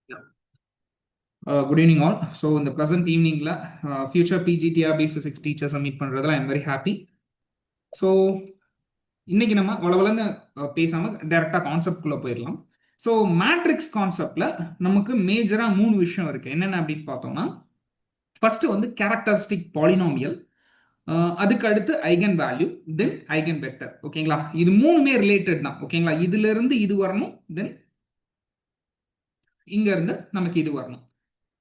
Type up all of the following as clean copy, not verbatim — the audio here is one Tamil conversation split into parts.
Yeah. Good evening all. So in the present evening future PGTRB physics teachers meet பண்றதுல I am very happy. So இன்னைக்கு நம்ம வளவலன்னு பேசாம டைரக்டா கான்செப்ட் குள்ள போயிடலாம். ஸோ மேட்ரிக்ஸ் கான்செப்ட்ல நமக்கு மேஜரா 3 விஷயம் இருக்கு. என்னென்ன அப்படின்னு பார்த்தோம்னா, ஃபர்ஸ்ட் வந்து கேரக்டரிஸ்டிக் பாலினாமியல், அதுக்கு அடுத்து ஐகன் வேல்யூ, தென் ஐகன் வெக்டர். ஓகேங்களா? இது மூணுமே ரிலேட்டட் தான். ஓகேங்களா? இதுல இருந்து இது வரணும், தென் இங்க இருந்து நமக்கு இது வரணும்.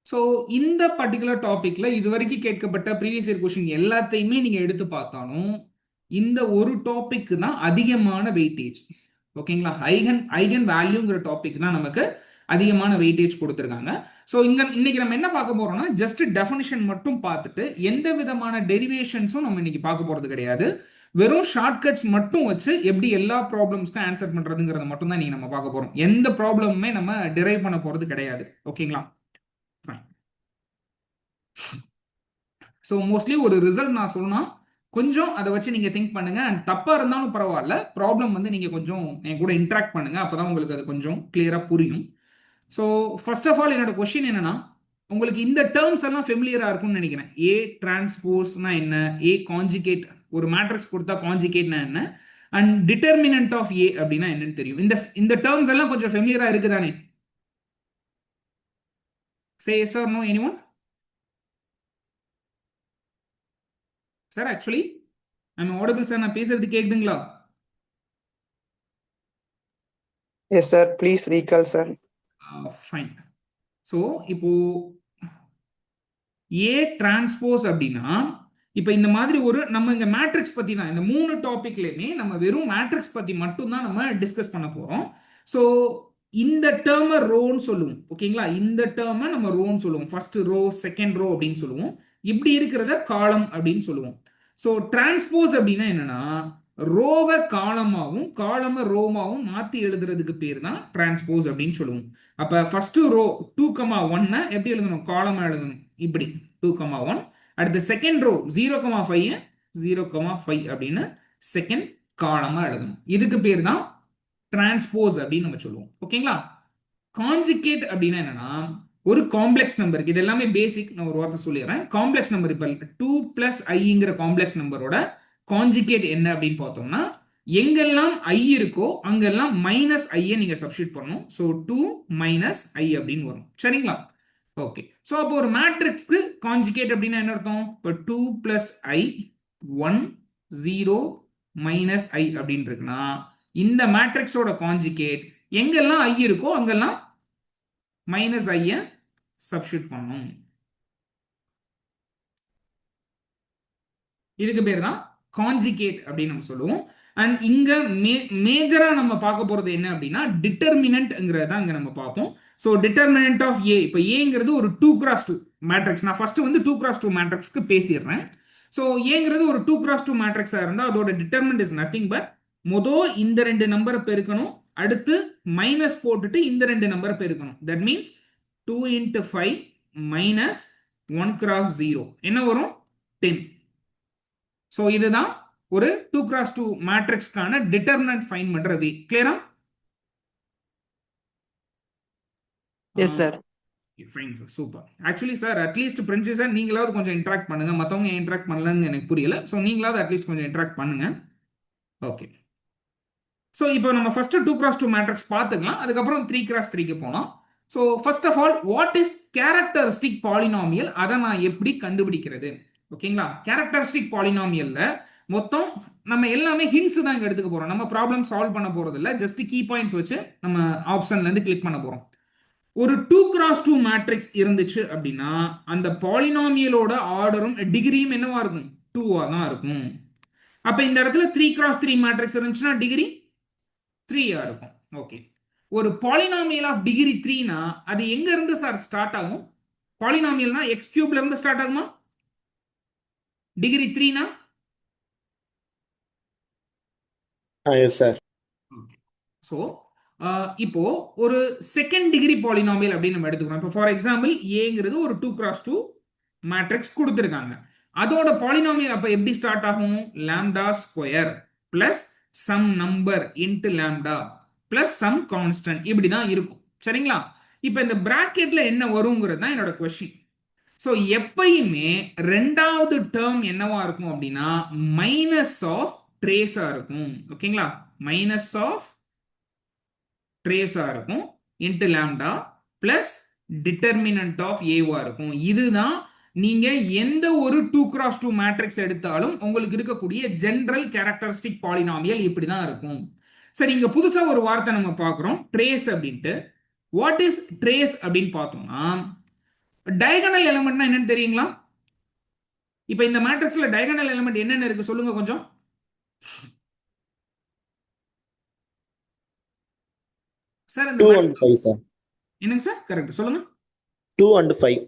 ஸோ இந்த பர்டிகுலர் டாபிக்ல இது வரைக்கும் கேட்கப்பட்ட ப்ரீவியஸ் இயர் கொஸ்டின் எல்லாத்தையுமே நீங்க எடுத்து பார்த்தாலும் இந்த ஒரு டாபிக் தான் அதிகமான வெயிட்டேஜ். ஓகேங்களா? ஐகன் ஐகன் வேல்யூங்கிற டாபிக் தான் நமக்கு அதிகமான வெயிட்டேஜ் கொடுத்துருக்காங்க. ஸோ இன்னைக்கு நம்ம என்ன பார்க்க போறோம்னா, ஜஸ்ட் டெஃபினிஷன் மட்டும் பார்த்துட்டு எந்த விதமான டெரிவேஷன்ஸும் நம்ம இன்னைக்கு பார்க்க போறது கிடையாது. வெறும் ஷார்ட்கட்ஸ் மட்டும் வச்சு எப்படி எல்லா ப்ராப்ளம்ஸ்க்கும் ஆன்சர் பண்றதுங்கிறத மட்டும் தான் இன்னைக்கு நம்ம பார்க்க போறோம். எந்த ப்ராப்ளமுமே நம்ம டிரைவ் பண்ண போறது கிடையாது. ஓகேங்களா? ஸோ மோஸ்ட்லி ஒரு ரிசல்ட் நான் சொல்லணும், கொஞ்சம் அதை வச்சு நீங்க திங்க் பண்ணுங்க. அண்ட் தப்பா இருந்தாலும் பரவாயில்ல, ப்ராப்ளம் வந்து நீங்க கொஞ்சம் என் கூட இன்ட்ராக்ட் பண்ணுங்க, அப்பதான் உங்களுக்கு அது கொஞ்சம் கிளியரா புரியும். ஸோ ஃபர்ஸ்ட் ஆஃப் ஆல் என்னோட கொஸ்டின் என்னன்னா, உங்களுக்கு இந்த டேர்ம்ஸ் எல்லாம் ஃபெமிலியரா இருக்கும்னு நினைக்கிறேன். ஏ டிரான்ஸ்போஸ்னா என்ன, ஏ காஞ்சிகேட், ஒரு மேட்ரிக்ஸ் கொடுத்தா காஞ்சிகேட்னா என்ன, அண்ட் டிட்டர்மினன்ட் ஆஃப் ஏ அப்படின்னா என்னன்னு தெரியும். இந்த இந்த டேர்ம்ஸ் எல்லாம் கொஞ்சம் ஃபெமிலியரா இருக்குதானே? Say yes or no anyone? Sir actually I'm audible sir, நான் பேசுறது கேக்குதுங்களா? Yes sir, please recall sir. Fine. So இப்போ ஏ டிரான்ஸ்போஸ் அப்படின்னா, இப்போ இந்த மாதிரி ஒரு நம்ம இங்க மேட்ரிக்ஸ் பத்தி தான், இந்த 3 டாபிக்லயுமே நம்ம வெறும் மேட்ரிக்ஸ் பத்தி மட்டும் தான் நம்ம டிஸ்கஸ் பண்ண போறோம். ஸோ இந்த டேர்மை ரோன்னு சொல்லுவோம். ஓகேங்களா? இந்த டேர்மை நம்ம ரோன்னு சொல்லுவோம். ஃபர்ஸ்ட் ரோ, செகண்ட் ரோ அப்படின்னு சொல்லுவோம். இப்படி இருக்கிறத காலம் அப்படின்னு சொல்லுவோம். ஸோ டிரான்ஸ்போஸ் அப்படின்னா என்னன்னா, ரோவை காலமாவும் காலமை ரோமாவும் மாத்தி எழுதுறதுக்கு பேர் தான் டிரான்ஸ்போஸ் அப்படின்னு சொல்லுவோம். அப்ப ஃபர்ஸ்ட் ரோ 2,1 எப்படி எழுதணும்? காலமா எழுதணும், இப்படி 2,1. அடுத்த செகண்ட் ரோ 0,5 0,5 அப்படின்னு செகண்ட் காலமா எழுதணும். இதுக்கு பேர் தான் டிரான்ஸ்போஸ் அப்படின்னு நம்ம சொல்லுவோம். ஓகேங்களா? காஞ்சிகேட் அப்படின்னா என்னன்னா, ஒரு காம்ப்ளெக்ஸ் நம்பருக்கு, இது எல்லாமே பேசிக், நான் ஒரு வார்த்தை சொல்லிடுறேன். காம்ப்ளெக்ஸ் நம்பர், இப்போ 2+i காம்ப்ளெக்ஸ் நம்பரோட காஞ்சிகேட் என்ன அப்படின்னு பார்த்தோம்னா, எங்கெல்லாம் ஐ இருக்கோ அங்கெல்லாம் -i நீங்க சப்ஸ்டிட் பண்ணணும். ஸோ 2 - i அப்படின்னு வரும். சரிங்களா? ஓகே. ஸோ அப்போ ஒரு மேட்ரிக்ஸ்க்கு காஞ்சிகேட் அப்படின்னா என்ன அர்த்தம்? இப்போ 2+i 1 0 -i அப்படின்னு இருக்குன்னா, இந்த மேட்ரிக்ஸோட காஞ்சிகேட் எங்கெல்லாம் ஐ இருக்கோ அங்கெல்லாம் -i சப்ஸ்டிட் பண்ணணும். இதுக்கு பேர் தான் காஞ்சிகேட் அப்படின்னு நம்ம சொல்லுவோம். அண்ட் இங்க மேஜரா நம்ம பார்க்க போறது என்ன அப்படின்னா, டிட்டர்மினன்ட்ங்கிறத இங்க நம்ம பார்ப்போம். ஸோ டிட்டர்மினன்ட் ஆஃப் ஏ, இப்போ ஏங்கிறது ஒரு 2x2 மேட்ரிக்ஸ். நான் ஃபர்ஸ்ட் வந்து 2x2 மேட்ரிக்ஸ்க்கு பேசிடுறேன். ஸோ ஏங்கிறது ஒரு 2x2 மேட்ரிக்ஸா இருந்தா அதோட டிட்டர்மினன்ட் இஸ் நத்திங் பட், இந்த 2 நம்பரை பெருக்கணும், அடுத்து மைனஸ் போட்டுட்டு இந்த 2 நம்பரை பெருக்கணும். தட் மீன்ஸ் 2 × 5 - 1 × 0 என்ன வரும்? 10. ஸோ இதுதான் ஒரு 2x2 மேட்ரிக்ஸ்க்கான டிட்டர்மினன்ட் ஃபைண்ட் பண்ற வே. கிளியரா? Yes sir. Fine sir, super. Actually sir, at least Princy sir நீங்களாவது கொஞ்சம் இன்ட்ராக்ட் பண்ணுங்க, மற்றவங்க இன்ட்ராக்ட் பண்ணலன்னு எனக்கு புரியல. ஸோ நீங்களாவது அட்லீஸ்ட் கொஞ்சம் இன்ட்ராக்ட் பண்ணுங்க. ஓகே. ஸோ இப்போ நம்ம ஃபர்ஸ்ட் 2x2 மேட்ரிக்ஸ் பார்த்துக்கலாம், அதுக்கப்புறம் 3x3க்கு போகலாம். So first of all, what is characteristic polynomial? அதை நான் எப்படி கண்டுபிடிக்கிறது? ஓகேங்களா? கேரக்டரிஸ்டிக் பாலினாமியல்ல மொத்தம் நம்ம எல்லாமே ஹிண்ட்ஸ் தான் இங்க எடுத்துக்க போறோம். நம்ம ப்ராப்ளம் சால்வ் பண்ண போறது இல்ல, ஜஸ்ட் கீ பாயிண்ட்ஸ் வச்சு நம்ம ஆப்ஷன்ல இருந்து கிளிக் பண்ண போறோம். ஒரு 2x2 மேட்ரிக்ஸ் இருந்துச்சு அப்படின்னா அந்த பாலினாமியலோட ஆர்டரும் டிகிரியும் என்னவா இருக்கும்? 2வா தான் இருக்கும். அப்ப இந்த இடத்துல 3x3 மேட்ரிக்ஸ் இருந்துச்சுன்னா டிகிரி 3ஆ இருக்கும். ஓகே. ஒரு பாலினாமியல் ஆஃப் டிகிரி 3னா அது எங்க இருந்து சார் ஸ்டார்ட் ஆகும்? பாலினாமியல்னா x³ இருந்து ஸ்டார்ட் ஆகுமா? டிகிரி 3னா? Yes sir. ஸோ இப்போ ஒரு செகண்ட் டிகிரி பாலினாமியல் அப்படின்னு நம்ம எடுத்துக்கிறோம். இப்போ ஃபார் எக்ஸாம்பிள் ஏங்கிறது ஒரு 2x2 மேட்ரிக்ஸ் கொடுத்துருக்காங்க. அதோட பாலினாமியல் அப்ப எப்படி ஸ்டார்ட் ஆகும்? λ² plus some number into lambda plus some constant, இப்படிதான் இருக்கும். சரிங்களா? இப்போ இந்த பிராக்கெட்ல என்ன வருங்கிறது தான் என்னோட கொஸ்டின். ஸோ எப்பயுமே ரெண்டாவது டேர்ம் என்னவா இருக்கும் அப்படின்னா மைனஸ் ஆஃப் ட்ரேஸா இருக்கும். ஓகேங்களா, மைனஸ் ஆஃப் ட்ரேஸா இருக்கும் into lambda plus determinant of ஏவா இருக்கும். இதுதான் நீங்க எந்த ஒரு 2x2 மேட்ரிக்ஸ் எடுத்தாலும் உங்களுக்கு இருக்கக்கூடிய ஜெனரல் கேரக்டரிஸ்டிக் பாலினாமியல் இப்படிதான் இருக்கும். சரி, இங்க புதுசா ஒரு வார்த்தை நம்ம பார்க்கிறோம், ட்ரேஸ் அப்படின்ட்டு. வாட் இஸ் ட்ரேஸ் அப்படின்னு பார்த்தோம்னா டயகனல் எலிமெண்ட்னா என்னன்னு தெரியுங்களா? இப்போ இந்த மேட்ரிக்ஸ்ல டயகனல் எலிமெண்ட் என்னென்ன இருக்கு சொல்லுங்க கொஞ்சம். சார் இந்த 2 and 5 சார். என்னங்க சார் கரெக்ட் சொல்லுங்க. 2 and 5.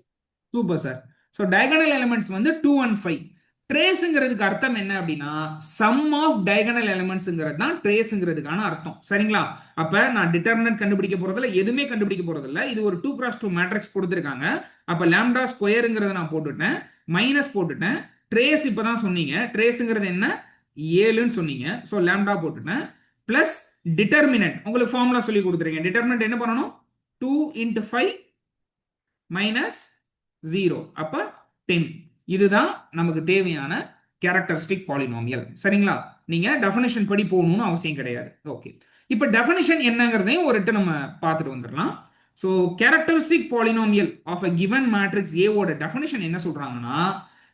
Super sir. So diagonal elements வந்து 2 and 5. ட்ரேஸ்ங்கிறதுக்கு அர்த்தம் என்ன அப்படின்னா சம் ஆஃப் டயகனல் எலிமெண்ட்ஸ்ங்கிறது தான் ட்ரேஸ்ங்கிறதுக்கான அர்த்தம். சரிங்களா? அப்ப நான் டிட்டர்மினன்ட் கண்டுபிடிக்க போறதில்ல, எதுவுமே கண்டுபிடிக்க போறதில்ல. இது ஒரு 2x2 மேட்ரிக்ஸ் கொடுத்துருக்காங்க. அப்ப லாம்டா ஸ்கொயருங்கிறத நான் போட்டுட்டேன், மைனஸ் போட்டுட்டேன். ட்ரேஸ் இப்பதான் சொன்னீங்க, ட்ரேஸ்ங்கிறது என்ன 7ன்னு சொன்னீங்க. ஸோ லாம்டா போட்டுட்டேன் பிளஸ் டிட்டர்மினன்ட் உங்களுக்கு ஃபார்முலா சொல்லி கொடுத்துருக்கேன். டிட்டர்மினன்ட் என்ன பண்ணணும் 2 into 5 மைனஸ் 0 அப்ப 10. இதுதான் நமக்கு தேவையான கேரக்டரிஸ்டிக் பாலினாமியல். சரிங்களா? நீங்க டெஃபினிஷன் படி போகணும்னு அவசியம் கிடையாது. ஓகே, இப்போ டெஃபினிஷன் என்னங்கிறதையும் ஒரு நம்ம பார்த்துட்டு வந்துடலாம். So characteristic polynomial of a given matrix A ஓட டெஃபினிஷன் என்ன சொல்றாங்கன்னா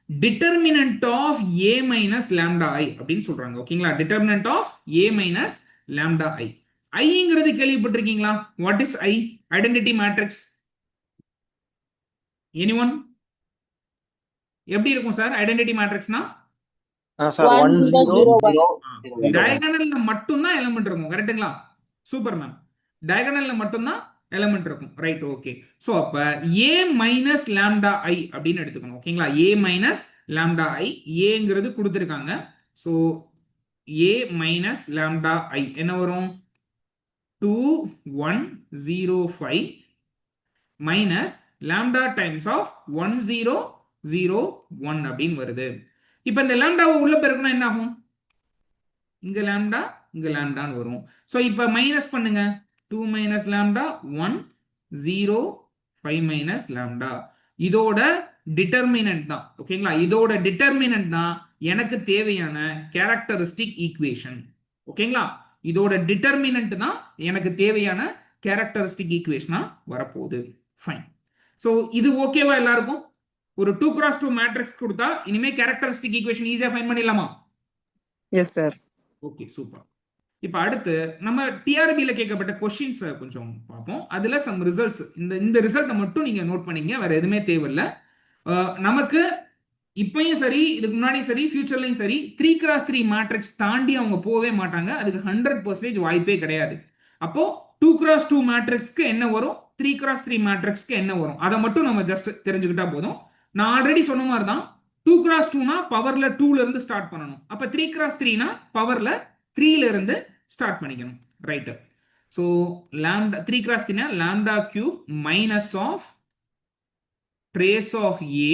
determinant of A minus lambda I அப்படின்னு சொல்றாங்க. ஓகேங்களா, determinant of A minus lambda I. ஐங்கிறது கேள்விப்பட்டிருக்கீங்களா? What is I? Identity matrix. Anyone? எப்படி இருக்கும் சார் ஐடென்டிட்டி மேட்ரிக்ஸ்னா? சார் 1 0 0 டயகனல்ல மட்டும்தான் எலிமெண்ட் இருக்கும். கரெக்ட்டுங்களா? Super ma'am. டயகனல்ல மட்டும்தான் எலிமெண்ட் இருக்கும். Right, okay. சோ அப்ப a மைனஸ் லாம்டா ஐ அப்படின்னு எடுத்துக்கணும். ஓகேங்களா, a மைனஸ் லாம்டா ஐ. ஏங்கிறது கொடுத்துருக்காங்க. சோ a மைனஸ் லாம்டா ஐ என்ன வரும் 2 1 0 5 மைனஸ் லாம்டா டைம்ஸ் ஆஃப் 1 0 0 1 அப்படின்னு வருது. இப்போ இந்த லாம்டாவை உள்ள பெருக்கணும் என்ன ஆகும்? இங்க லாம்டா இங்க லாம்டான்னு வரும். ஸோ இப்போ மைனஸ் பண்ணுங்க 2 மைனஸ் லாம்டா 1 0 5 மைனஸ் லாம்டா. இதோட டிட்டர்மினன்ட் தான். ஓகேங்களா, இதோட டிட்டர்மினன்ட் தான் எனக்கு தேவையான கேரக்டரிஸ்டிக் ஈக்குவேஷன். ஓகேங்களா, இதோட டிட்டர்மினன்ட் தான் எனக்கு தேவையான கேரக்டரிஸ்டிக் ஈக்குவேஷனா வரப்போகுது. ஃபைன். ஸோ இது ஓகேவா எல்லாருக்கும்? ஒரு 2x2 மேட்ரிக்ஸ் கொடுத்தா இனிமே கேரக்டரிஸ்டிக் ஈக்குவேஷன் ஈஸியா ஃபைண்ட் பண்ணிடலாமா? S sir. Okay, super. இப்போ அடுத்து நம்ம டிஆர்பில கேட்கப்பட்ட கொஸ்டின்ஸ் கொஞ்சம் பார்ப்போம். அதுல சம் ரிசல்ட்ஸ், இந்த ரிசல்ட்டை மட்டும் நீங்க நோட் பண்ணீங்க, வேற எதுவுமே தேவையில்லை. நமக்கு இப்பயும் சரி, இதுக்கு முன்னாடி சரி, ஃபியூச்சர்லையும் சரி 3x3 மேட்ரிக்ஸ் தாண்டி அவங்க போகவே மாட்டாங்க. அதுக்கு 100% வாய்ப்பே கிடையாது. அப்போ 2x2 மேட்ரிக்ஸ்க்கு என்ன வரும், 3x3 மேட்ரிக்ஸ்க்கு என்ன வரும், அதை மட்டும் நம்ம ஜஸ்ட் தெரிஞ்சுக்கிட்டா போதும். நான் ஆல்ரெடி சொன்ன மாதிரி தான் 2x2னா பவர்ல 2ல இருந்து ஸ்டார்ட் பண்ணணும். அப்ப 3x3னா பவர்ல 3ல இருந்து ஸ்டார்ட் பண்ணிக்கணும். ரைட். ஸோ லாம்டா 3x3னா lambda cube minus of trace of A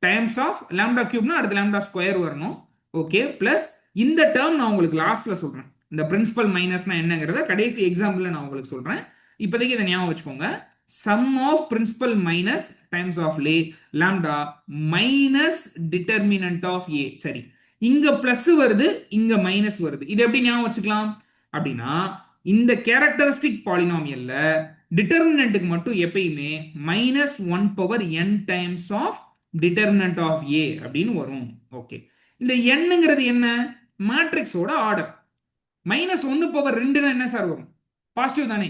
times of lambda கியூப்னா அடுத்து லாம்டா ஸ்கொயர் வரணும். ஓகே, பிளஸ் இந்த டேர்ம் நான் உங்களுக்கு லாஸ்ட்ல சொல்றேன். இந்த பிரின்சிபல் மைனஸ்னா என்னங்கிறத கடைசி எக்ஸாம்பிள்ல நான் உங்களுக்கு சொல்றேன். இப்போதைக்கு இதை ஞாபகம் வச்சுக்கோங்க. Sum of principal minus times of lambda minus determinant of A. சரி, இங்க பிளஸ் வருது, இங்க மைனஸ் வருது. இது எப்படி ஞாபகம் வச்சுக்கலாம் அப்படின்னா இந்த கேரக்டரிஸ்டிக் பாலினாமியல்ல டிட்டர்மினன்ட்டுக்கு மட்டும் எப்பயுமே minus 1 power n times of determinant of A அப்படின்னு வரும். ஓகே, இந்த என்னங்கிறது என்ன? மேட்ரிக்ஸோட ஆர்டர். மைனஸ் 1 பவர் 2னா என்ன சார் வரும்? பாசிட்டிவ் தானே?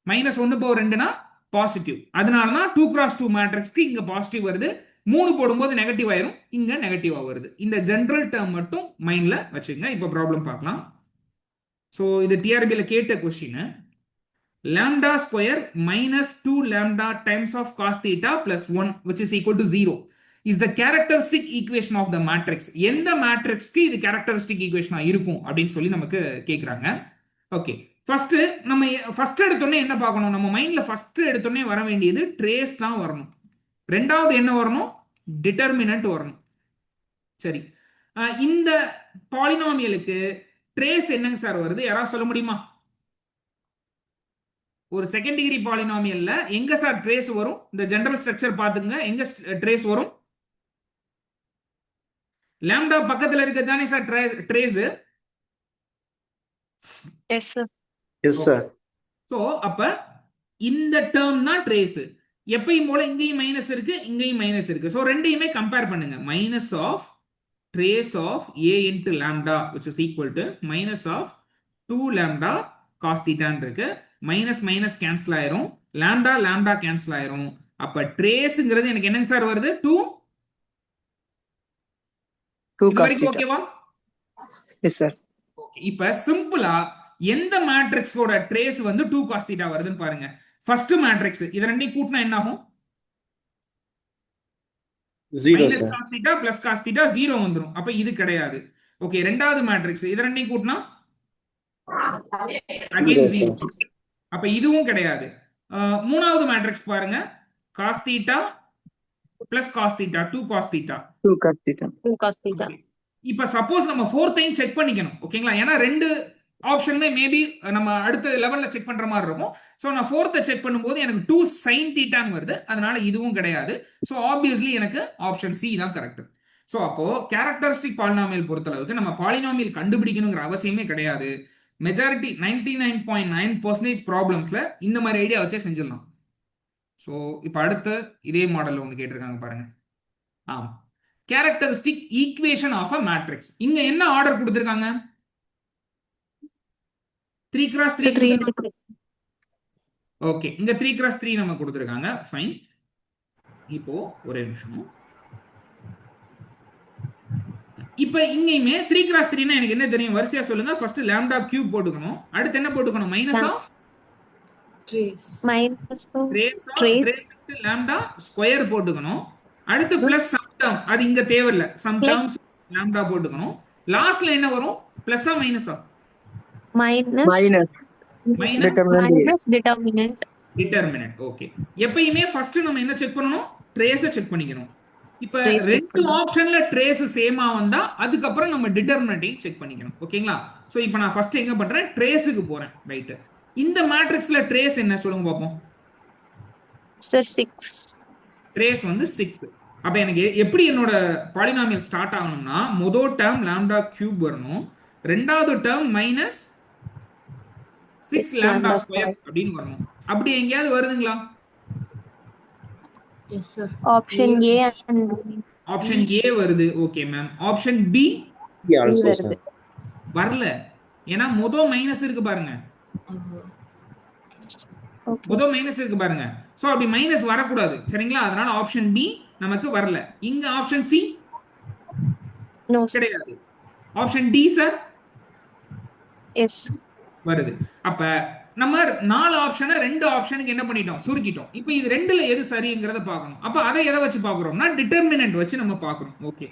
மைனஸ் 1 பவர் 2னா பாசிட்டிவ். அதனால தான் 2x2 மேட்ரிக்ஸ்க்கு இங்க பாசிட்டிவ் வருது. 3 போடும்போது நெகட்டிவ் ஆயிரும், இங்க நெகட்டிவா வருது. இந்த ஜெனரல் டேர்ம் மட்டும் மைண்ட்ல வச்சுங்க. இப்போ ப்ராப்ளம் பார்க்கலாம். ஸோ இது டிஆர்பியில் கேட்ட question. lambda square minus 2 lambda times of cos theta plus 1 which is equal to 0 is the characteristic equation of the matrix. எந்த மேட்ரிக்ஸ்க்கு இது கேரக்டரிஸ்டிக் ஈக்குவேஷனா இருக்கும் அப்படின்னு சொல்லி நமக்கு கேக்குறாங்க. ஓகே, ஃபர்ஸ்ட் நம்ம ஃபர்ஸ்ட் எடுத்தோடனே என்ன பார்க்கணும்? நம்ம மைண்ட்ல ஃபர்ஸ்ட் எடுத்தோடனே வர வேண்டியது ட்ரேஸ் தான் வரணும். ரெண்டாவது என்ன வரணும்? டிட்டர்மினன்ட் வரணும். சரி, இந்த பாலினாமியலுக்கு ட்ரேஸ் என்னங்க சார் வருது? யாராவது சொல்ல முடியுமா? ஒரு செகண்ட் டிகிரி பாலினாமியல்ல எங்க சார் ட்ரேஸ் வரும்? இந்த ஜெனரல் ஸ்ட்ரக்சர் பாத்துங்க, எங்க ட்ரேஸ் வரும்? லாம்டா பக்கத்துல இருக்கிறது தானே sir trace. Yes sir. Yes, sir. So அப்ப இந்த டேர்ம் தான் ட்ரேஸ். எப்பயும் போல இங்கேயும் மைனஸ் இருக்கு, இங்கேயும் மைனஸ் இருக்கு. ஸோ ரெண்டையுமே கம்பேர் பண்ணுங்க. Minus of trace of A into lambda which is equal to minus of 2 lambda cos தீட்டான்னு இருக்கு. மைனஸ் மைனஸ் கேன்சல் ஆயிரும், லாம்டா லாம்டா கேன்சல் ஆயிரும். அப்ப ட்ரேஸ்ங்கிறது எனக்கு என்னங்க சார் வருது? 2 cos theta. ஓகேவா? Yes, sir. ஓகே, இப்ப சிம்பிளா எந்த மேட்ரிக்ஸோட ட்ரேஸ் வந்து 2 cos theta வருதுன்னு பாருங்க. ஃபர்ஸ்ட் மேட்ரிக்ஸ் இது ரெண்டையும் கூட்டினா என்ன ஆகும்? 0, minus sir. Cos theta plus cos theta 0 வந்துரும். அப்ப இது கிடையாது. ஓகே, ரெண்டாவது மேட்ரிக்ஸ் இது ரெண்டையும் கூட்டினா அகைன் 0. அப்ப இதுவும் கிடையாது. மூணாவது மேட்ரிக்ஸ் பாருங்க, cos theta plus cos theta 2 cos theta. 2 cos theta. 2 cos theta. இப்ப சப்போஸ் நம்ம ஃபோர்த்தையும் செக் பண்ணிக்கணும். ஓகேங்களா? ஏன்னா ரெண்டு ஆப்ஷனுமே மேபி நம்ம அடுத்த லெவல்ல செக் பண்ற மாதிரி இருக்கும். ஸோ நான் ஃபோர்த்தை செக் பண்ணும்போது எனக்கு 2 sin தீட்டான்னு வருது. அதனால இதுவும் கிடையாது. ஸோ ஆப்வியஸ்லி எனக்கு ஆப்ஷன் சி தான் கரெக்ட். ஸோ அப்போ கேரக்டரிஸ்டிக் பாலினாமியல் பொறுத்தளவுக்கு நம்ம பாலினாமியல் கண்டுபிடிக்கணுங்கிற அவசியமே கிடையாது. மெஜாரிட்டி 99.9% ப்ராப்ளம்ஸ்ல இந்த மாதிரி ஐடியா வச்சே செஞ்சிடலாம். ஸோ இப்போ அடுத்து இதே மாடல் ஒன்று கேட்டிருக்காங்க பாருங்க. Characteristic equation of a matrix. இங்க என்ன ஆர்டர் கொடுத்திருக்காங்க? 3x3. ஓகே, இங்க 3x3 நம்ம கொடுத்திருக்காங்க. ஃபைன். இப்போ ஒரே நிமிஷம். இப்போ இங்கேயுமே 3x3னா எனக்கு என்ன தெரியும்? வரிசையா சொல்லுங்க. ஃபர்ஸ்ட் லாம்டா கியூப் போட்டுக்கணும். அடுத்து என்ன போட்டுக்கணும்? Minus of trace lambda square போட்டுக்கணும். அடுத்து பிளஸ் சம் டேர்ம், அது இங்க தேவையில்ல. சம் டேர்ம்ஸ் லாம்டா போட்டுக்கணும். லாஸ்ட்ல என்ன வரும்? பிளஸ்ஸா மைனஸா? Minus. Minus determinant. Determinant. Okay, எப்பயுமே ஃபர்ஸ்ட் நம்ம என்ன செக் பண்ணணும்? ட்ரேஸை செக் பண்ணிக்கணும். இப்ப ரெண்டு ஆப்ஷன்ல ட்ரேஸ் சேமா வந்தா அதுக்கப்புறம் நம்ம டிட்டர்மினன்ட்டையும் செக் பண்ணிக்கணும். ஓகேங்களா? சோ இப்போ நான் ஃபர்ஸ்ட் எங்க பண்றேன்? ட்ரேஸுக்கு போறேன். ரைட். இந்த மேட்ரிக்ஸ்ல ட்ரேஸ் என்ன சொல்லுங்க பாப்போம். சார் 6. ட்ரேஸ் வந்து 6. அப்ப எனக்கு எப்படி என்னோட பாலினாமியல் ஸ்டார்ட் ஆகணும்னா, முதல் டேர்ம் லாம்டா கியூப் வரணும், ரெண்டாவது டேர்ம் மைனஸ் 6 லாம்டா ஸ்கொயர் அப்படின்னு வரணும். அப்படி எங்கேயாவது வருதுங்களா? Yes sir. Option A and option A வருது. Okay ma'am. Option B Also, sir. வரல. ஏன்னா முதல் மைனஸ் இருக்கு பாருங்க. முதல் மைனஸ் இருக்கு பாருங்க. சோ அப்படி மைனஸ் வரக்கூடாது. சரிங்களா? அதனால ஆப்ஷன் பி நமக்கு வரல. இங்க ஆப்ஷன் சி நோ கிடையாது. ஆப்ஷன் டி சார் எஸ் வருது. அப்ப நம்ம 4 ஆப்ஷனை 2 ஆப்ஷனுக்கு என்ன பண்ணிட்டோம்? சுருக்கிட்டோம். இப்போ இது ரெண்டுல எது சரிங்கிறத பார்க்கணும். அப்ப அதை எதை வச்சு பார்க்குறோம்னா டிட்டர்மினன்ட் வச்சு நம்ம பார்க்கணும். ஓகே,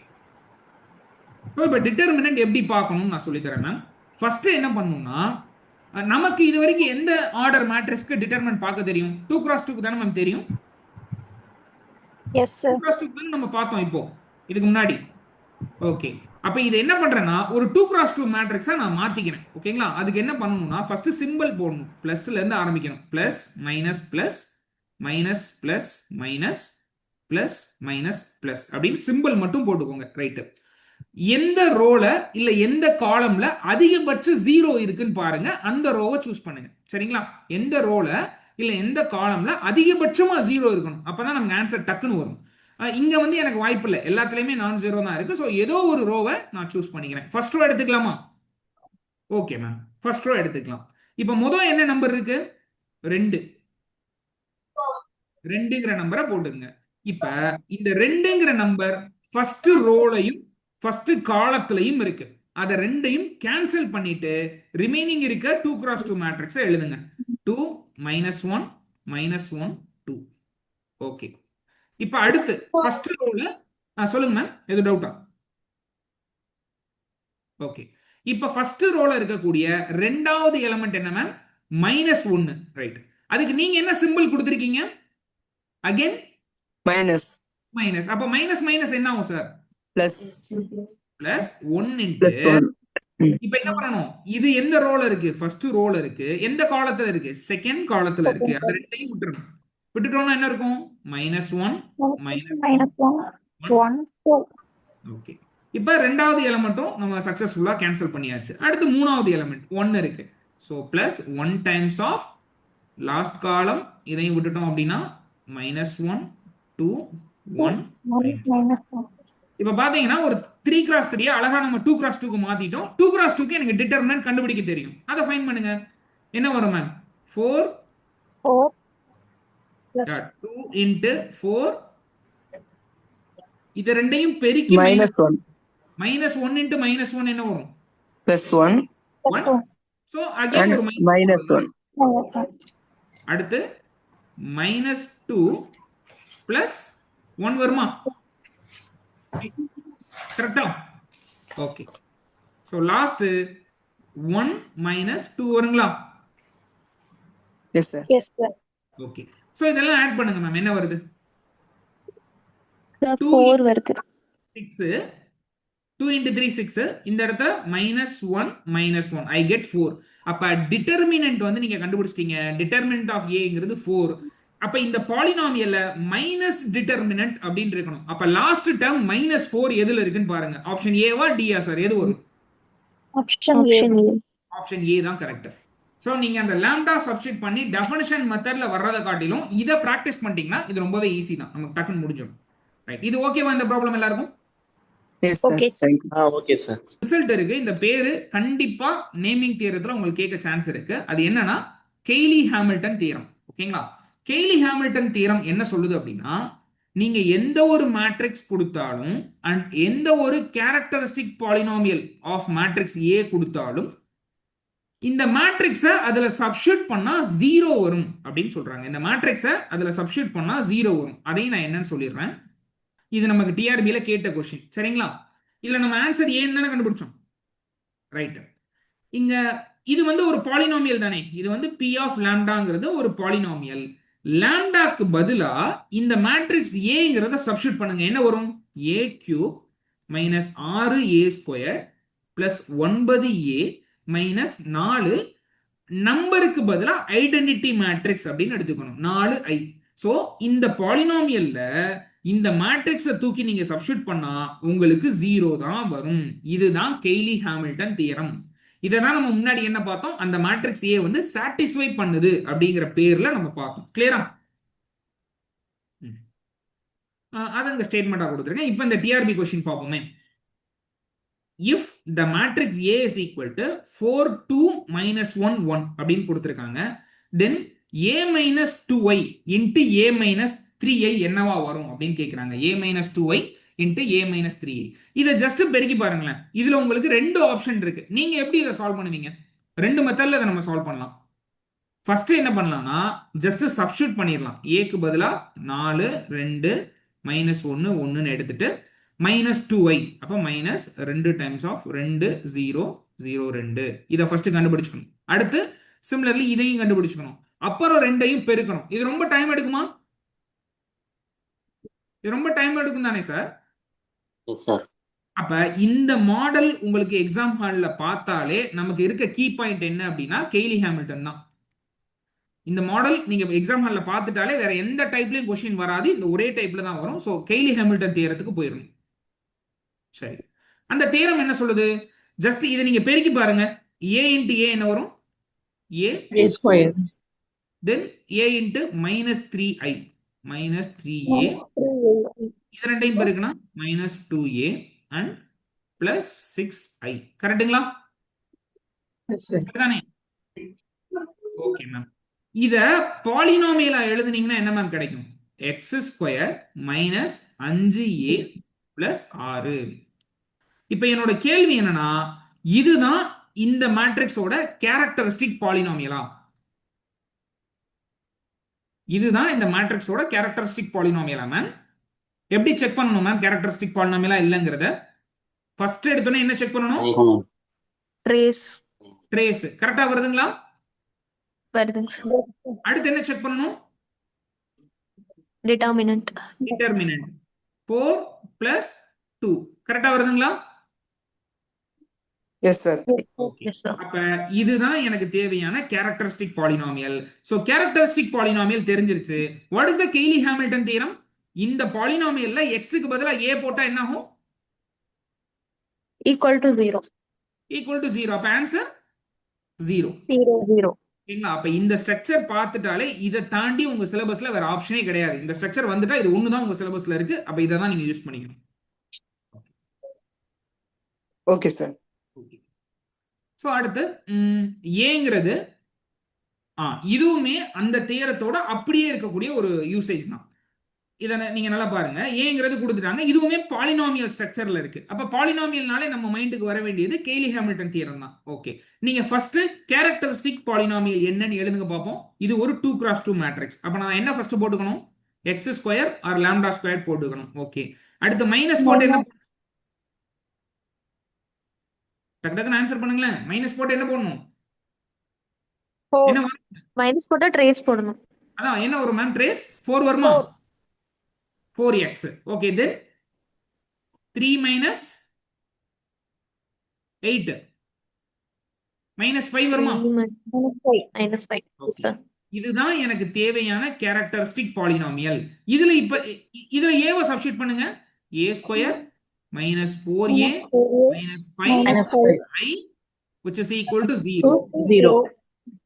இப்போ டிட்டர்மினன்ட் எப்படி பார்க்கணும்னு நான் சொல்லி தரேன் மேம். ஃபர்ஸ்ட் என்ன பண்ணணும்னா, நமக்கு இது வரைக்கும் எந்த ஆர்டர் மேட்ரிக்ஸ்க்கு டிட்டர்மினன்ட் பார்க்க தெரியும்? 2x2 தானே மேம் தெரியும். Yes sir. 2x2 நம்ம பார்த்தோம் இப்போ இதுக்கு முன்னாடி. ஓகே, அப்ப இது என்ன பண்றேன்னா ஒரு 2x2 மேட்ரிக்ஸா நான் மாத்திக்கிறேன். ஓகேங்களா? அதுக்கு என்ன பண்ணணும்னா ஃபர்ஸ்ட் சிம்பிள் போடணும். பிளஸ்ல இருந்து ஆரம்பிக்கணும். Plus minus plus minus plus minus plus minus plus அப்படின்னு சிம்பிள் மட்டும் போட்டுக்கோங்க. ரைட். எந்த ரோல இல்ல எந்த காலம்ல அதிகபட்ச 0 இருக்குன்னு பாருங்க, அந்த ரோவை சூஸ் பண்ணுங்க. சரிங்களா? எந்த ரோல இல்ல எந்த காலம்ல அதிகபட்சமா 0 இருக்கணும், அப்பதான் நமக்கு ஆன்சர் டக்குன்னு வரும். இங்க வந்து எனக்கு வாய்ப்பு இல்லை, எல்லாத்துலயுமே நான் 0 தான் இருக்கு. ஸோ ஏதோ ஒரு ரோவை நான் சூஸ் பண்ணிக்கிறேன். ஃபர்ஸ்ட் ரோ எடுத்துக்கலாமா? ஓகே மேம், ஃபர்ஸ்ட் ரோ எடுத்துக்கலாம். இப்போ முதல் என்ன நம்பர் இருக்கு? 2. 2ங்கிற நம்பரை போட்டுங்க. இப்ப இந்த 2ங்கிற நம்பர் ஃபர்ஸ்ட் ரோலையும் ஃபர்ஸ்ட் காலத்திலையும் இருக்கு. அதை ரெண்டையும் கேன்சல் பண்ணிட்டு ரிமைனிங் இருக்க 2x2 மேட்ரிக்ஸை எழுதுங்க. 2 -1 -1 2. ஓகே, இப்ப அடுத்து ஃபர்ஸ்ட் ரோல சொல்லுங்க மேம், எது டவுட்டா? ஓகே, இப்ப ஃபர்ஸ்ட் ரோல இருக்கக்கூடிய ரெண்டாவது எலிமெண்ட் என்ன மேம்? -1. ரைட். அதுக்கு நீங்க என்ன சிம்பிள் கொடுத்திருக்கீங்க? Again Minus. மைனஸ். அப்ப மைனஸ் மைனஸ் என்ன ஆகும் சார்? Plus. பிளஸ் 1 இன்டு இப்ப என்ன பண்ணணும், இது எந்த ரோல இருக்கு, ஃபர்ஸ்ட் ரோல இருக்கு, எந்த காலத்துல இருக்கு, செகண்ட் காலத்துல இருக்கு, அது ரெண்டையும் விட்டுறணும். விட்டுட்டோம்னா என்ன இருக்கும், -1 -1 1 2 ஓகே. இப்ப ரெண்டாவது எலிமெண்ட்டும் நம்ம சக்சஸ்ஃபுல்லா கேன்சல் பண்ணியாச்சு. அடுத்து மூணாவது எலிமெண்ட் 1 இருக்கு. So plus 1 times of last column, இதையும் விட்டுட்டோம் அப்படின்னா -1 2 1 -1 இப்ப பாத்தீங்கன்னா ஒரு 3x3 அழகா நம்ம 2x2க்கு மாத்திட்டோம். 2x2க்கு எனக்கு டிட்டர்மினன்ட் கண்டுபிடிக்க தெரியும். அதை ஃபைண்ட் பண்ணுங்க. என்ன வரும் மேம், 4 4 plus 2 into 4, இது ரெண்டையும் பெருக்கி -1 -1 into -1 என்ன வரும், +1 1. ஸோ அகைன் and ஒரு -1. -1 அடுத்து -2 பிளஸ் 1 வருமா, கரெக்டா? ஓகே. ஸோ லாஸ்ட் 1 -2 வருங்களா? Yes, sir. yes sir okay. So இதெல்லாம் ஆட் பண்ணுங்க மேம், என்ன வருது, 4 வருது. 6, 2 into 3 6, இந்த இடத்துல -1 -1, I get 4. அப்ப டிட்டர்மினன்ட் வந்து நீங்க கண்டுபிடிச்சிட்டீங்க. டிட்டர்மினன்ட் ஆஃப் ஏங்கிறது 4. அப்ப இந்த பாலினாமியல்ல மைனஸ் டிட்டர்மினன்ட் அப்படின்னு இருக்கணும். அப்ப லாஸ்ட் டேர்ம் -4 எதுல இருக்குன்னு பாருங்க. ஆப்ஷன் ஏவா டியா சார், எது வரும்? option A option A. Option A தான் கரெக்ட். ஸோ நீங்க அந்த லாம்டா சப்ஸ்டிட் பண்ணி டெஃபினிஷன் மெத்தட்ல வர்றதை காட்டிலும் இதை பிராக்டிஸ் பண்ணிட்டீங்கன்னா இது ரொம்பவே ஈஸி தான், நமக்கு டக்குன்னு முடிஞ்சிடும். ரைட், இது ஓகேவா இந்த ப்ராப்ளம் எல்லாருக்கும்? Yes, sir. Okay. Thank you. Okay sir. Result இருக்கு. இந்த பேரு கண்டிப்பா நேமிங் தியரத்துல உங்களுக்கு கேட்க சான்ஸ் இருக்கு. அது என்னன்னா கெய்லி ஹாமில்டன் தியரம். ஓகேங்களா? கெய்லி ஹாமில்டன் தியரம் என்ன சொல்லுது அப்படின்னா, நீங்க எந்த ஒரு மேட்ரிக்ஸ் கொடுத்தாலும் அண்ட் எந்த ஒரு characteristic polynomial of matrix A கொடுத்தாலும் இந்த மேட்ரிக்ஸை அதுல சப்ஸ்டிட்யூட் பண்ணா 0 வரும் அப்படின்னு சொல்றாங்க. இந்த மேட்ரிக்ஸை அதுல சப்ஸ்டிட்யூட் பண்ணா 0 வரும். அதையும் நான் என்னன்னு சொல்லிடுறேன். இது நமக்கு டிஆர்பியில கேட்ட கொஸ்டின், சரிங்களா? இதுல நம்ம ஆன்சர் ஏன்னு தானே கண்டுபிடிச்சோம். ரைட், இங்க இது வந்து ஒரு பாலினாமியல் தானே, இது வந்து பி ஆஃப் லாம்டாங்கிறது ஒரு பாலினாமியல். லாம்டாக்கு பதிலா இந்த மேட்ரிக்ஸ் ஏங்கிறத சப்ஸ்டிட்யூட் பண்ணுங்க. என்ன வரும், A cube minus 6a² plus 9a minus 4 நம்பருக்கு பதிலா ஐடென்டிட்டி மேட்ரிக்ஸ் அப்படின்னு எடுத்துக்கணும், 4i. சோ இந்த பாலினாமியல்ல இந்த மேட்ரிக்ஸை தூக்கி நீங்க சப்ஸ்டிட்யூட் பண்ணா உங்களுக்கு 0 தான் வரும். இதுதான் கெய்லி ஹாமில்டன் தியரம். இதை தான் நம்ம முன்னாடி என்ன பார்த்தோம், அந்த மேட்ரிக்ஸ் ஏ வந்து சாட்டிஸ்ஃபை பண்ணுது அப்படிங்கிற பேர்ல நம்ம பார்த்தோம். கிளியரா? அது அங்க ஸ்டேட்மெண்டா கொடுத்துருக்கேன். இப்போ இந்த டிஆர்பி கொஸ்டின் பார்ப்போமே. if the matrix A is equal to 4 2 minus 1 1 அப்படின்னு கொடுத்திருக்காங்க, then A minus 2i into A minus 3i என்னவா வரும் அப்படின்னு கேட்கிறாங்க. A minus 2i into A minus 3i. இதை ஜஸ்ட் பெருக்கி பாருங்களேன். இதுல உங்களுக்கு ரெண்டு ஆப்ஷன் இருக்கு. நீங்க எப்படி இதை சால்வ் பண்ணுவீங்க? ரெண்டு மெத்தட்ல இதை நம்ம சால்வ் பண்ணலாம். ஃபர்ஸ்ட் என்ன பண்ணலாம்னா ஜஸ்ட் சப்ஸ்டிட்யூட் பண்ணிடலாம். ஏக்கு பதிலா 4 2 minus 1 1ன்னு எடுத்துட்டு -2i, அப்ப -2 டைம்ஸ் ஆஃப் 2 0 0 2. இதை ஃபர்ஸ்ட் கண்டுபிடிச்சுக்கணும். அடுத்து சிமிலர்லி இதையும் கண்டுபிடிச்சுக்கணும். அப்புறம் ரெண்டையும் பெருக்கணும். இது ரொம்ப டைம் எடுக்குமா? இது ரொம்ப டைம் எடுக்கும் தானே சார்? அப்ப இந்த மாடல் உங்களுக்கு எக்ஸாம் ஹால்ல பார்த்தாலே நமக்கு இருக்க கீ பாயிண்ட் என்ன அப்படின்னா கெய்லி ஹாமில்டன் தான். இந்த மாடல் நீங்க எக்ஸாம் ஹால்ல பார்த்துட்டாலே வேற எந்த டைப்லயும் கொஸ்டின் வராது, இந்த ஒரே டைப்ல தான் வரும். ஸோ கெய்லி ஹாமில்டன் தியரத்துக்கு போயிடணும். சரி, அந்த தியரம் என்ன சொல்லுது? ஜஸ்ட் இதை நீங்க பெருக்கி பாருங்க. a into a என்ன வரும்? a square. then a into -3i -3a. இது ரெண்டையும் பெருக்குனா -2a and plus 6i. கரெக்ட்டுங்களா? சரிதானே? Okay ma'am. இத பாலினாமியலா எழுதுனீங்கன்னா என்ன மேம் கிடைக்கும்? x² minus 5a plus 6. இப்ப என்னோட கேள்வி என்னன்னா, இதுதான் இந்த மேட்ரிக்ஸோட கேரக்டரிஸ்டிக் பாலினாமியலா? இதுதான் இந்த மேட்ரிக்ஸோட கேரக்டரிஸ்டிக் பாலினாமியலா மேம்? எப்படி செக் பண்ணணும் மேம் கேரக்டரிஸ்டிக் பாலினாமியலா இல்லங்கிறத? ஃபர்ஸ்ட் எடுத்தோன்னே என்ன செக் பண்ணணும்? ட்ரேஸ் ட்ரேஸ் கரெக்டா வருதுங்களா? வருதுங்க சார். அடுத்து என்ன செக் பண்ணணும்? டிட்டர்மினன்ட் டிட்டர்மினன்ட் 4 plus 2 கரெக்டா வருதுங்களா? Yes, sir. Okay Yes, sir. அப்ப இதுதான் எனக்கு தேவையான characteristic polynomial. So characteristic polynomial தெரிஞ்சிருச்சு. What is the Cayley Hamilton theorem? இந்த பாலினாமியல்ல எக்ஸுக்கு பதிலா ஏ போட்டா என்ன ஆகும்? Equal to 0. Equal to 0. அப்ப ஆன்சர் 0. 0. சரிங்களா? அப்ப இந்த ஸ்ட்ரக்சர் பார்த்துட்டாலே இதை தாண்டி உங்க சிலபஸ்ல வேற ஆப்ஷனே கிடையாது. இந்த ஸ்ட்ரக்சர் வந்துட்டா இது ஒண்ணுதான் உங்க சிலபஸ்ல இருக்கு. அப்ப இதை தான் நீங்க யூஸ் பண்ணிக்கணும். Okay, sir. ஸோ அடுத்து ஏங்கிறது இதுவுமே அந்த தேரத்தோட அப்படியே இருக்கக்கூடிய ஒரு யூசேஜ் தான். இதை நீங்க நல்லா பாருங்க. ஏங்கிறது கொடுத்துட்டாங்க, இதுவுமே பாலினாமியல் ஸ்ட்ரக்சர்ல இருக்கு. அப்ப பாலினாமியல்னாலே நம்ம மைண்டுக்கு வர வேண்டியது கெய்லி ஹாமில்டன் தியரம் தான். ஓகே, நீங்க ஃபர்ஸ்ட் கேரக்டரிஸ்டிக் பாலினாமியல் என்னன்னு எழுதுங்க பார்ப்போம். இது ஒரு 2x2 மேட்ரிக்ஸ். அப்ப நான் என்ன ஃபர்ஸ்ட் போட்டுக்கணும்? X square or lambda square போட்டுக்கணும். ஓகே, அடுத்து மைனஸ் போட்டு என்ன டக்கு டக்குன்னு ஆன்சர் பண்ணுங்களேன். மைனஸ் போட்டு என்ன போடணும்? 4. என்ன வரும்? மைனஸ் போட்டா ட்ரேஸ் போடணும். அதான் என்ன வரும் மேம்? ட்ரேஸ் 4 வருமா? 4x. ஓகே, தென் 3 minus 8 minus 5 வருமா? -5. Yes, sir. இதுதான் எனக்கு தேவையான கேரக்டரிஸ்டிக் பாலினாமியல். இதுல இப்ப இதுல ஏவை சப்ஸ்டிட்யூட் பண்ணுங்க. a square minus 4a minus 5i which is equal to 0. 0.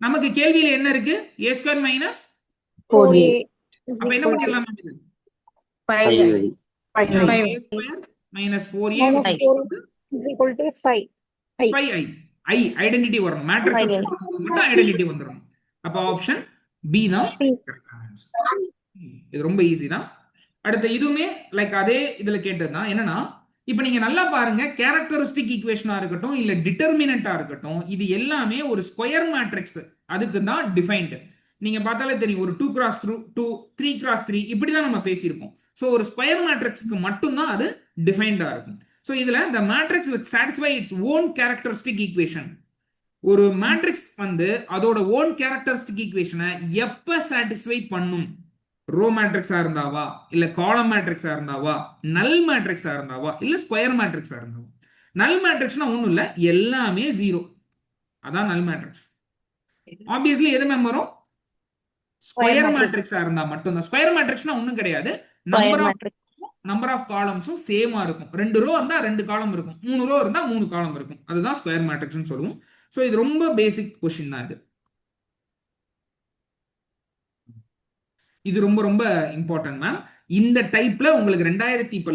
நமக்கு கேள்வியில என்ன இருக்கு? a square minus 4a. அப்ப என்ன பண்ணிடலாம் மேம்? இது 5i. a square minus 4a which is equal to is equal to 5. 5i. i identity வரணும். மேட்ரிக்ஸ் மட்டும் ஐடென்டிட்டி வந்துரும். அப்ப ஆப்ஷன் பி தான் கரெக்டான ஆன்சர். இது ரொம்ப ஈஸி தான். அடுத்து இதுவுமே லைக் அதே இதுல கேட்டது தான். என்னன்னா இப்ப நீங்க நல்லா பாருங்க, கேரக்டரிஸ்டிக் ஈக்குவேஷனா இருக்கட்டும் இல்ல டிட்டர்மினண்டா இருக்கட்டும், இது எல்லாமே ஒரு ஸ்கொயர் மேட்ரிக்ஸ். அதுக்கு தான் டிஃபைன்டு. நீங்க பார்த்தாலே தெரியும், ஒரு 2x2 3x3 இப்படிதான் நம்ம பேசியிருப்போம். ஸோ ஒரு ஸ்கொயர் மேட்ரிக்ஸ்க்கு மட்டும்தான் அது டிஃபைன்டா இருக்கும். ஸோ இதுல the matrix which satisfy its own characteristic equation, ஒரு மேட்ரிக்ஸ் வந்து அதோட ஓன் கேரக்டரிஸ்டிக் ஈக்குவேஷனை எப்ப சாட்டிஸ்ஃபை பண்ணும்? ரோ மேட்ரிக்ஸா இருந்தாவா, இல்ல காலம் மேட்ரிக்ஸா இருந்தாவா, நல் மேட்ரிக்ஸா இருந்தாவா, இல்ல ஸ்கொயர் மேட்ரிக்ஸா இருந்தாவா? நல் மேட்ரிக்ஸ்னா ஒண்ணும் இல்ல, எல்லாமே 0. அதான் நல் மேட்ரிக்ஸ். ஆப்வியஸ்லி எது மேம் வரும்? ஸ்கொயர் மேட்ரிக்ஸா இருந்தா மட்டும்தான். ஸ்கொயர் மேட்ரிக்ஸ்னா ஒண்ணும் கிடையாது, நம்பர் ஆஃப் காலம்ஸும் சேமா இருக்கும். 2 ரோ இருந்தா 2 காலம் இருக்கும், 3 ரோ இருந்தா 3 காலம் இருக்கும். அதுதான் ஸ்கொயர் மேட்ரிக்ஸ்னு சொல்லுவோம். சோ இது ரொம்ப பேசிக் கொஸ்டின் தான். இது ரொம்ப ரொம்ப இம்பார்ட்டன்ட் மேம். இந்த டைப்ல உங்களுக்கு 2000 இப்ப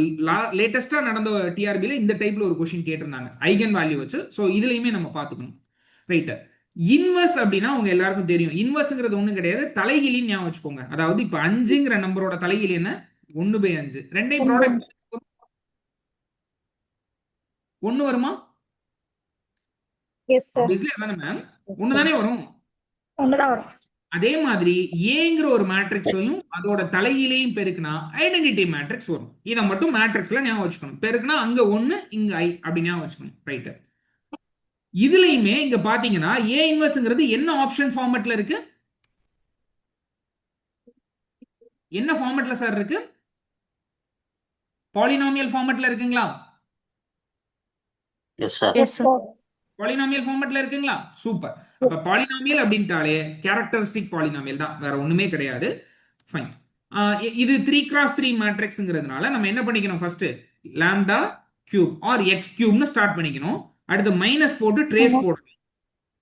லேட்டஸ்டா நடந்த டிஆர்பில இந்த டைப்ல ஒரு கொஸ்டின் கேட்டிருந்தாங்க ஐகன் வேல்யூ வச்சு. சோ இதுலயுமே நம்ம பாத்துக்கணும். ரைட், இன்வர்ஸ் அப்படின்னா உங்க எல்லாருக்கும் தெரியும். இன்வர்ஸ்ங்கிறது ஒண்ணும் கிடையாது, தலைகீழின்னு ஞாபகம் வச்சுக்கோங்க. அதாவது இப்ப 5ங்கிற நம்பரோட தலைகீழ் என்ன? 1/5. ரெண்டையும் ப்ராடக்ட் 1 வருமா? Yes, sir. ஆப்வியஸ்லி அதானே மேம், 1 தானே வரும். 1 தான் வரும். அதே மாதிரி ஏங்கிற ஒரு மேட்ரிக்ஸையும் அதோட தலையிலையும் பெருக்குனா ஐடென்டிட்டி மேட்ரிக்ஸ் வரும். இதை மட்டும் மேட்ரிக்ஸ்ல ஞாபகம் வச்சுக்கணும். பெருக்குனா அங்க 1 இங்க i அப்படி ஞாபகம் வச்சுக்கணும். ரைட், இதுலயுமே இங்க பாத்தீங்கன்னா ஏ இன்வர்ஸ்ங்கிறது என்ன ஆப்ஷன் ஃபார்மட்ல இருக்கு? என்ன ஃபார்மட்ல சார் இருக்கு? பாலினாமியல் ஃபார்மட்ல இருக்குங்களா? Yes, sir. பாலினாமியல் ஃபார்மட்ல இருக்குங்களா? சூப்பர். அப்ப பாலினாமியல் அப்படின்ட்டாலே கேரக்டரிஸ்டிக் பாலினாமியல் தான், வேற ஒண்ணுமே கிடையாது. ஃபைன். இது 3x3 மேட்ரிக்ஸ்ங்கிறதுனால நம்ம என்ன பண்ணிக்கணும்? First lambda cube or x கியூப்னு ஸ்டார்ட் பண்ணிக்கணும். அடுத்து மைனஸ் போட்டு ட்ரேஸ் போடணும்.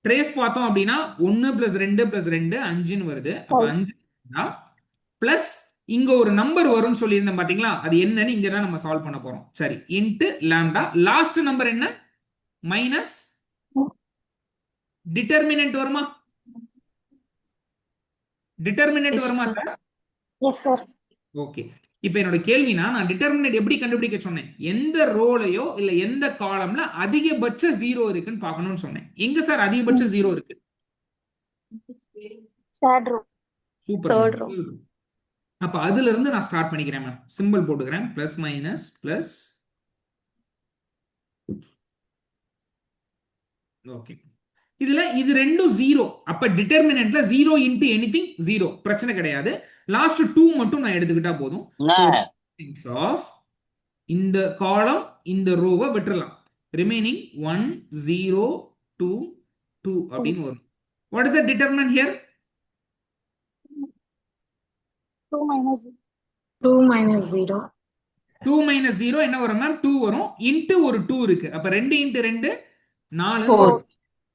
ட்ரேஸ் பார்த்தோம் அப்படின்னா 1 + 2 + 2 5ன்னு வருது. அப்ப 5 பிளஸ் இங்க ஒரு நம்பர் வரும்னு சொல்லியிருந்தேன் பாத்தீங்களா? அது என்னன்னு இங்க தான் நம்ம சால்வ் பண்ண போறோம். சரி, இன்ட்டு லாம்டா. லாஸ்ட் நம்பர் என்ன? மைனஸ் டிட்டர்மினன்ட் வருமா? டிட்டர்மினன்ட் வருமா சார்? Yes, sir. ஓகே, இப்போ என்னோட கேள்வினா நான் டிட்டர்மினன்ட் எப்படி கண்டுபிடிக்க சொன்னேன்? எந்த ரோலையோ இல்ல எந்த காலம்ல அதிகபட்ச 0 இருக்குன்னு பார்க்கணும்னு சொன்னேன். எங்க சார் அதிகபட்ச 0 இருக்கு? Third row. Super. Third row. அப்ப அதுல இருந்து நான் ஸ்டார்ட் பண்ணிக்கிறேன் மேம். சிம்பிள் போட்டுக்கிறேன். Plus minus plus. ஓகே, இதுல இது ரெண்டும் 0. அப்ப டிட்டர்மினன்ட்ல 0 இன்டு எனிதிங் 0 பிரச்சனை கிடையாது. லாஸ்ட் 2 மட்டும் நான் எடுத்துக்கிட்டா போதும். ஆஃப் இந்த காலம் இந்த ரோவை விட்டுறலாம். ரிமைனிங் 1 0 2 2 அப்படின்னு வரும். What is the determinant here? 2 minus 2 minus 0. 2 minus 0 என்ன வரும் மேம்? 2 வரும். இன்ட்டு ஒரு 2 இருக்கு. அப்ப 2 இன்ட்டு 2 4. 4.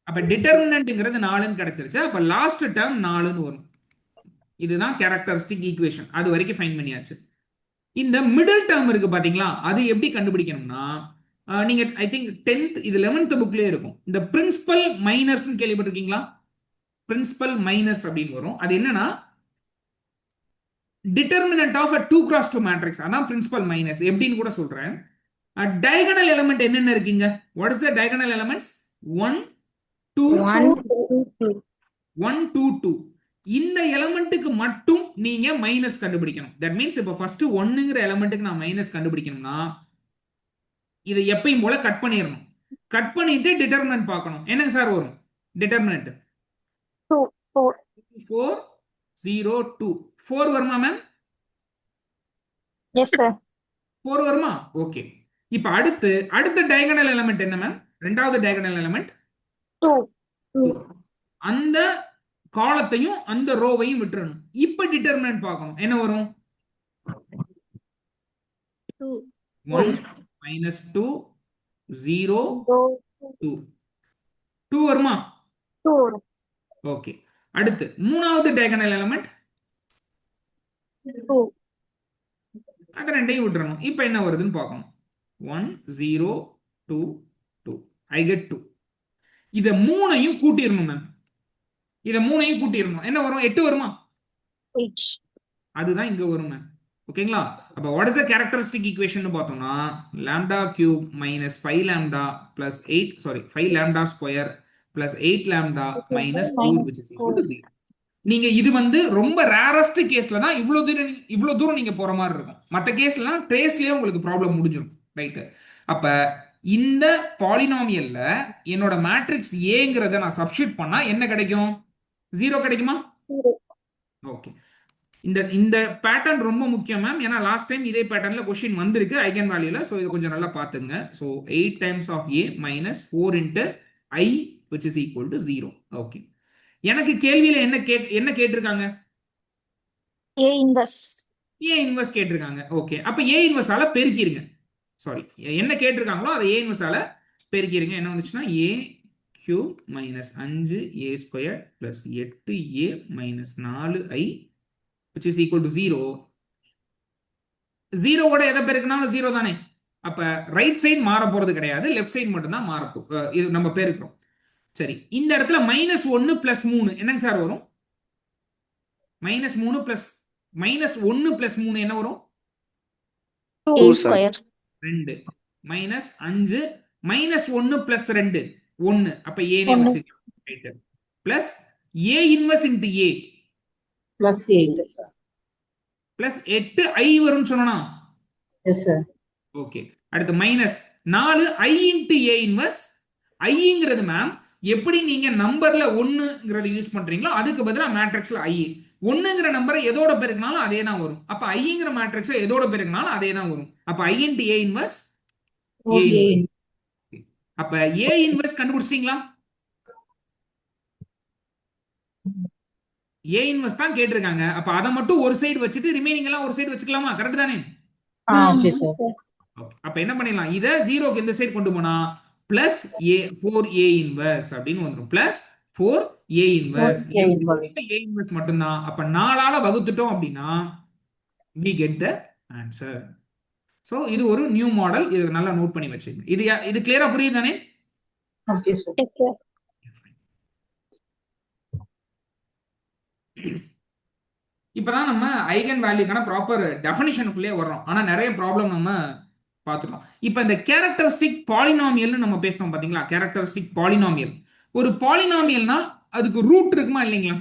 அப்ப டிட்டர்மினன்ட்ங்கிறது 4ன்னு கிடைச்சிருச்சு. அப்ப லாஸ்ட் டேர்ம் 4ன்னு வரும். இதுதான் கேரக்டரிஸ்டிக் ஈக்குவேஷன். அது வரைக்கும் ஃபைன் பண்ணியாச்சு. இந்த மிடில் டேர்ம் இருக்கு பாத்தீங்களா, அது எப்படி கண்டுபிடிக்கணும்னா நீங்க ஐ திங்க் 10th இது 11th புக்லயே இருக்கும். இந்த பிரின்சிபல் மைனர்ஸ் கேள்விப்பட்டிருக்கீங்களா? பிரின்சிபல் மைனர்ஸ் அப்படின்னு வரும். அது என்னன்னா determinant of a 2 cross 2 matrix. அதான் பிரின்சிபல் மைனஸ். எப்படின்னு கூட சொல்றேன். டயகனல் எலிமெண்ட் என்னென்ன இருக்கீங்க? What is the diagonal elements? 1 2 1 1 2 2. இந்த எலிமெண்ட்டுக்கு மட்டும் நீங்க மைனஸ் கண்டுபிடிக்கணும். தட் மீன்ஸ் இப்ப ஃபர்ஸ்ட் 1ங்கிற எலிமெண்ட்டுக்கு நான் மைனஸ் கண்டுபிடிக்கணும்னா இதை எப்பயும் போல கட் பண்ணிடணும். கட் பண்ணிட்டு டிட்டர்மினன்ட் பார்க்கணும். என்னங்க சார் வரும் டிட்டர்மினன்ட்? 2 4 4 0 2 4 வருமா மேம்? yes sir 4 வருமா? ஓகே. இப்ப அடுத்த டயகனல் எலிமெண்ட் என்ன மேம்? ரெண்டாவது டயகனல் எலிமெண்ட் 2 அந்த காலத்தையும் அந்த ரோவையும் விட்டுறணும். இப்ப டிட்டர்மினன்ட் பார்க்கணும். என்ன வரும்? 2 1 minus 2 0 2 2 வருமா? 2 ஓகே. அடுத்து மூணாவது டயகனல் எலிமெண்ட் 2 அது ரெண்டையும் விட்டுறணும். இப்ப என்ன வருதுன்னு பார்க்கணும். 1 0 2 2 ஐ கெட் 2. இத மூணையும் கூட்டிடணும் மேம். இத மூணையும் கூட்டிடணும். என்ன வரும்? 8 வருமா? 8 அதுதான் இங்க வரும் மேம். ஓகேங்களா? அப்ப what is the characteristic equation பார்த்தோம்னா lambda cube minus 5 lambda plus 8 sorry 5 lambda square plus 8 lambda minus 4 which is equal to 0. நீங்க இது ரொம்ப ரேரஸ்ட் கேஸ்ல தான் இவ்வளவு தூரம் நீங்க போற மாதிரி இருக்கும். மத்த கேஸ்லாம் ட்ரேஸ்லயே உங்களுக்கு ப்ராப்ளம் முடிஞ்சிடும். ரைட்? அப்ப இந்த பாலினாமியல்ல என்னோட மேட்ரிக்ஸ் ஏங்கிறத நான் சப்ஸ்டிட்யூட் பண்ணா என்ன கிடைக்கும்? 0 கிடைக்குமா? ஓகே. இந்த பேட்டர்ன் ரொம்ப முக்கியம் மேம். ஏன்னா லாஸ்ட் டைம் இதே பேட்டர்ன்ல கொஸ்டின் வந்திருக்கு ஐகன் வேல்யூல. சோ இது கொஞ்சம் நல்லா பாத்துங்க. So 8 times of a minus 4 into I which is equal to 0. Okay. எனக்கு கேள்வியில என்ன கேட்டிருக்காங்க? a inverse a இன்வெர்ஸ் கேட்டிருக்காங்க. ஓகே. அப்ப a இன்வெர்ஸ் ஆல பெருக்கிருங்க. சாரி, என்ன கேட்டிருக்காங்களோ அதை a இன்வெர்ஸ் ஆல பெருக்கிருங்க. என்ன வந்துச்சுன்னா a cube minus 5a squared plus 8a minus 4i which is equal to 0. 0 ஓட எதை பெருக்கினாலும் 0 தானே. அப்ப ரைட் சைடு மாற போறது கிடையாது, லெஃப்ட் சைடு மட்டும் தான் மாறப்போ இது நம்ம பெருக்கிறோம். சரி, இந்த இடத்துல -1 + 3 என்னங்க சார் வரும்? -1 + 3 என்ன வரும்? 2 square 2 minus 5 -1 + 2 1. அப்ப a னே வச்சுக்கலாம். Right. Plus a inverse into a plus 8 sir. Plus 8i வரும்னு சொன்னா. Yes sir. ஓகே. அடுத்து -4i into a இன்வெர்ஸ். iங்கிறது மேம் எப்படி நீங்க நம்பர்ல 1ங்கிறத யூஸ் பண்றீங்களோ அதுக்கு பதிலா மேட்ரிக்ஸ்ல i 1ங்கிற நம்பரை எதோட பெருக்கினாலும் அதே தான் வரும். அப்ப iங்கிற மேட்ரிக்ஸை எதோட பெருக்கினாலும் அதே தான் வரும். அப்ப i into a inverse a inverse. அப்ப a இன்வெர்ஸ் கண்டுபிடிச்சிட்டீங்களா? a இன்வெர்ஸ் தான் கேட்டிருக்காங்க. அப்ப அதை மட்டும் ஒரு சைடு வச்சுட்டு ரிமைனிங் எல்லாம் ஒரு சைடு வச்சுக்கலாமா? கரெக்ட் தானே? Okay sir. அப்ப என்ன பண்ணிடலாம்? இத 0க்கு இந்த சைடு கொண்டு போனா பிளஸ் a 4a இன்வெர்ஸ் அப்படின்னு வந்துரும். Plus 4a inverse. a inverse மட்டும்தான். அப்ப 4 ஆல வகுத்துட்டோம் அப்படின்னா we get the answer. So இது ஒரு நியூ மாடல். இது நல்லா நோட் பண்ணி வச்சுங்க. இது கிளியரா புரியுது தானே? Okay sir. okay இப்பதான் நம்ம ஐகன் வேல்யூக்கான ப்ராப்பர் டெஃபினிஷனுக்குள்ளே வர்றோம். ஆனா நிறைய ப்ராப்ளம் நம்ம பார்த்துட்டோம். இப்போ இந்த கேரக்டரிஸ்டிக் பாலினாமியல்னு நம்ம பேசணும் பாத்தீங்களா? Characteristic polynomial. ஒரு பாலினாமியல்னா அதுக்கு ரூட் இருக்குமா இல்லைங்களா?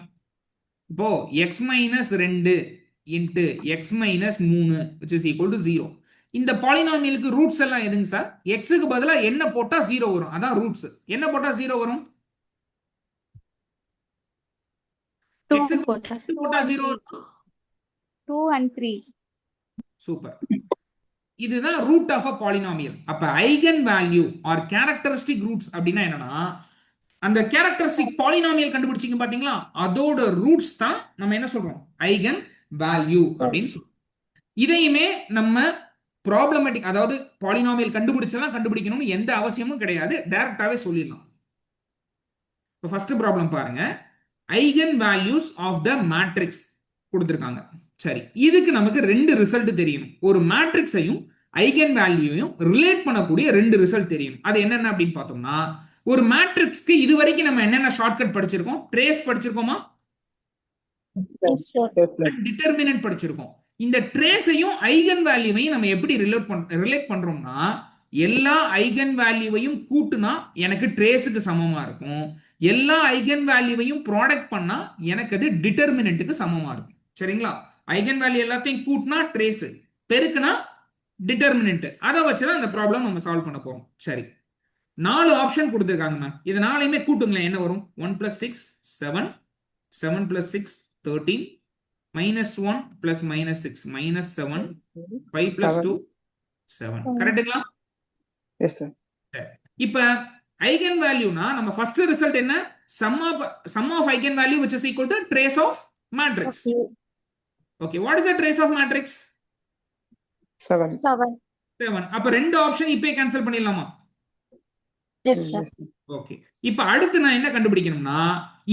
இப்போ x - 2 into x - 3 which is equal to 0. இந்த பாலினாமியலுக்கு ரூட்ஸ் எல்லாம் எதுங்க சார்? எக்ஸுக்கு பதிலா என்ன போட்டா 0 வரும், அதான் ரூட்ஸ். என்ன போட்டா 0 வரும்? 2 போட்டா 0 வரும். 2 and 3 சூப்பர். இதுதான் ரூட் ஆஃப் அ பாலினாமியல். அப்ப eigen value are characteristic roots அப்படின்னா என்னன்னா, அந்த கேரக்டரிஸ்டிக் பாலினாமியல் கண்டுபிடிச்சிங்க பாத்தீங்களா, அதோட ரூட்ஸ் தான் நம்ம என்ன சொல்றோம், ஐகன் வேல்யூ அப்படின்னு சொல்றோம். இதையுமே நம்ம ப்ராப்ளமேட்டிக், அதாவது பாலினாமியல் கண்டுபிடிச்சலாம் கண்டுபிடிக்கணும்னு எந்த அவசியமும் கிடையாது, டைரக்டாவே சொல்லிடலாம். இப்போ ஃபர்ஸ்ட் ப்ராப்ளம் பாருங்க, eigen values of the matrix கொடுத்துருக்காங்க. சரி, இதுக்கு நமக்கு ரெண்டு ரிசல்ட் தெரியணும். ஒரு மேட்ரிக்ஸையும் ஐகன் வேல்யூவையும் ரிலேட் பண்ணக்கூடிய ரெண்டு ரிசல்ட் தெரியணும். அது என்னென்ன அப்படின்னு பார்த்தோம்னா, ஒரு மேட்ரிக்ஸ்க்கு இது வரைக்கும் நம்ம என்னென்ன ஷார்ட்கட் படிச்சிருக்கோம்? ட்ரேஸ் படிச்சிருக்கோமா? Yes, sir. டிட்டர்மினன்ட் படிச்சிருக்கோம். இந்த ட்ரேஸையும் ஐகன் வேல்யூவையும் நம்ம எப்படி ரிலேட் பண்றோம்னா, எல்லா ஐகன் வேல்யூவையும் கூட்டுனா எனக்கு ட்ரேஸுக்கு சமமா இருக்கும், எல்லா ஐகன் வேல்யூவையும் ப்ராடக்ட் பண்ணா எனக்கு அது டிட்டர்மினன்ட்டுக்கு சமமா இருக்கும். சரிங்களா? ஐகன் வேல்யூ எல்லாத்தையும் கூட்டினா ட்ரேஸ், பெருக்குனா டிட்டர்மினன்ட். அதை வச்சுதான் இந்த ப்ராப்ளம் நம்ம சால்வ் பண்ண போறோம். சரி, 4 ஆப்ஷன் கொடுத்துருக்காங்க மேம். இது நாளையுமே கூட்டுங்களேன், என்ன வரும்? 1 + 6 7, 7 + 6 13, -1 + -6 -7, 5 + 2 7. கரெக்ட்டுங்களா? Yes sir. இப்ப ஐகன் வேல்யூனா நம்ம ஃபர்ஸ்ட் ரிசல்ட் என்ன? sum of eigenvalue which is equal to trace of matrix. Okay, what is the trace of matrix? 7. 7. 7. அப்ப ரெண்டு ஆப்ஷன் இப்பே கேன்சல் பண்ணிடலாமா? Yes, sir. ஓகே, இப்ப அடுத்து நான் என்ன கண்டுபிடிக்கணும்னா,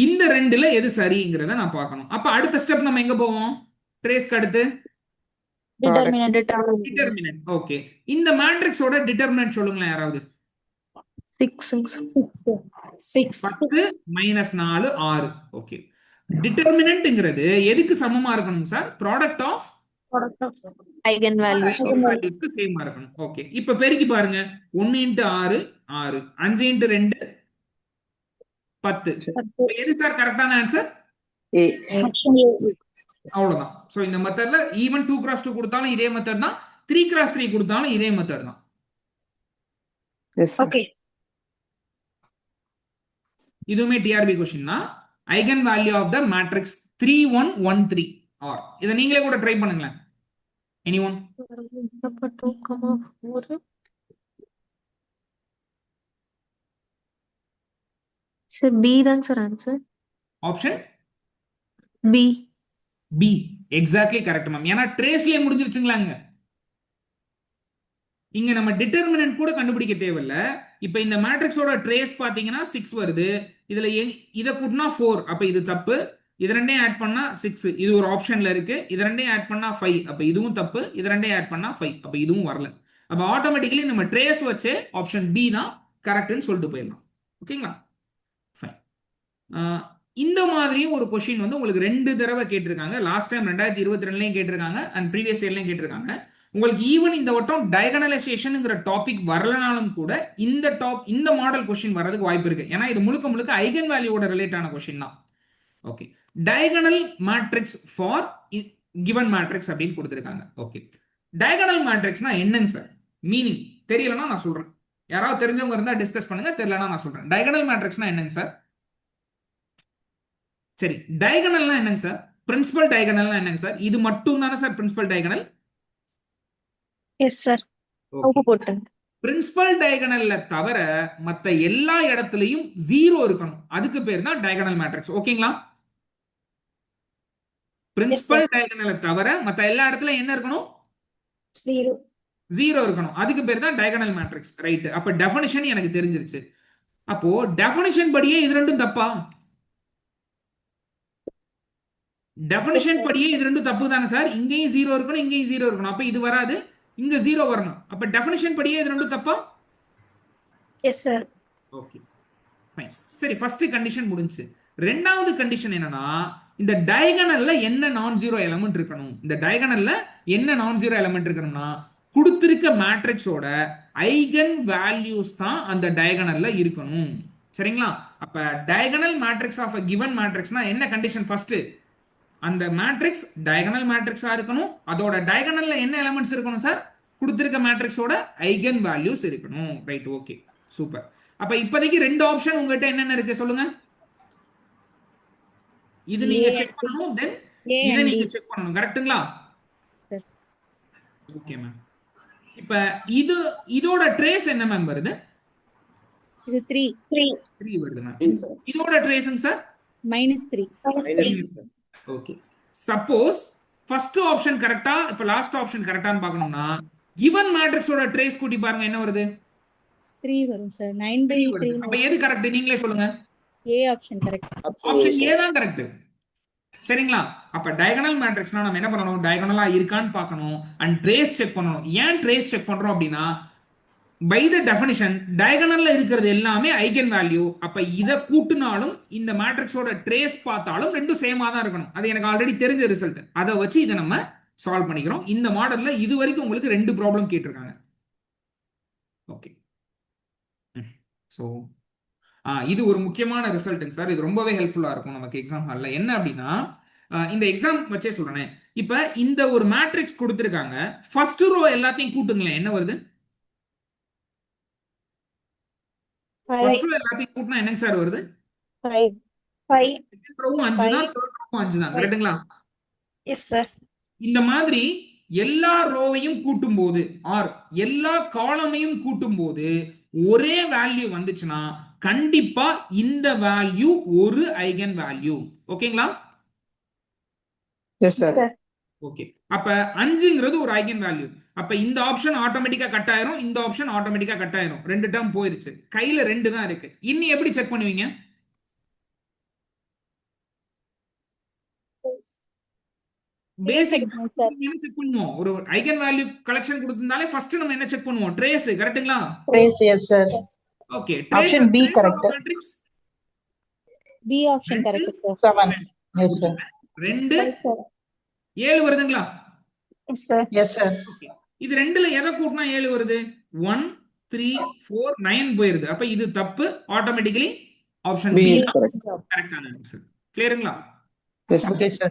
இந்த ரெண்டுல எது சரிங்கிறத நான் பார்க்கணும். அப்ப அடுத்த ஸ்டெப் நம்ம எங்க போவோம்? ட்ரேஸ்க்கு அடுத்து Determinant. டிட்டர்மினன்ட். ஓகே, இந்த மேட்ரிக்ஸோட டிட்டர்மினன்ட் சொல்லுங்களேன் யாராவது. 6. 6. 10 - 4 6. ஓகே, டிட்டர்மினன்ட்ங்கிறது எதுக்கு சமமா இருக்கணும் சார்? Product of eigen values. Eigen வேல்யூஸ்க்கு சேமா இருக்கணும். ஓகே, இப்ப பெருக்கி பாருங்க. 1 × 6 6, 5 × 2 10. எது சார் கரெக்டான ஆன்சர்? ஏ. அவ்வளவுதான். சோ இந்த மெத்தட்ல ஈவன் 2 × 2 கொடுத்தாலும் இதே மெத்தட் தான், 3 × 3 கொடுத்தாலும் இதே மெத்தட் தான். Yes sir. Okay. இதுவுமே டிஆர்பி கொஸ்டின் தான். Eigen value of the matrix 3 1 1 3 are. இதை நீங்களே கூட ட்ரை பண்ணுங்களேன். எனிஒன்? 2,4. சார் பி தாங்க sir answer. Option B. B exactly correct ma'am. ஏன்னா ட்ரேஸ்லயே முடிஞ்சிருச்சுங்களாங்க. இங்க நம்ம டிட்டர்மினன்ட் கூட கண்டுபிடிக்க தேவையில்ல. இப்ப இந்த மேட்ரிக்ஸோட ட்ரேஸ் பாத்தீங்கன்னா 6 வருது. இதுல இத கூட்டினா 4, அப்ப இது தப்பு. இது ரெண்டையும் ஆட் பண்ணா 6, இது ஒரு ஆப்ஷன்ல இருக்கு. இது ரெண்டையும் ஆட் பண்ணா 5, அப்ப இதுவும் தப்பு. இது ரெண்டையும் ஆட் பண்ணா 5, அப்ப இதுவும் வரல. அப்ப ஆட்டோமேட்டிக்கலி நம்ம ட்ரேஸ் வச்சு ஆப்ஷன் பி தான் கரெக்ட்னு சொல்லிட்டு போயிடலாம். ஓகேங்களா? ஃபைன். இந்த மாதிரியும் ஒரு கொஸ்டின் வந்து உங்களுக்கு 2 தடவை கேட்டிருக்காங்க. லாஸ்ட் டைம் 2022லயும் கேட்டிருக்காங்க அண்ட் ப்ரீவியஸ் இயர்லயும் கேட்டிருக்காங்க. உங்களுக்கு ஈவன் இந்த வட்டம் டயகனலைசேஷன்ங்கிற டாபிக் வரலனாலும் கூட இந்த மாடல் கொஸ்டின் வரதுக்கு வாய்ப்பு இருக்கு. ஏன்னா இது முழுக்க முழுக்க ஐகன் வேல்யூவோட ரிலேட்டான கொஸ்டின் தான். Okay, diagonal matrix for given matrix அப்படின்னு கொடுத்திருக்காங்க. ஓகே, டயகனல் மேட்ரிக்ஸ்னா என்னங்க சார்? மீனிங் தெரியலனா நான் சொல்றேன். யாராவது தெரிஞ்சவங்க இருந்தா டிஸ்கஸ் பண்ணுங்க, தெரியலனா நான் சொல்றேன். டயகனல் மேட்ரிக்ஸ்னா என்னங்க சார்? சரி, டயகனல்னா என்னங்க சார்? பிரின்சிபல் டயகனல்னா என்னங்க சார்? இது மட்டும் தானே sir principal diagonal? Yes, sir. Principal டயகனல்ல தவிர மத்த எல்லா இடத்துலயும் 0 இருக்கணும். அதுக்கு பேர் தான் டயகனல் மேட்ரிக்ஸ். ஓகேங்களா? பிரின்சிபல் டயகனல்ல தவிர மத்த எல்லா இடத்துலயும் என்ன இருக்கணும்? 0 இருக்கணும். அதுக்கு பேர் தான் டயகனல் மேட்ரிக்ஸ். ரைட். அப்ப டெஃபினிஷன் எனக்கு தெரிஞ்சிருச்சு. அப்போ டெஃபினிஷன் படியே இது ரெண்டும் தப்பா? டெஃபினிஷன் படியே இது ரெண்டும் தப்பு தானே சார்? இங்கேயும் 0 இருக்கணும், இங்கேயும் 0 இருக்கணும். அப்ப இது வராது, இங்க 0 வரணும். அப்ப டெஃபினிஷன் படியே இது ரெண்டும் தப்பா? Yes, sir. Okay, fine. சரி, ஃபர்ஸ்ட் கண்டிஷன் முடிஞ்சு. ரெண்டாவது கண்டிஷன் என்னன்னா, இந்த டயகனல்ல என்ன நான் ஜீரோ எலிமெண்ட் இருக்கணும்? இந்த டயகனல்ல என்ன நான் ஜீரோ எலிமெண்ட் இருக்கணும்னா, கொடுத்திருக்க மேட்ரிக்ஸோட ஐகன் வேல்யூஸ் தான் அந்த டயகனல்ல இருக்கணும். சரிங்களா? அப்ப diagonal matrix of a given மேட்ரிக்ஸ்னா என்ன கண்டிஷன்? ஃபர்ஸ்ட், அந்த மேட்ரிக்ஸ் டயகனல் மேட்ரிக்ஸா இருக்கணும். அதோட டயகனல்ல என்ன எலிமெண்ட்ஸ் இருக்கணும் சார்? கொடுத்திருக்க மேட்ரிக்ஸோட ஐகன் வேல்யூஸ் இருக்கணும். Right, okay, super. அப்ப இப்போதைக்கு 2 ஆப்ஷன் உங்ககிட்ட என்னென்ன இருக்கு சொல்லுங்க. இது நீங்க செக் பண்ணணும், தென் இத நீங்க செக் பண்ணணும். கரெக்ட்டுங்களா? Okay ma'am. இப்ப இது இதோட ட்ரேஸ் என்ன மேம் வருது? இது 3 3 வருது மேம். இதோட ட்ரேஸுங்க sir? -3 okay. Suppose first option கரெக்டா, இப்ப லாஸ்ட் ஆப்ஷன் கரெக்டான்னு பார்க்கணும்னா given மேட்ரிக்ஸோட ட்ரேஸ் கூட்டி பாருங்க என்ன வருது? 3 வரும் சார் 9/3 வருது. அப்ப எது கரெக்ட் நீங்களே சொல்லுங்க. A option correct. Option A தான் கரெக்ட். சரிங்களா? அப்ப டயகனல் மேட்ரிக்ஸ்னா நம்ம என்ன பண்ணணும்? டயகனலா இருக்கான்னு பார்க்கணும் அண்ட் ட்ரேஸ் செக் பண்ணணும். ஏன் ட்ரேஸ் செக் பண்றோம் அப்படின்னா பை த டெஃபினிஷன் டயகனல்ல இருக்கிறது எல்லாமே ஐகன் வேல்யூ. அப்ப இத கூட்டினாலும் இந்த மேட்ரிக்ஸோட ட்ரேஸ் பார்த்தாலும் ரெண்டும் சேமா தான் இருக்கணும். அது எனக்கு ஆல்ரெடி தெரிஞ்ச ரிசல்ட். அதை வச்சு இதை நம்ம சால்வ் பண்ணிக்கிறோம். இந்த மாடல்ல இது வரைக்கும் உங்களுக்கு 2 ப்ராப்ளம் கேட்டிருக்காங்க. ஓகே. ஸோ இது ஒரு முக்கியமான ரிசல்ட்டுங்க சார். இது ரொம்பவே ஹெல்ப்ஃபுல்லா இருக்கும் நமக்கு எக்ஸாம் ஹால்ல. என்ன அப்படின்னா இந்த எக்ஸாம் வச்சே சொல்றேன். இப்ப இந்த ஒரு மேட்ரிக்ஸ் கொடுத்திருக்காங்க. ஃபர்ஸ்ட் ரோ எல்லாத்தையும் கூட்டுங்களேன் என்ன வருது? ஃபர்ஸ்ட் ரோ எல்லாத்தையும் கூட்டினா என்னங்க சார் வருது? 5. செகண்ட் ரோவும் 5 தான், தேர்ட் ரோவும் 5 தான். கரெக்ட்டுங்களா? Yes sir. இந்த மாதிரி எல்லா ரோவையும் கூட்டும் போது ஆர் எல்லா காலமையும் கூட்டும் போது ஒரே வேல்யூ வந்துச்சுன்னா கண்டிப்பா இந்த வேல்யூ ஒரு ஐகன் வேல்யூ. ஓகேங்களா? Yes, sir. ஓகே. அப்ப 5ங்கிறது ஒரு ஐகன் வேல்யூ. அப்ப இந்த ஆப்ஷன் ஆட்டோமேட்டிக்கா கட் ஆயிரும், இந்த ஆப்ஷன் ஆட்டோமேட்டிக்கா கட் ஆயிரும். 2 டேர்ம் போயிருச்சு. கையில 2 தான் இருக்கு. இன்னி எப்படி செக் பண்ணுவீங்க? பேசிக் செக் பண்ணுவோம். ஒரு ஐகன் வேல்யூ கலெக்ஷன் கொடுத்திருந்தாலே ஃபர்ஸ்ட் நம்ம என்ன செக் பண்ணுவோம்? ட்ரேஸ். கரெக்ட்டுங்களா? Trace, yes, sir. Okay. Option B correct. Matrix B option correct sir. 7. Yes, sir. 2 7 வருதுங்களா? Yes sir. Yes, sir. Okay. இது 2ல எதை கூட்டினா 7 வருது? 1 3 4 9 போயிருது. அப்ப இது தப்பு. Automatically option B B is correct. கரெக்டான ஆன்சர். கிளியருங்களா? Yes, sir. Okay, sir.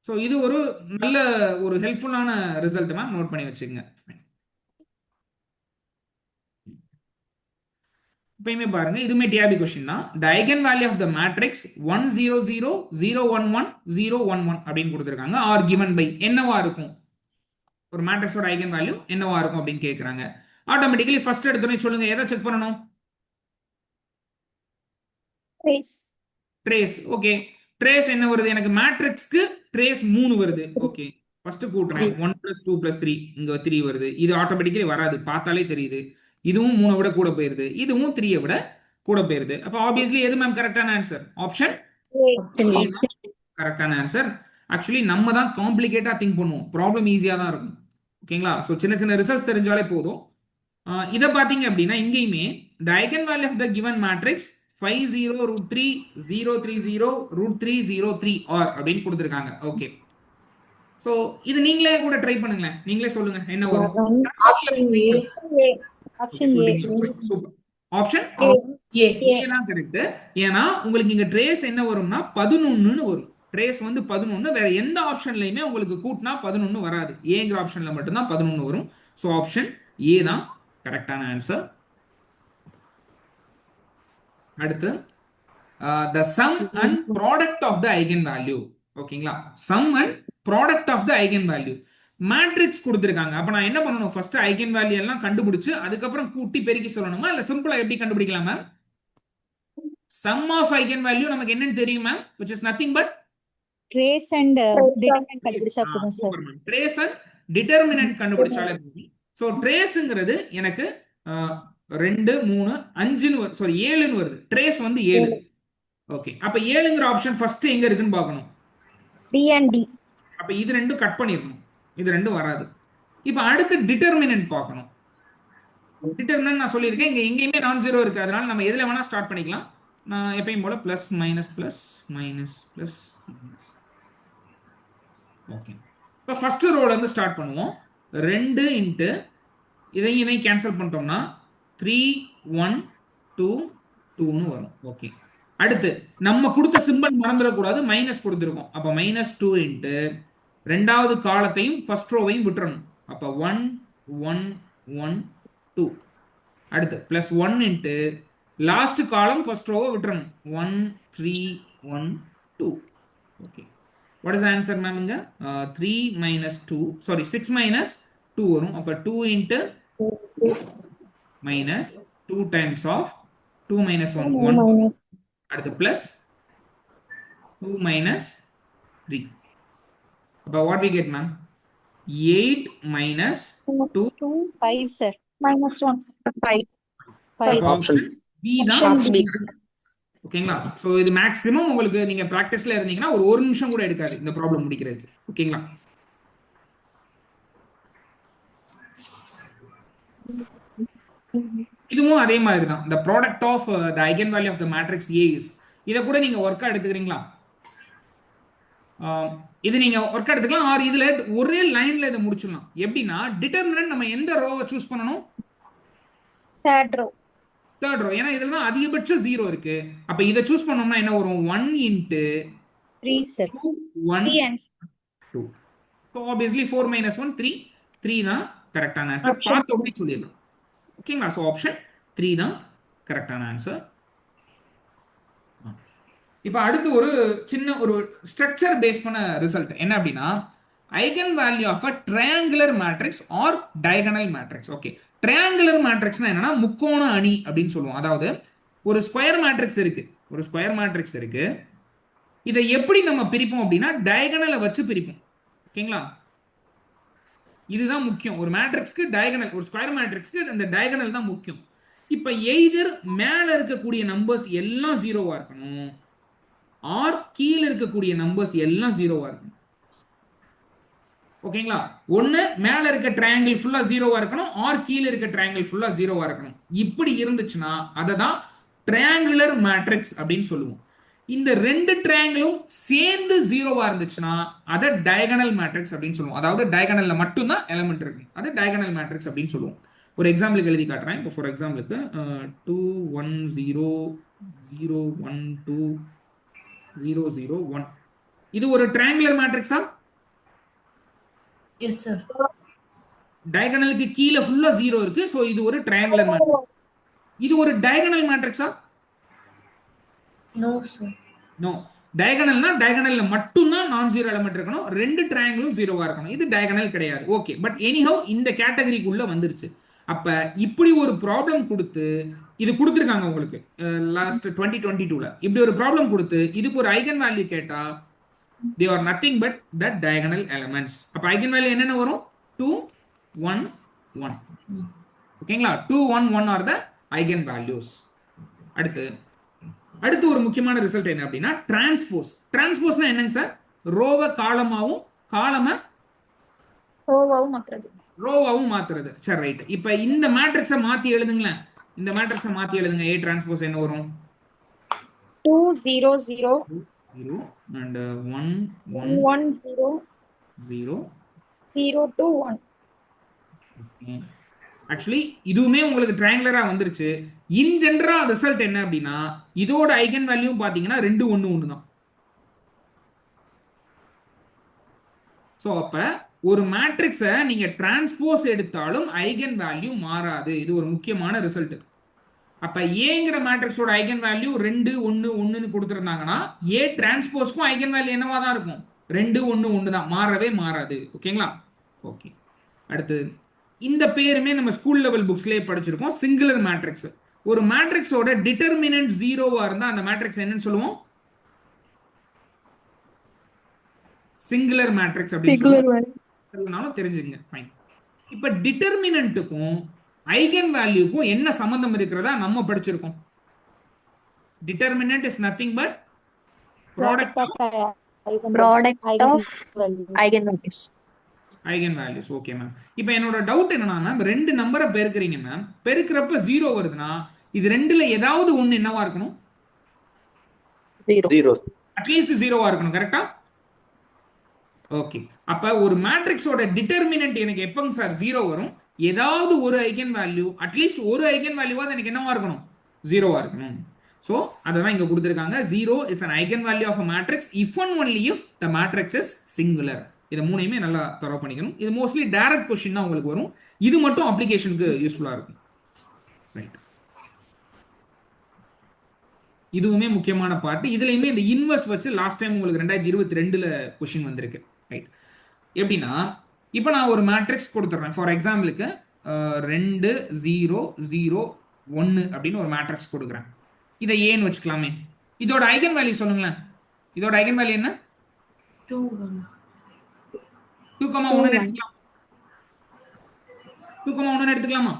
So இது ஒரு நல்ல ஒரு ஹெல்ப்ஃபுல்லான ரிசல்ட் மேம். நோட் பண்ணி வச்சுக்கங்க. இப்பயுமே பாருங்க, இதுமே டிஆர்பி கொஸ்டின் தான். The eigen value of the matrix 1 0 0 0 1 1 0 1 1 அப்படின்னு கொடுத்திருக்காங்க. ஆர் given by என்னவா இருக்கும்? ஒரு மேட்ரிக்ஸோட ஐகன் வேல்யூ என்னவா இருக்கும் அப்படின்னு கேக்குறாங்க. ஆட்டோமேட்டிக்கலி ஃபர்ஸ்ட் எடுத்தோடனே சொல்லுங்க எதை செக் பண்ணணும்? ட்ரேஸ். ஓகே. ட்ரேஸ் என்ன வருது? எனக்கு மேட்ரிக்ஸ்க்கு ட்ரேஸ் 3 வருது. ஓகே. ஃபர்ஸ்ட் கூட்டுறேன். 1 + 2 + 3 இங்க 3 வருது. இது ஆட்டோமேட்டிக்கலி வராது, பார்த்தாலே தெரியுது. இதுவும் 3 விட கூட போயிருது, இதுவும் 3 விட கூட போயிருது. அப்ப ஆப்வியஸ்லி எது மேம் கரெக்டான ஆன்சர்? ஆப்ஷன் கரெக்டான ஆன்சர். ஆக்சுவலி நம்ம தான் காம்ப்ளிகேட்டா திங்க் பண்ணுவோம், ப்ராப்ளம் ஈஸியா தான் இருக்கும். ஓகேங்களா? ஸோ சின்ன சின்ன ரிசல்ட்ஸ் தெரிஞ்சாலே போதும். இதை பார்த்தீங்க அப்படின்னா இங்கேயுமே the eigenvalue of the given matrix 5 0 √3 0 3 0 √3 0 3 or அப்படின்னு கொடுத்திருக்காங்க. ஓகே. சோ இது நீங்களே கூட ட்ரை பண்ணுங்களேன். நீங்களே சொல்லுங்க என்ன வரும்? Option A. Option A. Super. Option A. ஏ தான் கரெக்ட். ஏன்னா உங்களுக்கு இங்க ட்ரேஸ் என்ன வரும்னா 11ன்னு வரும். ட்ரேஸ் வந்து 11. வேற எந்த ஆப்ஷன்லயுமே உங்களுக்கு கூட்டினா 11 வராது. ஏங்கிற ஆப்ஷன்ல மட்டும்தான் 11 வரும். ஸோ ஆப்ஷன் ஏ தான் கரெக்டான ஆன்சர். அடுத்து the sum and product of the eigenvalue. ஓகேங்களா? sum and product of the eigenvalue. Matrix கொடுத்திருக்காங்க. அப்ப நான் என்ன பண்ணணும்? ஃபர்ஸ்ட் ஐகன் வேல்யூ எல்லாம் கண்டுபிடிச்சு அதுக்கப்புறம் கூட்டி பெருக்கி சொல்லணுமா இல்ல சிம்பிளா எப்படி கண்டுபிடிக்கலாம் ma'am? sum of eigen value நமக்கு என்னன்னு தெரியும் ma'am, which is nothing but trace and determinant கண்டுபிடிச்சா போதும் sir. Super ma'am. Trace and determinant கண்டுபிடிச்சாலே போதும். சோ ட்ரேஸ்ங்கிறது எனக்கு 2 3 5ன்னு சாரி 7ன்னு வருது. ட்ரேஸ் வந்து 7. ஓகே. அப்ப 7ங்கிற ஆப்ஷன் ஃபர்ஸ்ட் எங்க இருக்குன்னு பார்க்கணும். D and D. அப்ப இது ரெண்டும் கட் பண்ணிரணும். இது ரெண்டும் வராது. இப்ப அடுத்து டிட்டர்மினன்ட் பார்க்கணும். டிட்டர்மினன்ட் நான் சொல்லியிருக்கேன் இங்க எங்கேயுமே நான் ஜீரோ இருக்கு. அதனால நம்ம எதுல வேணா ஸ்டார்ட் பண்ணிக்கலாம். நான் எப்பயும் போல plus minus plus minus plus minus. Okay. இப்போ ஃபர்ஸ்ட் ரோல இருந்து ஸ்டார்ட் பண்ணுவோம். 2 இன்ட்டு இதையும் கேன்சல் பண்ணிட்டோம்னா 3 1 2 2ன்னு வரும். ஓகே. அடுத்து நம்ம கொடுத்த சிம்பிள் மறந்துடக்கூடாது, மைனஸ் கொடுத்துருக்கோம். அப்போ -2 இன்ட்டு ரெண்டாவது காலத்தையும் ஃபர்ஸ்ட் ரோவையும் விட்டுறணும். அப்போ 1 1 1 2. அடுத்து plus 1 into last column first ரோவை விட்டுறணும். 1 3 1 2. Okay. What is answer ma'am இங்க 3 minus 2 சாரி 6 minus 2 வரும். அப்ப 2 into minus 2 times of 2 minus 1 1 அடுத்து plus 2 minus 3. அப்ப what we get ma'am 8 minus 2. 5 sir. -1. 5. 5. Option B தான் Option B. ஓகேங்களா. சோ இது மேக்ஸிமம் உங்களுக்கு நீங்க பிராக்டிஸ்ல இருந்தீங்கன்னா ஒரு நிமிஷம் கூட எடுக்காது இந்த ப்ராப்ளம் முடிக்கிறதுக்கு. ஓகேங்களா. இதுவும் அதே மாதிரி தான். the product of the eigenvalue of the matrix A is இத கூட நீங்க ஒர்க்கா எடுத்துக்கிறீங்களா? இது நீங்க ஒர்க் எடுத்துக்கலாம் ஆர் இதுல ஒரே லைன்ல இதை முடிச்சிடலாம். எப்படின்னா டிட்டர்மினன்ட் நம்ம எந்த ரோவை சூஸ் பண்ணணும்? Third row. Third row. ஏன்னா இதுல தான் அதிகபட்சம் 0 இருக்கு. அப்ப இதை சூஸ் பண்ணோம்னா என்ன வரும்? 1 into 3 sir. 1 3 and 2. So obviously 4 minus 1 3. 3 தான் கரெக்டான ஆன்சர். Option பார்த்த உடனே சொல்லிடலாம். ஓகேங்களா. ஸோ ஆப்ஷன் 3 தான் கரெக்டான ஆன்சர். இப்போ அடுத்து ஒரு சின்ன ஒரு ஸ்ட்ரக்சர் பேஸ் பண்ண ரிசல்ட் என்ன அப்படின்னா eigen value of a triangular matrix or diagonal matrix. Okay, triangular மேட்ரிக்ஸ்னா என்னன்னா முக்கோண அணி அப்படின்னு சொல்லுவோம். அதாவது ஒரு ஸ்கொயர் மேட்ரிக்ஸ் இருக்கு, ஒரு ஸ்கொயர் மேட்ரிக்ஸ் இருக்கு. இதை எப்படி நம்ம பிரிப்போம் அப்படின்னா டயகனலை வச்சு பிரிப்போம். ஓகேங்களா, இதுதான் முக்கியம். ஒரு மேட்ரிக்ஸ்க்கு டயகனல், ஒரு ஸ்கொயர் மேட்ரிக்ஸ்க்கு அந்த டயகனல் தான் முக்கியம். இப்போ எய்தர் மேல இருக்கக்கூடிய நம்பர்ஸ் எல்லாம் ஜீரோவா இருக்கணும் ஆர் கீழே இருக்கக்கூடிய நம்பர்ஸ் எல்லாம் ஜீரோவா இருக்கணும். ஓகேங்களா, ஒன்னு மேல இருக்க ட்ரையாங்கிள் ஃபுல்லா ஜீரோவா இருக்கணும் ஆர் கீழே இருக்க ட்ரையாங்கிள் ஃபுல்லா ஜீரோவா இருக்கணும். இப்படி இருந்துச்சுன்னா அதை தான் ட்ரையாங்குலர் மேட்ரிக்ஸ் அப்படின்னு சொல்லுவோம். இந்த ரெண்டு ட்ரையாங்கிளும் சேர்ந்து ஜீரோவா இருந்துச்சுன்னா அதை டயகனல் மேட்ரிக்ஸ் அப்படின்னு சொல்லுவோம். அதாவது டயகனல்ல மட்டும்தான் எலிமெண்ட் இருக்கு, அது டயகனல் மேட்ரிக்ஸ் அப்படின்னு சொல்லுவோம். ஒரு எக்ஸாம்பிளுக்கு எழுதி காட்டுறேன். இப்போ ஃபார் எக்ஸாம்பிளுக்கு 2 1 0 0 1 2 0 0 1 இது ஒரு ட்ரையாங்குலர் மேட்ரிக்ஸா? Yes, sir. டயகனலுக்கு கீழே ஃபுல்லா ஜீரோ இருக்கு. சோ இது ஒரு ட்ரையாங்குலர் மேட்ரிக்ஸ். இது ஒரு டயகனல் மேட்ரிக்ஸா? No, sir. நோ. டயகனல்னா டயகனல்ல மட்டும்தான் நான் ஜீரோ எலிமெண்ட் இருக்கணும், ரெண்டு ட்ரையாங்கிளும் ஜீரோவா இருக்கணும். இது டயகனல் கிடையாது. ஓகே, பட் எனிஹவ் இந்த கேட்டகரிக்குள்ள வந்துருச்சு. அப்ப இப்படி ஒரு ப்ராப்ளம் கொடுத்து இது கொடுத்துருக்காங்க உங்களுக்கு லாஸ்ட் 2022ல இப்படி ஒரு ப்ராப்ளம் கொடுத்து இதுக்கு ஒரு ஐகன் வேல்யூ கேட்டா they are nothing but the diagonal elements. அப்ப ஐகன் வேல்யூ என்னென்ன வரும்? 2 1 1. ஓகேங்களா, 2 1 1 are the ஐகன் வேல்யூஸ். அடுத்து ஒரு முக்கியமான ரிசல்ட் என்ன அப்படின்னா டிரான்ஸ்போஸ். டிரான்ஸ்போஸ்னா என்னங்க சார்? ரோவை காலமாவும் காலம ரோவாவும் மாத்துறது. ரோவாவும் மாத்துறது. சரி, ரைட். இப்ப இந்த மேட்ரிக்ஸை மாத்தி எழுதுங்களேன். இந்த மேட்ரிக்ஸை மாத்தி எழுதுங்க. A டிரான்ஸ்போஸ் என்ன வரும்? 2 0 0 0 and 1 1 1 0 0 0 2 1. ஆக்சுவலி இதுவுமே உங்களுக்கு ட்ரையாங்குலரா வந்துருச்சு. இன் ஜெனரல் ரிசல்ட் என்ன அப்படின்னா இதோட ஐகன் வேல்யூ பாத்தீங்கன்னா 2 1 1 தான். சோ அப்ப ஒரு மேட்ரிக்ஸை நீங்க டிரான்ஸ்போஸ் எடுத்தாலும் ஐகன் வேல்யூ மாறாது. இது ஒரு முக்கியமான ரிசல்ட். அப்ப ஏங்கிற மேட்ரிக்ஸோட ஐகன் வேல்யூ 2 1 1ன்னு கொடுத்துருந்தாங்கன்னா ஏ டிரான்ஸ்போஸ்க்கும் ஐகன் வேல்யூ என்னவா தான் இருக்கும்? 2 1 1 தான், மாறவே மாறாது. ஓகேங்களா. ஓகே, அடுத்து இந்த பேருமே நம்ம ஸ்கூல் லெவல் புக்ஸ்லயே படிச்சிருக்கோம். Singular matrix. ஒரு மேட்ரிக்ஸோட டிட்டர்மினன்ட் ஜீரோவா இருந்தா அந்த மேட்ரிக்ஸ் என்னன்னு சொல்லுவோம்? சிங்குலர் மேட்ரிக்ஸ் அப்படின்னு சொல்லுவோம். தெரிஞ்சுங்க. ஃபைன். இப்ப டிட்டர்மினன்ட்டுக்கும் ஐகன் வேல்யூக்கும் என்ன சம்பந்தம் இருக்கிறதா நம்ம படிச்சிருக்கோம். Determinant is nothing but product of eigen values. Eigen values. Okay ma'am. இப்போ என்னோட டவுட் என்னன்னா மேம், ரெண்டு நம்பரை பெருக்குறீங்க மேம், பெருக்கிறப்ப 0 வருதுன்னா இது ரெண்டுல ஏதாவது ஒன்னு என்னவா இருக்கணும்? 0. அட்லீஸ்ட் 0வா இருக்கணும். கரெக்டா? ஓகே. அப்ப ஒரு மேட்ரிக்ஸோட டிட்டர்மினன்ட் எனக்கு எப்பங்க சார் 0 வரும்? ஏதாவது ஒரு ஐகன் வேல்யூ, அட்லீஸ்ட் ஒரு ஐகன் வேல்யூவாவது எனக்கு என்னவா இருக்கணும்? 0வா இருக்கணும். சோ அதான் இங்க கொடுத்திருக்காங்க. 0 is an eigenvalue of a matrix if and only if the matrix is singular. இத மூணையுமே நல்லா தரவு பண்ணிக்கணும். இது மோஸ்ட்லி டைரக்ட் क्वेश्चन தான் உங்களுக்கு வரும். இது மட்டும் அப்ளிகேஷனுக்கு யூஸ்ஃபுல்லா இருக்கும். ரைட். இதுவுமே முக்கியமான பார்ட். இதுலயுமே இந்த இன்வெர்ஸ் வச்சு லாஸ்ட் டைம் உங்களுக்கு 2022ல கொஸ்டின் வந்திருக்கு. ரைட். எப்படின்னா இப்போ நான் ஒரு மேட்ரிக்ஸ் கொடுத்துட்றேன். ஃபார் எக்ஸாம்பிளுக்கு 2 0 0 1 அப்படின்னு ஒரு மேட்ரிக்ஸ் கொடுக்குறேன். இதை ஏன்னு வச்சுக்கலாமே. இதோட ஐகன் வேல்யூ சொல்லுங்களேன். இதோட ஐகன் வேல்யூ என்ன? 2 1 2,1 எடுத்துக்கலாம். 2,1 எடுத்துக்கலாமா?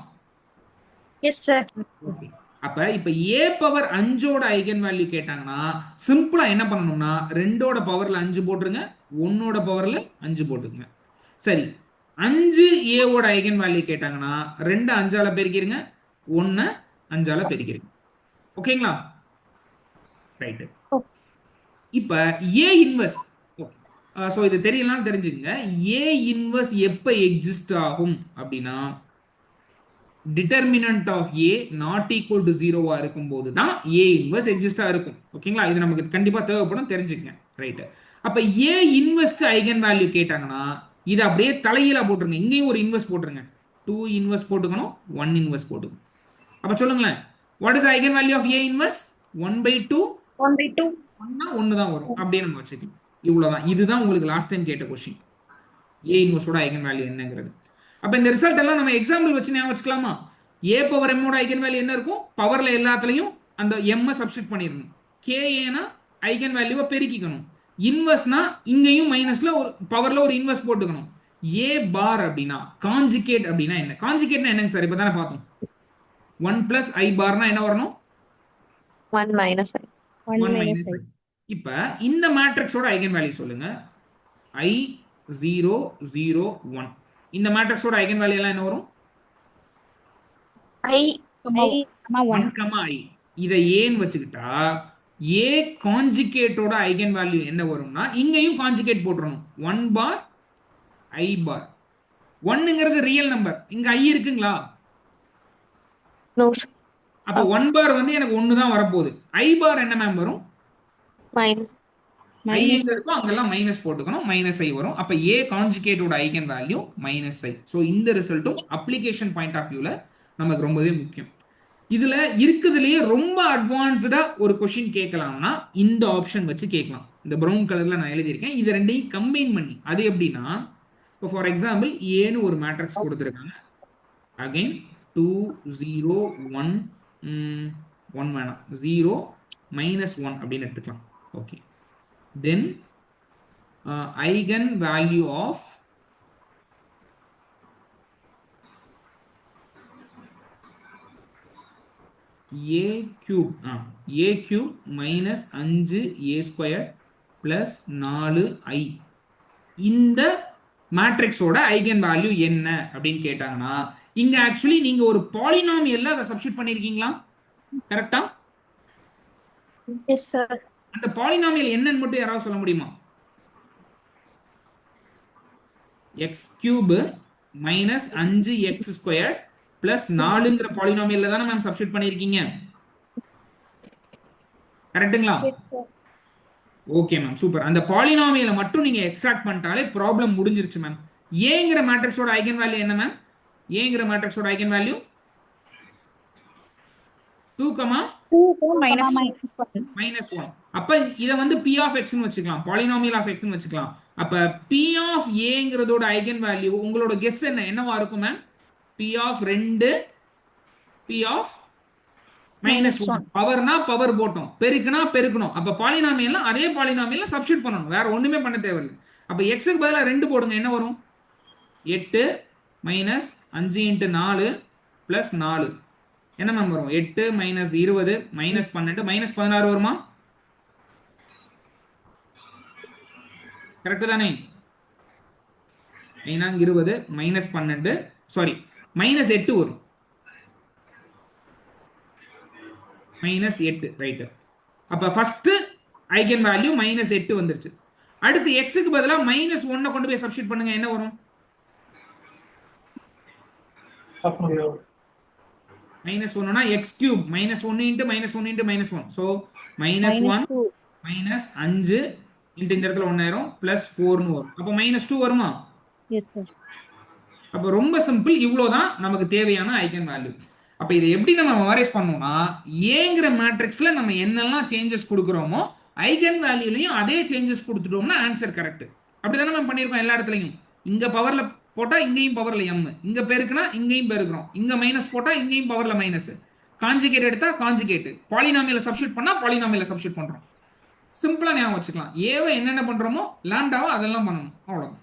S sir. ஓகே. அப்ப இப்ப a பவர் 5ஓட ஐகன் வேல்யூ கேட்டாங்கன்னா சிம்பிளா என்ன பண்ணணும்னா 2ஓட பவர்ல 5 போட்டுருங்க, 1ஓட பவர்ல 5 போட்டுருங்க. சரி, 5 ஏவோட ஐகன் வேல்யூ கேட்டாங்கன்னா 2 5ஆல பெருக்கிருங்க, 1 5ஆல பெருக்கிருங்க. ஓகேங்களா? ரைட். இப்ப a இன்வெர்ஸ், ஸோ இது தெரியலனாலும் தெரிஞ்சுக்கங்க. a இன்வெர்ஸ் எப்ப எக்ஸிஸ்ட் ஆகும் அப்படின்னா determinant of a not equal to 0வா இருக்கும்போது தான் a இன்வெர்ஸ் எக்ஸிஸ்டா இருக்கும். ஓகேங்களா? இது நமக்கு கண்டிப்பா தேவைப்படும், தெரிஞ்சுக்கங்க. ரைட். அப்ப a இன்வெர்ஸ்க்கு ஐகன் வேல்யூ கேட்டாங்கன்னா இதை அப்படியே தலையில போட்டுருங்க. இங்கேயும் ஒரு இன்வெர்ஸ் போட்டுருங்க. 2 இன்வெர்ஸ் போட்டுக்கணும், 1 இன்வெர்ஸ் போட்டுக்கணும். அப்ப சொல்லுங்களேன், what is eigen value of a inverse? 1/2. 1/2. 1 தான் வரும். அப்படியே நம்ம வச்சுக்கலாம். இவ்வளவுதான். இதுதான் உங்களுக்கு லாஸ்ட் டைம் கேட்ட கொஸ்டின், a இன்வெர்ஸோட ஐகன் வேல்யூ என்னங்கிறது. அப்ப இந்த ரிசல்ட் எல்லாம் நம்ம எக்ஸாம்பிள் வச்சு ஞாபகம் வச்சுக்கலாமா? a பவர் m ஓட ஐகன் வேல்யூ என்ன இருக்கும்? பவர்ல எல்லாத்துலயும் அந்த m சப்ஸ்டிட் பண்ணிடணும். ka ஐகன் வேல்யூவை பெருக்கிக்கணும். இன்வெர்ஸ்னா இங்கேயும் மைனஸ்ல ஒரு பவர்ல ஒரு இன்வெர்ஸ் போட்டுக்கணும். a பார் அப்படின்னா காஞ்சுகேட் அப்படின்னா என்ன? காஞ்சுகேட்னா என்னங்க சார்? இப்பதானே பார்த்தோம். 1 பிளஸ் i பார்னா என்ன வரணும்? 1 minus I. 1 1 minus minus I. i. இப்ப இந்த மேட்ரிக்ஸோட ஐகன் வேல்யூ சொல்லுங்க. i 0 0 1. இந்த மேட்ரிக்ஸோட ஐகன் வேல்யூ எல்லாம் என்ன வரும்? I 1 1, i. இதை ஏன்னு வச்சுக்கிட்டா a காஞ்சுகேட்டோட ஐகன் வேல்யூ என்ன வரும்னா இங்கேயும் காஞ்சுகேட் போட்டுறணும். 1 பார் i பார். 1ங்கிறது ரியல் நம்பர். இங்க i இருக்குங்களா? No, sir. அப்ப 1 பார் வந்து எனக்கு 1 தான் வரப்போகுது. i பார் என்ன மேம் வரும்? Minus. i எங்க இருக்கோ அங்கெல்லாம் மைனஸ் போட்டுக்கணும், மைனஸ் i வரும். அப்ப a காஞ்சுகேட்டோட eigen value minus i. So இந்த ரிசல்ட்டும் அப்ளிகேஷன் பாயிண்ட் ஆஃப் வியூல நமக்கு ரொம்பவே முக்கியம். இதுல இருக்குதுலயே ரொம்ப அட்வான்ஸ்டா ஒரு கொஸ்டின் கேட்கலாம்னா இந்த ஆப்ஷன் வச்சு கேட்கலாம். இந்த ப்ரௌன் கலர்ல நான் எழுதியிருக்கேன். இது ரெண்டையும் கம்பைன் பண்ணி, அது எப்படின்னா இப்போ ஃபார் எக்ஸாம்பிள் ஏன்னு ஒரு மேட்ரிக்ஸ் கொடுத்துருக்காங்க. அகைன் 2 0 1 1 வேணாம், 0 -1 அப்படின்னு எடுத்துக்கலாம். Okay. Then eigen value of a cube a cube minus 5a² plus 4i. இந்த மேட்ரிக்ஸோட ஐகன் வேல்யூ என்ன அப்படின்னு கேட்டாங்கன்னா இங்க ஆக்சுவலி நீங்க ஒரு பாலினாமியல்ல அதை சப்ஸ்டிட் பண்ணிருக்கீங்களா? கரெக்டா? Yes sir. அந்த பாலினாமியல் என்னன்னு மட்டும் யாராவது சொல்ல முடியுமா? x³ minus 5x² பிளஸ் 4ங்கிற பாலினாமியல்ல தானே மேம் சப்ஸ்டிட் பண்ணிருக்கீங்க. கரெக்ட்டுங்களா? Okay ma'am, super. அந்த பாலினாமியலை மட்டும் நீங்க எக்ஸ்ட்ராக்ட் பண்ணிட்டாலே ப்ராப்ளம் முடிஞ்சிருச்சு மேம். ஏங்கிற மேட்ரிக்ஸோட ஐகன் வேல்யூ என்ன மேம்? ஏங்கிற மேட்ரிக்ஸோட ஐகன் வேல்யூ 2, -1. அப்ப இத வந்து p of x னு வச்சுக்கலாம், பாலினாமியல் ஆஃப் x னு வச்சுக்கலாம். அப்ப p of aங்கிறதோட ஐகன் வேல்யூ உங்களோட கெஸ் என்னவா இருக்கும் ma'am? p of 2 p of -1. பவர்னா பவர் போட்டோம், பெருக்குனா பெருக்கணும். அப்ப பாலினாமியல்னா அதே பாலினாமியல்ல சப்ஸ்டிட் பண்ணணும், வேற ஒண்ணுமே பண்ண தேவையில்லை. அப்ப x க்கு பதிலா 2 போடுங்க, என்ன வரும்? 8 மைனஸ் 5 × 4 பிளஸ் 4 என்ன மேம் வரும்? 8 மைனஸ் 20 மைனஸ் 12 மைனஸ் 16 வருமா? கரெக்ட் தானே? 20 மைனஸ் 12 சாரி மைனஸ் 8 வரும். Minus 8 right. அப்ப ஃபர்ஸ்ட் ஐகன் வேல்யூ மைனஸ் 8 வந்துருச்சு. அடுத்து எக்ஸுக்கு பதிலா -1 கொண்டு போய் சப்ஸ்டிட் பண்ணுங்க, என்ன வரும்? -1னா x³ -1 × -1 × -1. ஸோ -1 மைனஸ் 5 இந்த இடத்துல 1 ஆயிரும் பிளஸ் 4ன்னு வரும். அப்போ -2 வருமா? Yes sir. அப்போ ரொம்ப சிம்பிள், இவ்வளோதான் நமக்கு தேவையான ஐகன் வேல்யூ. அப்ப இதை எப்படி நம்ம மெமரைஸ் பண்ணோம்னா, ஏங்கிற மேட்ரிக்ஸ்ல நம்ம என்னெல்லாம் சேஞ்சஸ் கொடுக்குறோமோ ஐகன் வேல்யூலையும் அதே சேஞ்சஸ் கொடுத்துட்டோம்னா ஆன்சர் கரெக்ட். அப்படிதானே நம்ம பண்ணியிருக்கோம் எல்லா இடத்துலையும். இங்க பவர்ல போட்டா இங்கேயும் பவர்ல எம், இங்க பெருக்குனா இங்கேயும் பெருக்கிறோம், இங்க மைனஸ் போட்டா இங்கேயும் பவர்ல மைனஸ், காஞ்சிகேட் எடுத்தா காஞ்சிகேட், பாலினாமியல சப்ஸ்டிட் பண்ணா பாலினாமியல சப்ஸ்டிட் பண்றோம். சிம்பிளா ஞாபகம் வச்சுக்கலாம். ஏவை என்னென்ன பண்றோமோ லாம்டாவோ அதெல்லாம் பண்ணணும், அவ்வளவுதான்.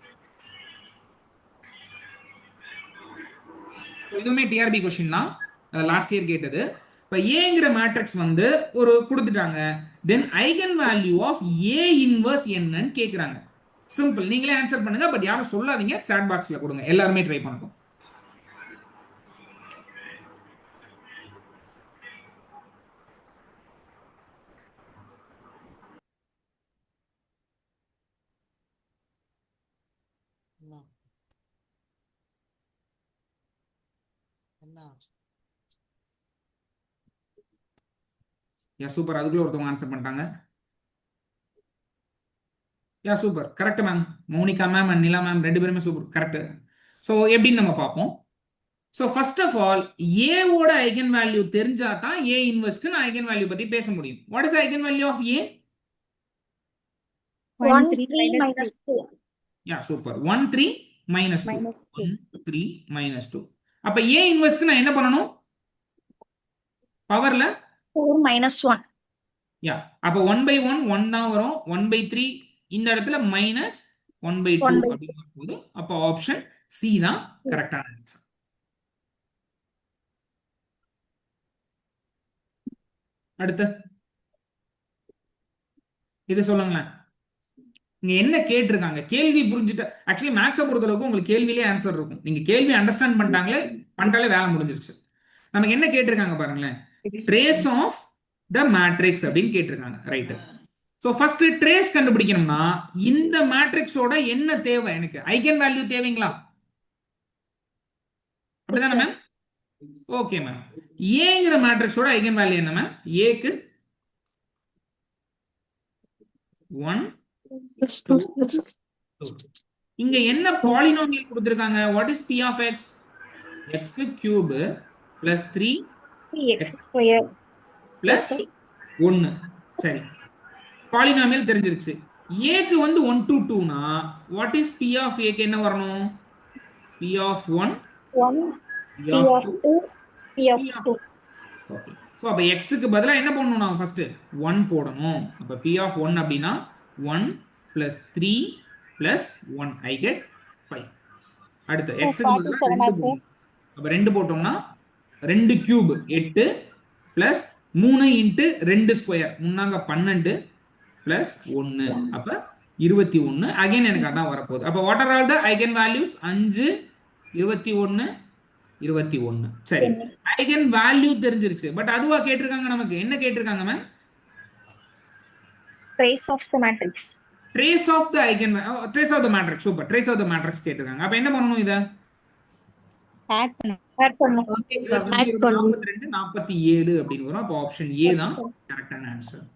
இதுவுமே டிஆர்பி கொஸ்டின் தான், லாஸ்ட் இயர் கேட்டது. இப்போ ஏங்கிற மேட்ரிக்ஸ் வந்து ஒரு கொடுத்துட்டாங்க, then eigen value of A inverse என்னன்னு கேட்குறாங்க. சிம்பிள், நீங்களே ஆன்சர் பண்ணுங்க, பட் யாரும் சொல்லாதீங்க, சாட் பாக்ஸ்ல கொடுங்க, எல்லாருமே ட்ரை பண்ணட்டும். யா சூப்பர், அதுக்குள்ள ஒருத்தவங்க ஆன்சர் பண்ணிட்டாங்க. Yeah super, correct ma'am. Mounika ma'am and Nila ma'am ரெண்டு பேருமே சூப்பர், கரெக்ட். ஸோ எப்படின்னு நம்ம பார்ப்போம். ஸோ ஃபர்ஸ்ட் ஆஃப் ஆல் ஏவோட ஐகன் வேல்யூ தெரிஞ்சா தான் ஏ இன்வெர்ஸ்க்கு நான் ஐகன் வேல்யூ பத்தி பேச முடியும். What is eigen value of A? 1 3 minus 2. Yeah super, 1 3 minus 2. minus 2. 1 3 minus 2. அப்ப ஏ இன்வெர்ஸ்க்கு நான் என்ன பண்ணணும்? பவர்ல 4 minus 1. யா, அப்ப 1/1 1 தான் வரும், 1/3 இந்த இடத்துல மைனஸ் 1/2 1/2. அப்படின்னு வரும்போது அப்ப ஆப்ஷன் சி தான் கரெக்டான ஆன்சர். அடுத்து இது சொல்லுங்களேன். இங்க என்ன கேட்டிருக்காங்க, கேள்வி புரிஞ்சுட்டு, ஆக்சுவலி மேக்ஸை பொறுத்தளவுக்கு உங்களுக்கு கேள்வியிலே ஆன்சர் இருக்கும். நீங்க கேள்வி அண்டர்ஸ்டாண்ட் பண்ணிட்டாலே வேலை முடிஞ்சிருச்சு. நமக்கு என்ன கேட்டிருக்காங்க பாருங்களேன், ட்ரேஸ் ஆஃப் த மேட்ரிக்ஸ் அப்படின்னு கேட்டிருக்காங்க, ரைட்? ஸோ ஃபர்ஸ்ட் ட்ரேஸ் கண்டுபிடிக்கணும்னா இந்த மேட்ரிக்ஸோட என்ன தேவை, எனக்கு ஐகன் வேல்யூ தேவைங்களா? அப்படிதானே மேம்? Okay ma'am. ஏங்கிற மேட்ரிக்ஸோட ஐகன் வேல்யூ என்ன மேம்? ஏக்கு 1 2 2. இங்க என்ன பாலினாமியல் கொடுத்திருக்காங்க? What is p of x? x cube plus 3 3x square plus 1. சரி, பாலினாமியல் தெரிஞ்சிருச்சு. ஏக்கு வந்து 1 to 2 னா what is p of a க்கு என்ன வரணும்? p of 1 1 p p of of 2 p of 2. Okay. So அப்ப x க்கு பதிலா என்ன பண்ணனும்? நான் ஃபர்ஸ்ட் 1 போடணும். அப்ப p of 1 அப்படினா 1 plus 3 plus 1 I get 5. அடுத்து x க்கு பதிலா 2 போடணும். அப்ப 2 போட்டோம்னா 2 cube 8 plus 3 into 2 square 3 12 plus 1 அப்ப 21. அகைன் எனக்கு அதான் வரப்போகுது. அப்ப what are all the eigen values? 5 21 21. சரி, ஐகன் வேல்யூ தெரிஞ்சிருச்சு. பட் அதுவா கேட்டிருக்காங்க, நமக்கு என்ன கேட்டிருக்காங்க ma'am? Trace of the matrix. Trace of the eigen, trace of the matrix. Super, trace of the matrix கேட்டிருக்காங்க. அப்ப என்ன பண்ணணும்? இத ஆட் பண்ணு. Add பண்ணணும். 42 47 அப்படின்னு வரும். அப்ப ஆப்ஷன் ஏ தான் கரெக்டான ஆன்சர்.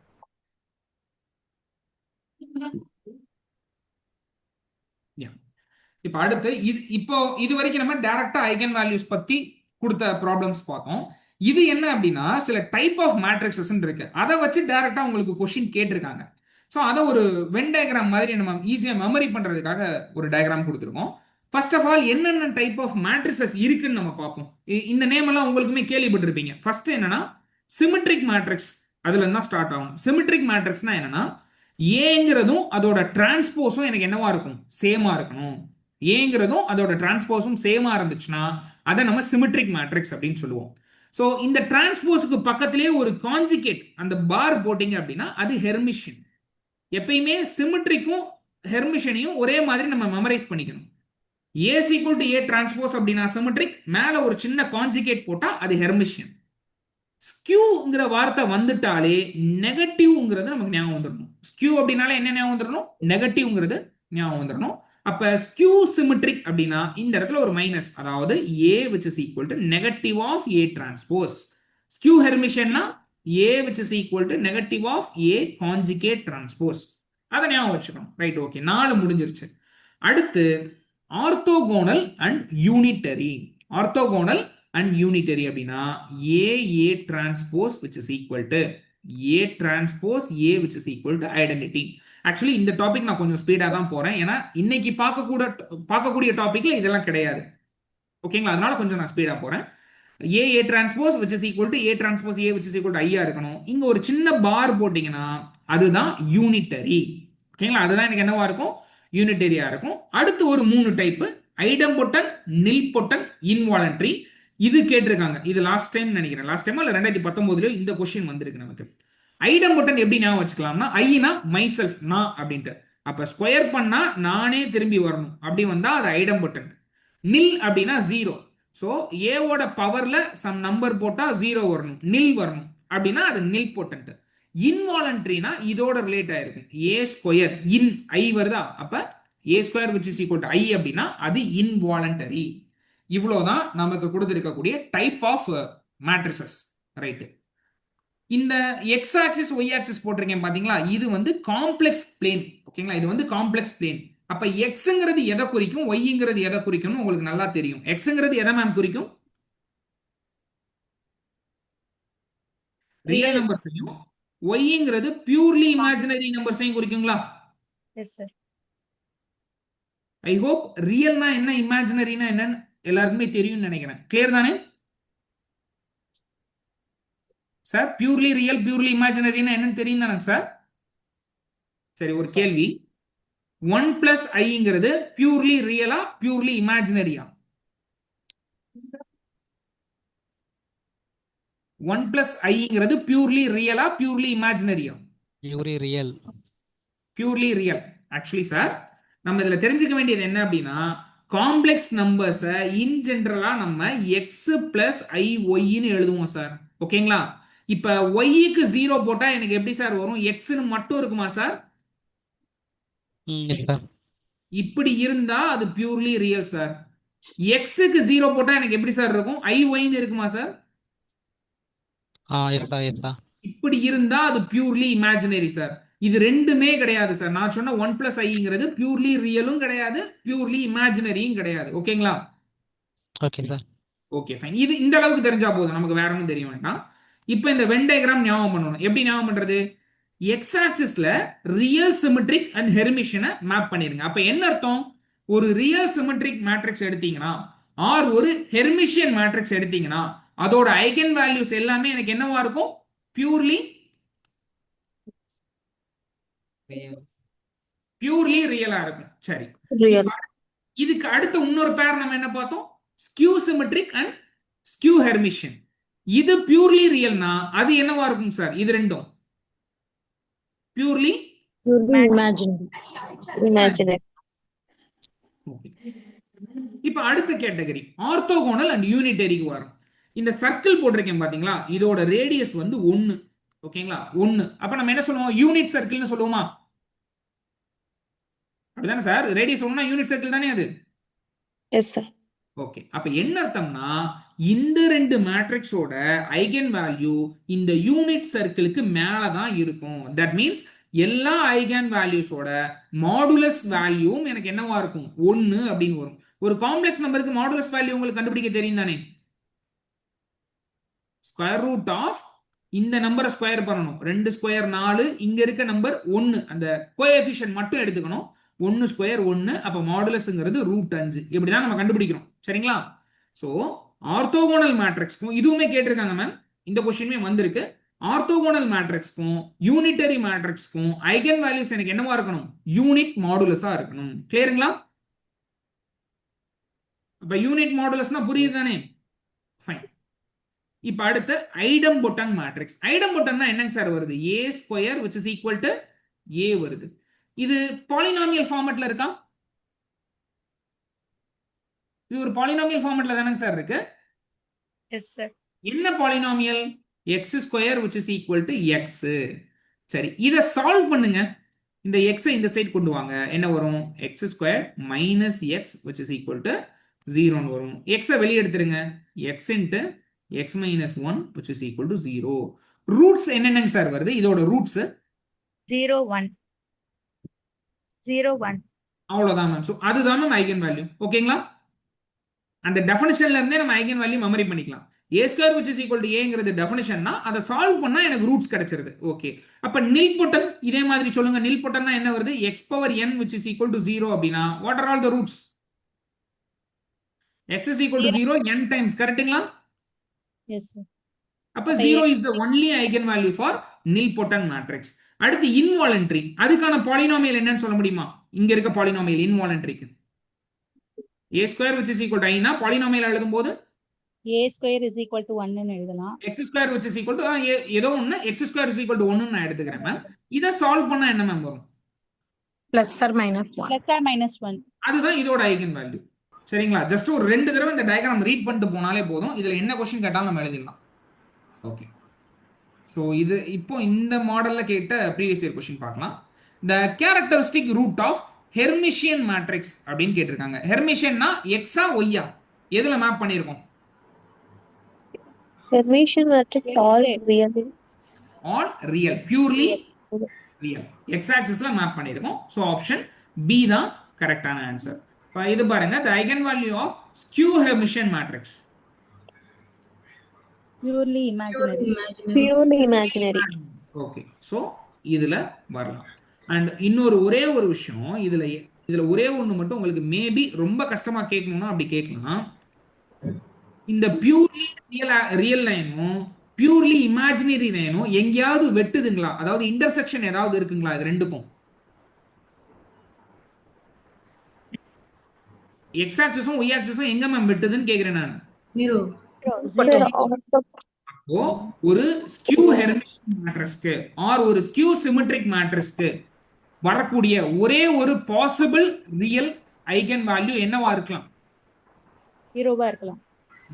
இப்ப அடுத்து இப்போ இது வரைக்கும் நம்ம டைரக்டா ஐகன் வேல்யூஸ் பத்தி கொடுத்த ப்ராப்ளம்ஸ் பார்த்தோம். இது என்ன அப்படின்னா, சில டைப் ஆஃப் மேட்ரிக்ஸஸ் இருக்கு, அதை வச்சு டைரக்டா உங்களுக்கு கொஸ்டின் கேட்டிருக்காங்க. ஸோ அதை ஒரு வென் டயக்ராம் மாதிரி நம்ம ஈஸியா மெமரி பண்றதுக்காக ஒரு டயக்ராம் கொடுத்துருக்கோம். ஃபர்ஸ்ட் ஆஃப் ஆல் என்னென்ன டைப் ஆஃப் மேட்ரிக்ஸஸ் இருக்குன்னு நம்ம பார்ப்போம். இந்த நேம் எல்லாம் உங்களுக்குமே கேள்விப்பட்டிருப்பீங்க. ஃபர்ஸ்ட் என்னன்னா சிமெட்ரிக் மேட்ரிக்ஸ், அதுல இருந்தா ஸ்டார்ட் ஆகும். சிமெட்ரிக் மேட்ரிக்ஸ்னா என்னன்னா, ஏங்கிறதும் அதோட டிரான்ஸ்போஸும் எனக்கு என்னவா இருக்கும்? சேமா இருக்கணும். ஏங்கிறதும் அதோட டிரான்ஸ்போஸும் சேமா இருந்துச்சுன்னா அதை நம்ம சிமெட்ரிக் மேட்ரிக்ஸ் அப்படின்னு சொல்லுவோம். ஸோ இந்த டிரான்ஸ்போஸுக்கு பக்கத்திலேயே ஒரு காஞ்சிகேட் அந்த பார் போட்டிங்க அப்படின்னா அது ஹெர்மிஷன். எப்பயுமே சிமெட்ரிக்கும் ஹெர்மிஷனையும் ஒரே மாதிரி நம்ம மெமரைஸ் பண்ணிக்கணும். A is equal to A transpose அப்படின்னா சிமெட்ரிக், மேல ஒரு சின்ன காஞ்சிகேட் போட்டா அது ஹெர்மிஷன். ஸ்கியூங்கிற வார்த்தை வந்துட்டாலே நெகட்டிவ்ங்கிறது நமக்கு ஞாபகம் வந்துடணும். ஸ்கியூ அப்படின்னாலே என்ன ஞாபகம் வந்துடணும்? நெகட்டிவ்ங்கிறது ஞாபகம் வந்துடணும். அப்ப ஸ்கியூ சிமெட்ரிக் அப்படின்னா இந்த இடத்துல ஒரு மைனஸ், அதாவது A which is equal to negative of A transpose. Skew ஹெர்மிஷன்னா A which is equal to negative of A conjugate transpose. அதை ஞாபகம் வச்சுக்கணும், ரைட்? ஓகே, 4 முடிஞ்சிருச்சு. அடுத்து orthogonal and unitary. Orthogonal and unitary அப்படின்னா A transpose which is equal to A transpose A which is equal to identity. Actually இந்த டாபிக் நான் கொஞ்சம் ஸ்பீடா தான் போறேன், ஏன்னா இன்னைக்கு பார்க்கக்கூடிய டாபிக்ல இதெல்லாம் கிடையாது. ஓகேங்களா, அதனால கொஞ்சம் நான் ஸ்பீடா போறேன். ஏ transpose which is equal to A transpose A which is equal to ஐயா இருக்கணும். இங்க ஒரு சின்ன பார் போட்டீங்கன்னா அதுதான் யூனிட்டரி. ஓகேங்களா, அதுதான் எனக்கு என்னவா இருக்கும், யூனிட்டரியா இருக்கும். அடுத்து ஒரு 3 டைப், ஐடம்பொட்டன், நில்பொட்டன், இன்வாலன்ட்ரி. இது கேட்டிருக்காங்க, இது லாஸ்ட் டைம் நினைக்கிறேன், லாஸ்ட் டைம் இல்ல 2019 இந்த கொஸ்டின் வந்திருக்கு நமக்கு. ஐடம்பொட்டன் எப்படி ஞாபகம் வச்சுக்கலாம்னா, ஐனா மைசெல்ஃப் நான் அப்படின்ட்டு, அப்ப ஸ்கொயர் பண்ணா நானே திரும்பி வரணும், அப்படி வந்தா அது ஐடம்பொட்டன். நில் அப்படின்னா 0, ஸோ ஏவோட பவர்ல சம் நம்பர் போட்டா 0 வரணும், நில் வரணும், அப்படின்னா அது நில் பொட்டன்ட். இன்வாலன்ட்ரினா இதோட ரிலேட் ஆயிருக்கும், ஏ ஸ்கொயர் இன் ஐ வருதா, அப்ப A square which is equal to I அப்படின்னா அது இன்வாலன்டரி. இவ்வளவுதான் நமக்கு கொடுத்திருக்கக்கூடிய டைப் ஆஃப் மேட்ரிசஸ். ரைட், இந்த எக்ஸ் ஆக்சிஸ் ஒய் ஆக்சிஸ் போட்டிருக்கேன் பாத்தீங்களா, இது வந்து காம்ப்ளெக்ஸ் பிளேன். ஓகேங்களா, இது வந்து காம்ப்ளெக்ஸ் பிளேன். அப்ப எக்ஸ்ங்கிறது எதை குறிக்கும், ஒய்ங்கிறது எதை குறிக்கும்னு உங்களுக்கு நல்லா தெரியும். எக்ஸ்ங்கிறது எதை மேம் குறிக்கும், ரியல் நம்பர்ஸையும், ஒய்ங்கிறது பியூர்லி இமேஜினரி நம்பர்ஸையும் குறிக்குங்களா? Yes sir. ஐ ஹோப் ரியல்னா என்ன, இமேஜினரினா என்னன்னு எல்லாருக்குமே தெரியும்னு நினைக்கிறேன். கிளியர் தானே சார்? பியூர்லி ரியல், பியூர்லி இமேஜினரினா என்னன்னு தெரியும் தானே சார்? சரி, ஒரு கேள்வி, 1 பிளஸ் ஐங்கிறது பியூர்லி ரியலா பியூர்லி இமேஜினரியா? 1 பிளஸ் ஐங்கிறது பியூர்லி ரியலா பியூர்லி இமேஜினரியா? Purely real. Purely real. Actually sir, நம்ம இதுல தெரிஞ்சுக்க வேண்டியது என்ன அப்படின்னா, காம்ப்ளெக்ஸ் நம்பர்ஸை இன் ஜெனரலா நம்ம எக்ஸ் பிளஸ் ஐ ஒய்ன்னு எழுதுவோம் சார். ஓகேங்களா, இப்ப ஒய்க்கு 0 போட்டா எனக்கு எப்படி சார் வரும், எக்ஸ்னு மட்டும் இருக்குமா சார்? இப்படி இருந்தா அது பியூர்லி ரியல் சார். எக்ஸுக்கு 0 போட்டா எனக்கு எப்படி சார் இருக்கும், ஐ ஒய்ன்னு இருக்குமா சார்? இப்படி இருந்தா அது பியூர்லி இமேஜினரி சார். இது ரெண்டுமே கிடையாது சார். நான் சொன்ன 1 பிளஸ் ஐங்கிறது பியூர்லி ரியலும் கிடையாது, பியூர்லி இமேஜினரியும் கிடையாது. ஓகேங்களா? Okay sir. Okay fine. இது இந்த அளவுக்கு தெரிஞ்சா போதும், நமக்கு வேற ஒன்றும் தெரிய வேண்டாம். இப்போ இந்த வென் டயக்ராம் ஞாபகம் பண்ணணும். எப்படி ஞாபகம் பண்றது, எக்ஸ் ஆக்சிஸ்ல ரியல் சிமெட்ரிக் அண்ட் ஹெர்மிஷனை மேப் பண்ணிருங்க. அப்ப என்ன அர்த்தம், ஒரு ரியல் சிமெட்ரிக் மேட்ரிக்ஸ் எடுத்தீங்கன்னா ஆர் ஒரு ஹெர்மிஷியன் மேட்ரிக்ஸ் எடுத்தீங்கன்னா அதோட ஐகன் வேல்யூஸ் எல்லாமே எனக்கு என்னவா இருக்கும், பியூர்லி ரியலா இருக்கும். சரி, இதுக்கு அடுத்த இன்னொரு பேர் நம்ம என்ன பார்த்தோம், ஸ்கியூ சிமெட்ரிக் அண்ட் ஸ்கியூ ஹெர்மிஷியன். இது பியூர்லி ரியல்னா அது என்னவா இருக்கும் சார், இது ரெண்டும் பியூர்லி imaginary. இப்ப அடுத்த கேட்டகரி ஆர்த்தோகோனல் அண்ட் யூனிட்டரிக்கு வரும். இந்த சர்க்கிள் போட்டிருக்கேன் பாத்தீங்களா, இதோட ரேடியஸ் வந்து 1. ஓகேங்களா, 1. அப்ப நம்ம என்ன சொல்லுவோம், யூனிட் சர்க்கிள்னு சொல்லுவோமா? அப்படிதானே சார், ரேடியஸ் 1னா யூனிட் சர்க்கிள் தானே அது? S sir. ஓகே, அப்ப என்ன அர்த்தம்னா இந்த ரெண்டு மேட்ரிக்ஸோட ஐகன் வேல்யூ இந்த யூனிட் சர்க்கிளுக்கு மேல தான் இருக்கும். தட் மீன்ஸ் எல்லா ஐகன் வேல்யூஸோட மாடுலஸ் வேல்யூவும் எனக்கு என்னவா இருக்கும், 1 அப்படின்னு வரும். ஒரு காம்ப்ளெக்ஸ் நம்பருக்கு மாடுலஸ் வேல்யூ உங்களுக்கு கண்டுபிடிக்க தெரியும் தானே, ஸ்கொயர் ரூட் ஆஃப் இந்த நம்பரை ஸ்கொயர் பண்ணணும், 2 ஸ்கொயர் 4, இங்க இருக்க நம்பர் 1, அந்த கோஎஃபிஷியன்ட் மட்டும் எடுத்துக்கணும், 1 ஸ்கொயர் 1, அப்ப மாடுலஸ்ங்கிறது √5. இப்படிதான் நம்ம கண்டுபிடிக்கிறோம். சரிங்களா? சோ ஆர்த்தோகோனல் மேட்ரிக்ஸ்க்கும் இதுவுமே கேட்டிருக்காங்க மேம், இந்த கொஸ்டினுமே வந்திருக்கு. ஆர்த்தோகோனல் மேட்ரிக்ஸ்க்கும் யூனிட்டரி மேட்ரிக்ஸ்க்கும் ஐகன் வேல்யூஸ் எனக்கு என்னவா இருக்கணும், யூனிட் மாடுலஸா இருக்கணும். கிளியருங்களா? அப்ப யூனிட் மாடுலஸ்னா புரியுது தானே? ஃபைன். இப்ப அடுத்து ஐடம்பொட்டன் மேட்ரிக்ஸ். ஐடம்பொட்டன்னா என்னங்க சார் வருது, ஏ square which is equal to a வருது. இது பாலினாமியல் ஃபார்மட்ல இருக்கா? இது ஒரு பாலினாமியல் ஃபார்மட்ல தானங்க சார் இருக்கு? Yes sir. என்ன polynomial, X square which is equal to X. சரி, இதை சால்வ் பண்ணுங்க. இந்த எக்ஸை இந்த சைடு கொண்டு வாங்க, என்ன வரும், X square minus X which is equal to 0 வரும். எக்ஸை வெளியே எடுத்துருங்க, X into X minus 1 which is equal to 0. Roots என்னென்னங்க சார் வருது, இதோட ரூட்ஸ் 0 1 0 1. அவ்வளவுதான் மேம். ஸோ அதுதான் மேம் ஐகன் வேல்யூ. ஓகேங்களா? அந்த டெஃபினிஷன்ல இருந்தே நம்ம ஐகன் வேல்யூ மெமரி பண்ணிக்கலாம். A square which is equal to ஏங்கிறது டெஃபினிஷன்னா அதை சால்வ் பண்ணா எனக்கு ரூட்ஸ் கிடைச்சிருது. ஓகே, அப்ப நில்பொட்டன் இதே மாதிரி சொல்லுங்க. நில்பொட்டன்னா என்ன வருது? X power n which is equal to 0 அப்படின்னா what are all the roots? x is equal to 0 n times, கரெக்ட்டுங்களா? Yes, sir. அப்ப 0 is the only eigenvalue for nilpotent matrix. அடுத்து involuntary, அதுக்கான பாலினாமியல் என்னன்னு சொல்ல முடியுமா? இங்க இருக்க பாலினாமியல் involuntaryக்கு a square which is equal to i னா பாலினாமியல் எழுதும் போது A square is equal to 1 ன்னு எழுதலாம். x square which is equal to ஏதோ ஒண்ணு x square is equal to 1 நான் எடுத்துக்கிறேன் மேம். இத சால்வ் பண்ணா என்ன மேம் வரும்? Plus or minus 1. Plus or minus 1. அதுதான் இதோட ஐகன் வேல்யூ. சரிங்களா? ஜஸ்ட் ஒரு 2 தடவை இந்த டயகிராம் ரீட் பண்ணிட்டு போனாலே போதும். இதுல என்ன क्वेश्चन கேட்டாலும் நம்ம எழுதிடலாம். ஓகே, சோ இது இப்போ இந்த மாடல்ல கேட்ட ப்ரீவியஸ் இயர் क्वेश्चन பார்க்கலாம். the characteristic root of Hermitian matrix அப்படின்னு கேட்டிருக்காங்க. ஹெர்மிஷியன்னா எக்ஸா ஒய்யா எதுல மேப் பண்ணிருக்கோம்? Hermitian matrix all real. All real, purely real. X ஆக்சிஸ்ல மேப் பண்ணிருக்கோம். சோ ஆப்ஷன் பி தான் கரெக்டான ஆன்சர். இது பாருங்க, the eigenvalue of skew Hermitian matrix. Purely imaginary. Purely imaginary. Okay, so இதுல வரலாம். அண்ட் இன்னொரு ஒரே ஒரு விஷயம், இதுல ஒரே ஒண்ணு மட்டும் உங்களுக்கு மேபி ரொம்ப கஷ்டமா கேட்கணும்னா அப்படி கேட்கலாம். இந்த பியூர்லி ரியல் லைனும் பியூர்லி இமேஜினரி லைனும் எங்கேயாவது வெட்டுதுங்களா? அதாவது இன்டர்செக்ஷன் ஏதாவது இருக்குங்களா இது ரெண்டுக்கும்? எக்ஸ் ஆக்சிஸும் ஒய் ஆக்சிஸும் எங்க மேம் வெட்டுதுன்னு கேக்குறேன் நான். அப்போ ஒரு ஸ்கியூ ஹெர்மிஷியன் மேட்ரிக்ஸ்க்கு ஆர் ஒரு ஸ்கியூ சிமெட்ரிக் மேட்ரிக்ஸ்க்கு வரக்கூடிய ஒரே ஒரு பாசிபிள் ரியல் ஐகன் வேல்யூ என்னவா இருக்கலாம்? 0 இருக்கலாம்.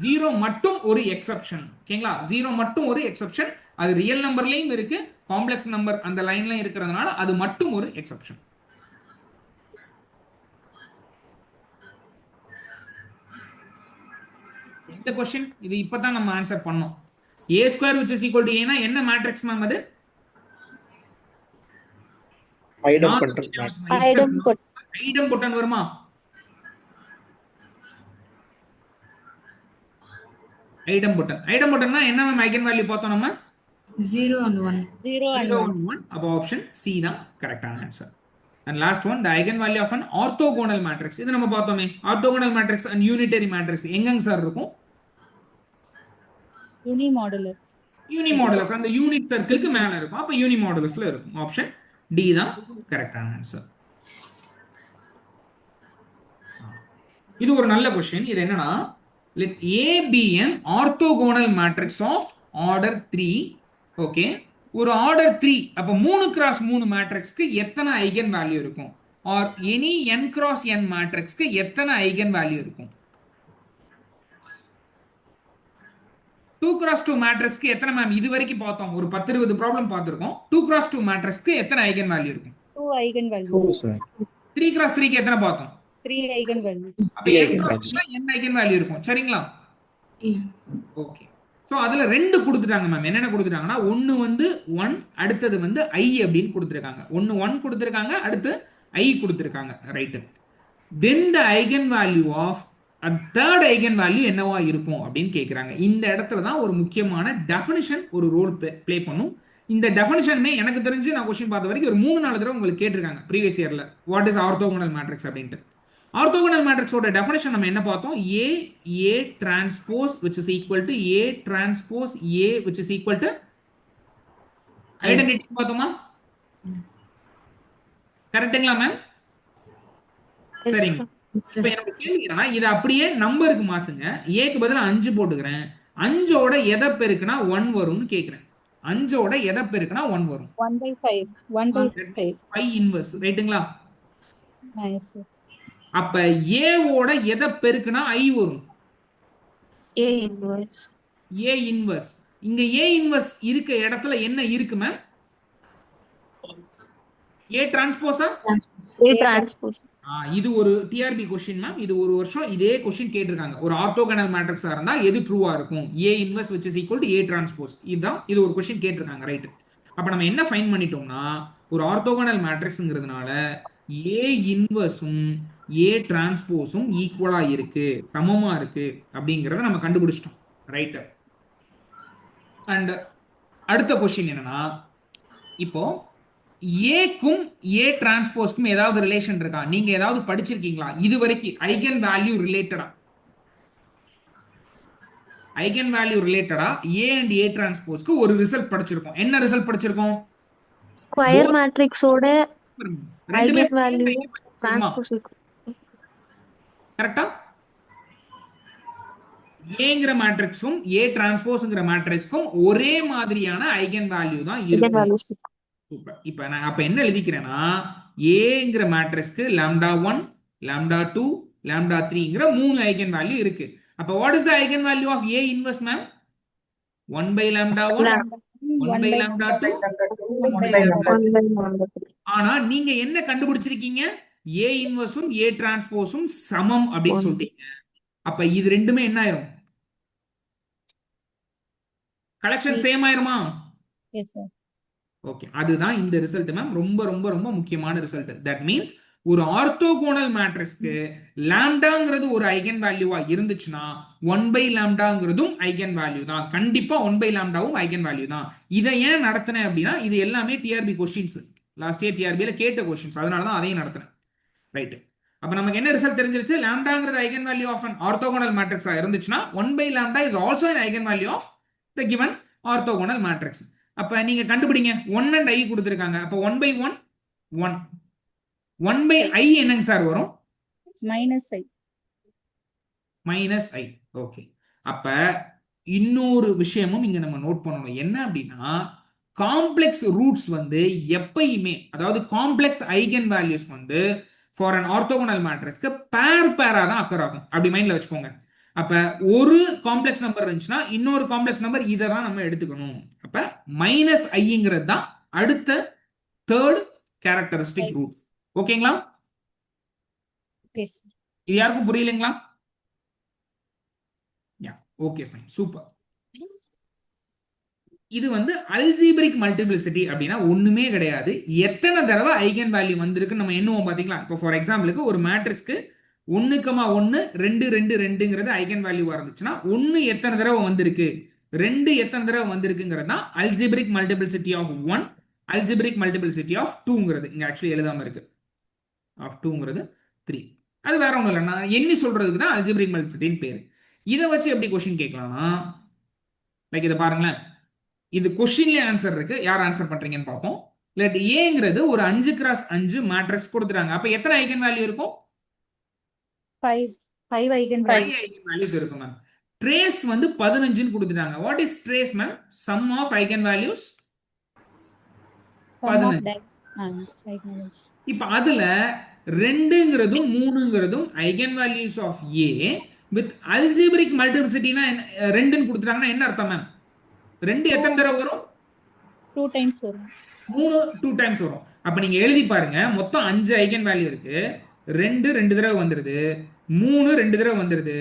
0 மட்டும் ஒரு எக்ஸெப்ஷன். ஓகேங்களா? 0 மட்டும் ஒரு எக்ஸெப்ஷன். அது ரியல் நம்பர்லயும் இருக்கு, காம்ப்ளெக்ஸ் நம்பர் அந்த லைன்ல இருக்கிறதுனால அது மட்டும் ஒரு எக்ஸெப்ஷன். இந்த क्वेश्चन இது இப்பதான் நம்ம ஆன்சர் பண்ணோம். a square which is equal to a னா என்ன மேட்ரிக்ஸ் மேம் அது? ஐடம்பொட்டன் வருமா? ஐடம்பொட்டன்னா என்ன மேம் ஐகன் வேல்யூ பார்த்தோம் நம்ம? 0 and 1. 0 and 1. அப்போ ஆப்ஷன் சி தான் கரெக்டான answer. And last one, the eigenvalue of an orthogonal matrix. இது நம்ம பார்த்தோமே, orthogonal matrix and unitary matrix எங்கங்க சார் இருக்கும்? Unimodular. யூனிமாடுலஸ், அந்த யூனிட் சர்க்கிளுக்கு மேல இருக்கும். அப்ப யூனிமாடுலஸ்ல இருக்கும். ஆப்ஷன் டி தான் கரெக்டான ஆன்சர். இது ஒரு நல்ல क्वेश्चन. இது என்னன்னா, let A be an orthogonal matrix of order 3. Okay, ஒரு ஆர்டர் 3 அப்ப 3x3 மேட்ரிக்ஸ்க்கு எத்தனை ஐகன் வேல்யூ இருக்கும்? ஆர் எனி n×n மேட்ரிக்ஸ்க்கு எத்தனை ஐகன் வேல்யூ இருக்கும்? 2x2 மேட்ரிக்ஸ்க்கு எத்தனை மேம் இது வரைக்கும் பார்த்தோம்? ஒரு 10-20 ப்ராப்ளம் பார்த்திருக்கோம். 2x2 மேட்ரிக்ஸ்க்கு எத்தனை ஐகன் வேல்யூ இருக்கும்? 2 eigen values. 3x3க்கு எத்தனை பார்த்தோம்? 3 eigen values. அப்ப n ஐகன் வேல்யூ இருக்கும். சரிங்களா? ஓகே, சோ அதுல ரெண்டு கொடுத்துட்டாங்க மேம். என்னென்ன கொடுத்துட்டாங்கன்னா, ஒன்னு வந்து 1, அடுத்தது வந்து i அப்படின்னு கொடுத்துருக்காங்க. ஒன்னு 1 கொடுத்துருக்காங்க, அடுத்து i கொடுத்துருக்காங்க. Right. then the eigen value of a third eigen value என்னவா இருக்கும் அப்படின்னு கேக்குறாங்க. இந்த இடத்துல தான் ஒரு முக்கியமான டெஃபினிஷன் ஒரு ரோல் ப்ளே பண்ணும். இந்த டெஃபினிஷனுமே எனக்கு தெரிஞ்சு நான் क्वेश्चन பார்த்த வரைக்கும் ஒரு 3-4 தடவை உங்களுக்கு கேட்டிருக்காங்க ப்ரீவியஸ் இயர்ல. வாட் இஸ் ஆர்த்தோகோனல் மேட்ரிக்ஸ் அப்படின்ட்டு. ஆர்த்தோகோனல் மேட்ரிக்ஸோட டெஃபினிஷன் நம்ம என்ன பார்த்தோம்? A transpose which is equal to A transpose A which is equal to identity பார்த்தோமா? கரெக்ட்டுங்களா மேம்? சரிங்க. இப்போ எனக்கு கேள்வி என்னன்னா, இதை அப்படியே நம்பருக்கு மாத்துங்க. ஏக்கு பதிலா 5 போட்டுக்கிறேன். 5ஓட எதை பெருக்குனா 1 வரும்னு கேக்குறேன். 5ஓட எதை பெருக்குனா 1 வரும்? 1/5. 1/5. 5 இன்வர்ஸ். ரைட்டுங்களா? Nice. அப்ப a ஓட எதை பெருக்குனா i வரும்? A inverse. a inverse. இங்க a இன்வர்ஸ் இருக்க இடத்துல என்ன இருக்கு மேம்? a டிரான்ஸ்போஸா? A transpose. இது ஒரு டிஆர்பி क्वेश्चन மேம். இது ஒரு வருஷம் இதே क्वेश्चन கேட்டிருக்காங்க. ஒரு ஆர்த்தோகனல் மேட்ரிக்ஸா இருந்தா எது ட்ரூவா இருக்கும்? a inverse which is equal to a transpose. இது ஒரு क्वेश्चन கேட்டிருக்காங்க. ரைட். அப்ப நம்ம என்ன ஃபைண்ட் பண்ணிட்டோம்னா, ஒரு ஆர்த்தோகனல் மேட்ரிக்ஸ்ங்கிறதுனால a இன்வர்ஸும் ஏ டிரான்ஸ்போஸும் ஈக்குவலா இருக்கு, சமமா இருக்கு அப்படிங்கிறத நம்ம கண்டுபிடிச்சிட்டோம். ரைட். அண்ட் அடுத்த கொஸ்டின் என்னன்னா, இப்போ ஏக்கும் ஏ டிரான்ஸ்போஸ்க்கும் ஏதாவது ரிலேஷன் இருக்கா? நீங்க ஏதாவது படிச்சிருக்கீங்களா இது வரைக்கும் ஐகன் வேல்யூ ரிலேட்டடா? ஐகன் வேல்யூ ரிலேட்டடா ஏ அண்ட் ஏ டிரான்ஸ்போஸ்க்கு ஒரு ரிசல்ட் படிச்சிருக்கோம். என்ன ரிசல்ட் படிச்சிருக்கோம்? ஸ்கொயர் மேட்ரிக்ஸோட ரெண்டுமே ஐகன் வேல்யூ டிரான்ஸ்போஸ் கரெக்டா? ஏங்கிற மேட்ரிக்ஸும் ஏ டிரான்ஸ்போஸ்ங்கிற மேட்ரிக்ஸ்க்கும் ஒரே மாதிரியான ஐகன் வேல்யூ தான் ஐகன் இருக்கும். வேல்யூஸ். சூப்பர். இப்ப நான் என்ன எழுதிக்கிறேன்னா, ஏங்கிற மேட்ரிக்ஸ்க்கு λ1, λ2, λ3ங்கிற 3 ஐகன் வேல்யூ இருக்கு. அப்ப what is the eigen value of A inverse ma'am? 1 by λ1, 1 by λ2, 1 by λ3. ஆனா நீங்க என்ன கண்டுபிடிச்சிருக்கீங்க? ஏ இன்வெர்ஸும் ஏ டிரான்ஸ்போஸும் சமம் அப்படின்னு சொல்லிட்டீங்க. அப்ப இது ரெண்டுமே என்ன ஆயிரும்? கலெக்ஷன் சேம் ஆயிருமா? Yes sir. ஓகே, அதுதான் இந்த ரிசல்ட் மேம். ரொம்ப ரொம்ப ரொம்ப முக்கியமான ரிசல்ட். தட் மீன்ஸ் ஒரு ஆர்த்தோகோனல் மேட்ரிக்ஸ்க்கு லாம்டாங்கிறது ஒரு ஐகன் வேல்யூவா இருந்துச்சுன்னா 1 by லாம்டாங்கிறதும் ஐகன் வேல்யூ தான். கண்டிப்பா 1 by லாம்டாவும் ஐகன் வேல்யூ தான். இதை ஏன் நடத்தினேன் அப்படின்னா, இது எல்லாமே டிஆர்பி கொஸ்டின்ஸ், லாஸ்ட் இயர் டிஆர்பியில கேட்ட கொஸ்டின்ஸ், அதனால தான் அதையும் நடத்தினேன். ரைட். அப்ப நமக்கு என்ன ரிசல்ட் தெரிஞ்சிருச்சு? லாம்டாங்கிறது eigen value of an orthogonal மேட்ரிக்ஸா இருந்துச்சுன்னா 1 by lambda is also an eigen value of the given orthogonal matrix. அப்ப நீங்க கண்டுபிடிங்க. 1 and i கொடுத்திருக்காங்க. அப்ப 1 by 1 1, 1 by i என்னங்க சார் வரும்? -i. -i. ஓகே. அப்ப இன்னொரு விஷயமும் இங்க நம்ம நோட் பண்ணணும். என்ன அப்படின்னா, காம்ப்ளெக்ஸ் ரூட்ஸ் வந்து எப்பயுமே, அதாவது காம்ப்ளெக்ஸ் ஐகன் வேல்யூஸ் வந்து ஃபார் an ஆர்த்தோகோனல் மேட்ரிக்ஸ்க்கு பேரா தான் அக்கர் ஆகும். அப்படி மைண்ட்ல வச்சுக்கோங்க. அப்ப ஒரு காம்ப்ளெக்ஸ் நம்பர் இருந்துச்சுன்னா இன்னொரு காம்ப்ளெக்ஸ் நம்பர் இதை தான் நம்ம எடுத்துக்கணும். அப்ப -iங்கிறது தான் அடுத்த தேர்ட் கேரக்டரிஸ்டிக் ரூட்ஸ். ஓகேங்களா? Okay sir. இது யாருக்கும் புரியலைங்களா? Okay, fine, super. இது வந்து அல்ஜீப்ரிக் மல்டிப்ளிசிட்டி அப்படின்னா ஒண்ணுமே கிடையாது. எத்தனை தடவை ஐகன் வேல்யூ வந்திருக்கு நம்ம எண்ணுவோம் பாத்தீங்களா? இப்போ ஃபார் எக்ஸாம்பிளுக்கு ஒரு மேட்ரிக்ஸ்க்கு 1,1 2 2 2ங்கிறது ஐகன் வேல்யூவா இருந்துச்சுன்னா 1 எத்தனை தடவை வந்திருக்கு, 2 எத்தனை தடவை வந்திருக்குங்கிறது தான் algebraic multiplicity of 1, algebraic multiplicity of 2ங்கிறது இங்க ஆக்சுவலி எழுதாம இருக்கு. ஆஃப் 2ங்கிறது 3. அது வேற ஒண்ணும் இல்லை, நான் எண்ணி சொல்றதுக்கு தான் அல்ஜீப்ரிக் மல்டிப்ளிசிட்டின்னு பேரு. இதை வச்சு எப்படி கொஸ்டின் கேட்கலாம்னா, லைக் இதை பாருங்களேன். இது கொஸ்டின்லயே ஆன்சர் இருக்கு, யார் ஆன்சர் பண்றீங்கன்னு பார்ப்போம். லெட் ஏங்கிறது ஒரு 5x5 மேட்ரிக்ஸ் கொடுத்துட்டாங்க. அப்ப எத்தனை ஐகன் வேல்யூ இருக்கும்? 5 ஐகன் 5 ஐகன் வேல்யூஸ் இருக்கும் மேம். ட்ரேஸ் வந்து 15ன்னு கொடுத்துட்டாங்க. What is trace ma'am? Sum of eigen values 15. இப்ப அதுல 2ங்கிறதும் 3ங்கிறதும் eigen values of A with algebraic மல்டிப்ளிசிட்டினா 2ன்னு கொடுத்துட்டாங்கன்னா என்ன அர்த்தம் மேம்? 2 எத்தனை தடவை வரும்? 2 டைம்ஸ் வரும். 3 2 டைம்ஸ் வரும். அப்ப நீங்க எழுதி பாருங்க. மொத்தம் 5 ஐகன் வேல்யூ இருக்கு. 2 2 தடவை வந்துருது, 3 2 தடவை வந்துருது.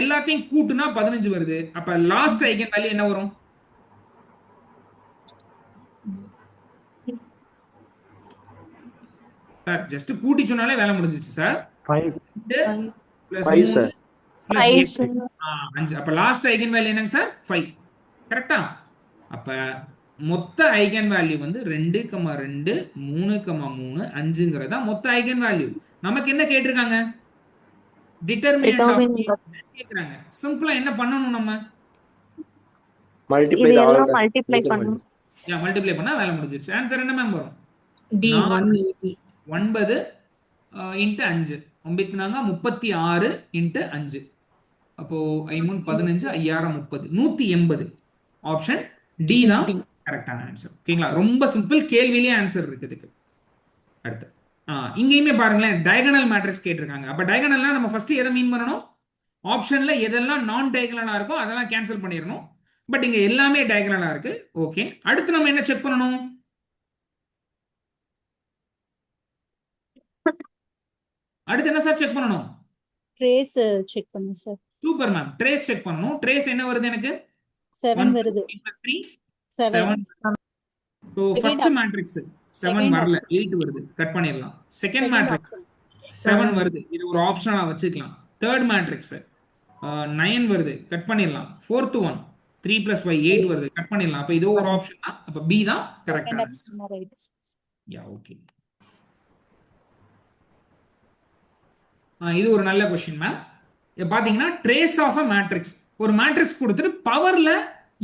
எல்லாத்தையும் கூட்டுனா 15 வருது. அப்ப லாஸ்ட் ஐகன் வேல்யூ என்ன வரும்? சார் ஜஸ்ட் கூட்டி சொன்னாலே வேலை முடிஞ்சிச்சு சார். 5 சார். 5. அப்ப லாஸ்ட் ஐகன் வேல்யூ என்னங்க சார்? 5. கரெக்டா? அப்ப மொத்த ஐகன் வேல்யூ வந்து 2, 2, 3, 3, 5ங்கிறதா மொத்த ஐகன் வேல்யூ. நமக்கு என்ன கேட்டிருக்காங்க? டிட்டர்மினன்ட் ஆஃப் கேக்குறாங்க. சிம்பிளா என்ன பண்ணணும் நம்ம? மல்டிப்ளை பண்ணணும். மல்டிப்ளை பண்ணா வேலை முடிஞ்சிருச்சு. ஆன்சர் என்ன மேம் வரும்? D 180. 9 into 5 36 into 5. அப்போ 5 15 5000 30 180. ஆப்ஷன் டி தான் கரெக்டான ஆன்சர். ஓகேங்களா? ரொம்ப சிம்பிள். கேள்வியிலே ஆன்சர் இருக்கு இதுக்கு. அடுத்து இங்கேயுமே பாருங்களேன், டயகனல் மேட்ரிக்ஸ் கேட்டிருக்காங்க. அப்ப டயகனல்னா நம்ம ஃபர்ஸ்ட் எதை மீன் பண்ணணும்? ஆப்ஷன்ல எதெல்லாம் நான் டயகனலா இருக்கோ அதெல்லாம் கேன்சல் பண்ணிடணும். பட் இங்க எல்லாமே டயகனலா இருக்கு. ஓகே, அடுத்து நம்ம என்ன செக் பண்ணணும்? அடுத்து என்ன சார் செக் பண்ணணும்? ட்ரேஸ் செக் பண்ணுங்க sir. Super ma'am. Trace check பண்ணணும். ட்ரேஸ் என்ன வருது எனக்கு? 7 வருது. 7. சோ ஃபர்ஸ்ட் மேட்ரிக்ஸ் 7 வரல, 8 வருது. கட் பண்ணிடலாம். செகண்ட் மேட்ரிக்ஸ் 7 வருது, இது ஒரு ஆப்ஷனா வச்சுக்கலாம். தேர்ட் மேட்ரிக்ஸ் 9 வருது, கட் பண்ணிடலாம். ஃபோர்த் ஒன் 3 + y 8 வருது, கட் பண்ணிடலாம். அப்ப இது ஒரு ஆப்ஷன் தான். அப்ப பி தான் செகண்ட் கரெக்டான answer. Option right. Yeah okay. இது ஒரு நல்ல கொஸ்டின் மேம். இது பாத்தீங்கன்னா ட்ரேஸ் ஆஃப் அ மேட்ரிக்ஸ், ஒரு மேட்ரிக்ஸ் கொடுத்துட்டு பவர்ல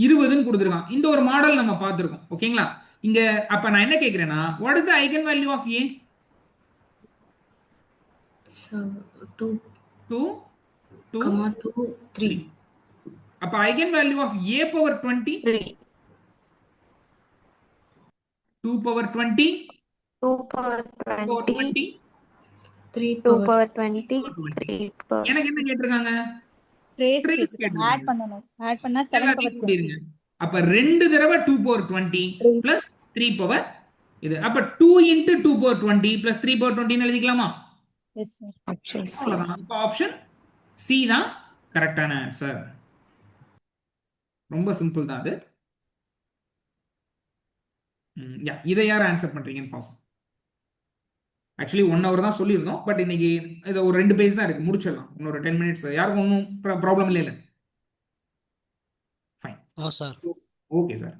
20ன்னு கொடுத்துருக்கான். இந்த ஒரு மாடல் நம்ம பார்த்துருக்கோம். ஓகேங்களா? இங்க அப்ப நான் என்ன கேக்குறேன்னா, what is the eigen value of A? So 2, 2 2 2, 3. அப்ப eigen value of a power 20 3. 2 power 20 2 power power 20. 20 3 2 power. power 20. 20. 3 power. எனக்கு என்ன கேட்டிருக்காங்க? ட்ரேஸ் Trace ஆட் கேட்டிருக்காங்க. பண்ணனும். ஆட் பண்ணா 7 எல்லாத்தையும் பவர் 20. கூட்டிருங்க. அப்ப 2 தடவை 2 பவர் 20 Trace. பிளஸ் 3 பவர் இது. அப்ப 2 into 2 power 20 plus 3 power 20 எழுதிக்கலாமா? Yes sir. Option C. அவ்வளவுதான். அப்ப ஆப்ஷன் சி தான் கரெக்டான ஆன்சர். ரொம்ப சிம்பிள் தான் அது. இதை யார் ஆன்சர் பண்றீங்கன்னு பார்ப்போம். ஆக்சுவலி 1 hour தான் சொல்லியிருந்தோம், பட் இன்னைக்கு இது ஒரு 2 பேஜ் தான் இருக்கு, முடிச்சிடலாம். இன்னொரு 10 minutes. யாருக்கும் ஒன்றும் ப்ராப்ளம் இல்லை? Fine. Oh sir. Okay sir.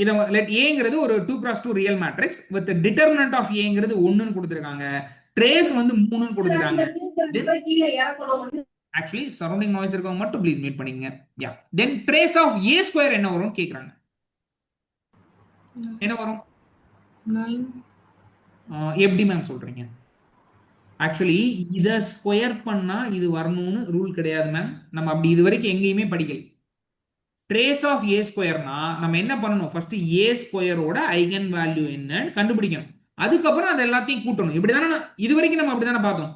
இதை லெட் ஏங்கிறது ஒரு 2x2 real matrix with determinant of ஏங்கிறது 1ன்னு கொடுத்துருக்காங்க. ட்ரேஸ் வந்து 3ன்னு கொடுத்துருக்காங்க. ஆக்சுவலி சரௌண்டிங் நாய்ஸ் இருக்கவங்க மட்டும் ப்ளீஸ் மீட் பண்ணிக்கங்க. யா தென் ட்ரேஸ் ஆஃப் ஏ ஸ்கொயர் என்ன வரும்னு கேட்குறாங்க. என்ன வரும்? 9. எப்படி மேம் சொல்றீங்க? ஆக்சுவலி இதை ஸ்கொயர் பண்ணா இது வரணும்னு ரூல் கிடையாது மேம். நம்ம அப்படி இது வரைக்கும் எங்கேயுமே படிக்கல. ட்ரேஸ் ஆஃப் ஏ ஸ்கொயர்னா நம்ம என்ன பண்ணணும்? ஃபர்ஸ்ட் ஏ ஸ்கொயரோட ஐகன் வேல்யூ என்னன்னு கண்டுபிடிக்கணும். அதுக்கப்புறம் அது எல்லாத்தையும் கூட்டணும். இப்படிதானே இது வரைக்கும் நம்ம அப்படிதானே பார்த்தோம்.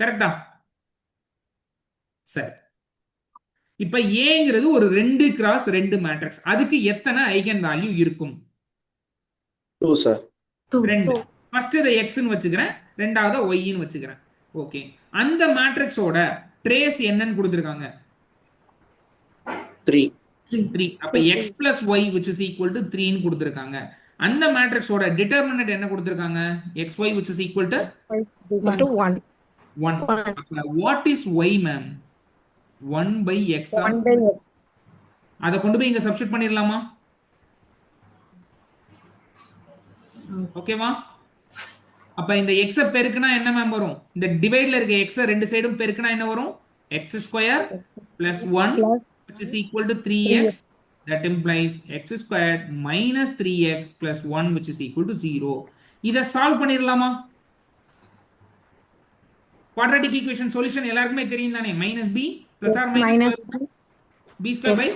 கரெக்டா? சரி. இப்ப ஏங்கிறது ஒரு 2x2 மேட்ரிக்ஸ். அதுக்கு எத்தனை ஐகன் வேல்யூ இருக்கும்? 2 சார். 2. ஃபர்ஸ்ட் இதை எக்ஸ்ன்னு வச்சுக்கிறேன், ரெண்டாவது ஒய்ன்னு வச்சுக்கிறேன். ஓகே. அந்த மேட்ரிக்ஸோட ட்ரேஸ் என்னன்னு கொடுத்துருக்காங்க? 3. 3. அப்ப x plus y which is equal to 3 ன்னு கொடுத்திருக்காங்க. அந்த மேட்ரிக்ஸோட டிட்டர்மினன்ட் என்ன கொடுத்திருக்காங்க? xy which is equal to Equal to 1. 1. அப்ப what is y ma'am? 1 by x. 1 by x. அத கொண்டு போய் இங்க சப்ஸ்டிட் பண்ணிரலாமா? ஓகேவா? அப்ப இந்த x பெருக்குனா என்ன மேம் வரும்? இந்த டிவைட்ல இருக்க x ரெண்டு சைடும் பெருக்குனா என்ன வரும்? x square plus 1 which is equal to 3x. That implies x squared minus 3x plus 1 which is equal to 0. இதை சால்வ் பண்ணிரலாமா? quadratic equation solution எல்லாருக்குமே தெரியும் தானே? minus b plus or minus b square by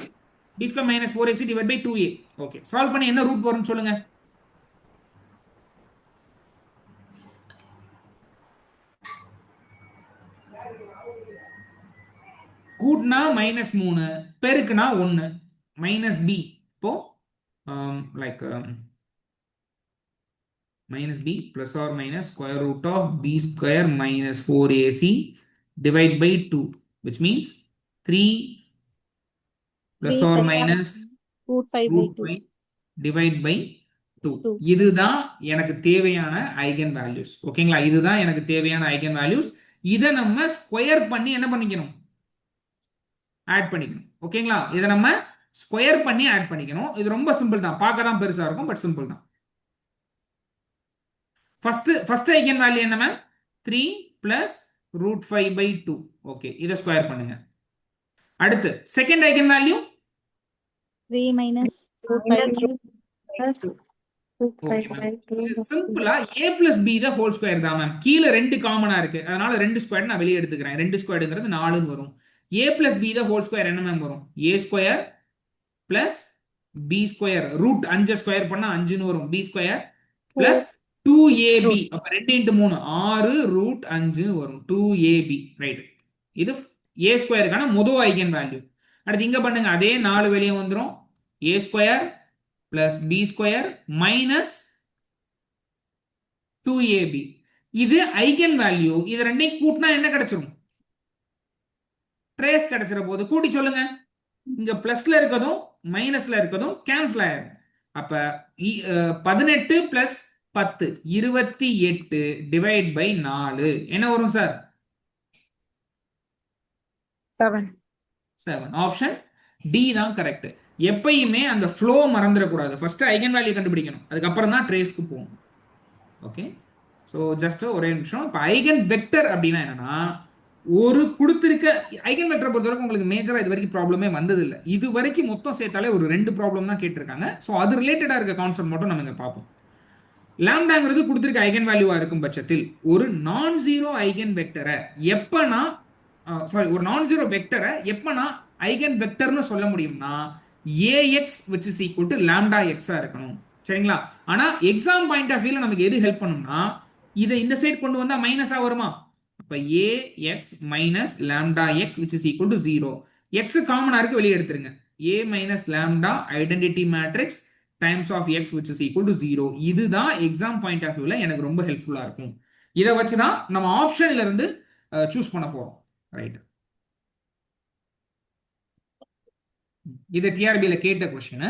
b square minus 4ac divided by 2a. Okay. Solve பண்ணி என்ன ரூட் வரும்னு சொல்லுங்க. கூட்னா -3, பெருக்குனா 1, minus b. இப்போ like minus b plus or minus square root of b square minus 4ac divide by 2, which means 3 plus or minus root 5 by 2 divide by 2. இதுதான் எனக்கு தேவையான ஐகன் வேல்யூஸ். ஓகேங்களா? இதுதான் எனக்கு தேவையான ஐகன் வேல்யூஸ். இதை நம்ம ஸ்கொயர் பண்ணி என்ன பண்ணிக்கணும்? ஆட் பண்ணிக்கணும். ஓகேங்களா? இதை நம்ம ஸ்கொயர் பண்ணி ஆட் பண்ணிக்கணும். இது ரொம்ப சிம்பிள் தான், பார்க்க தான் பெருசா இருக்கும், பட் சிம்பிள் தான். ஃபர்ஸ்ட் ஐகன் வேல்யூ என்ன ma'am? 3 plus root 5 by 2. Okay, இதை ஸ்கொயர் பண்ணுங்க. அடுத்து second eigen value 3 minus root 5 Plus root 5 by 2. சிம்பிளா a plus b the whole square தான் மேம். கீழே 2 காமனா இருக்கு, அதனால 2 ஸ்கொயர் நான் வெளியே எடுத்துக்கிறேன். 2 ஸ்கொயர்ங்கிறது 4ன்னு வரும். a plus b the whole square என்ன மேம் வரும்? a square plus b square root 5 square பண்ணா 5ன்னு வரும். b square plus 2ab. அப்ப 2 into 3 6 ரூட் 5 வரும். 2ab. ரைட். இது a ஸ்கொயருக்கான முதல் ஐகன் வேல்யூ. அடுத்து இங்க பண்ணுங்க, அதே 4 வெளியே வந்துரும். a square plus b square minus 2ab. இது ஐகன் வேல்யூ. இது ரெண்டையும் கூட்டினா என்ன கிடைச்சிரும்? ட்ரேஸ் கிடைச்சிட போது. கூட்டி சொல்லுங்க. இங்க பிளஸ்ல இருக்கதும் மைனஸ்ல இருக்கதும் கேன்சல் ஆயிரும். அப்ப 18 பிளஸ் 10 28 டிவைட் பை 4 என்ன வரும் சார்? 7. 7. ஆப்ஷன் டி தான் கரெக்ட். எப்பயுமே அந்த ஃப்ளோ மறந்துடக்கூடாது. ஃபர்ஸ்ட் ஐகன் வேல்யூ கண்டுபிடிக்கணும், அதுக்கப்புறம் தான் ட்ரேஸ்க்கு போகணும். ஓகே, ஸோ ஜஸ்ட் ஒரே நிமிஷம். இப்போ ஐகன் வெக்டர் அப்படின்னா என்னன்னா, ஒரு கொடுத்திருக்க ஐகன் வெக்டரை பொறுத்தவரைக்கும் உங்களுக்கு மேஜரா இது வரைக்கும் ப்ராப்ளமே வந்தது இல்லை. இது வரைக்கும் மொத்தம் சேர்த்தாலே ஒரு 2 ப்ராப்ளம் தான் கேட்டிருக்காங்க. ஸோ அது ரிலேட்டடா இருக்க கான்செப்ட் மட்டும் நம்ம இங்க பார்ப்போம். லாம்டாங்கிறது கொடுத்திருக்க ஐகன் வேல்யூவா இருக்கும் பட்சத்தில் ஒரு நான் ஜீரோ ஐகன் வெக்டரை எப்பனா ஒரு நான் ஜீரோ வெக்டரை எப்பனா ஐகன் வெக்டர்னு சொல்ல முடியும்னா ax which is equal to lambda x இருக்கணும். சரிங்களா? ஆனா எக்ஸாம் பாயிண்ட் ஆஃப் வியூல நமக்கு எது ஹெல்ப் பண்ணும்னா, இதை இந்த சைடு கொண்டு வந்தா மைனஸா வருமா? அப்ப ax minus lambda x which is equal to 0. x காமனா இருக்கு, வெளியே எடுத்துருங்க. a minus lambda identity matrix times of x which is equal to 0. இதுதான் எக்ஸாம் பாயிண்ட் ஆஃப் வியூல எனக்கு ரொம்ப ஹெல்ப்ஃபுல்லா இருக்கும். இதை வச்சுதான் நம்ம ஆப்ஷன்ல இருந்து சூஸ் பண்ண போறோம். ரைட், இது டிஆர்பியில் கேட்ட question.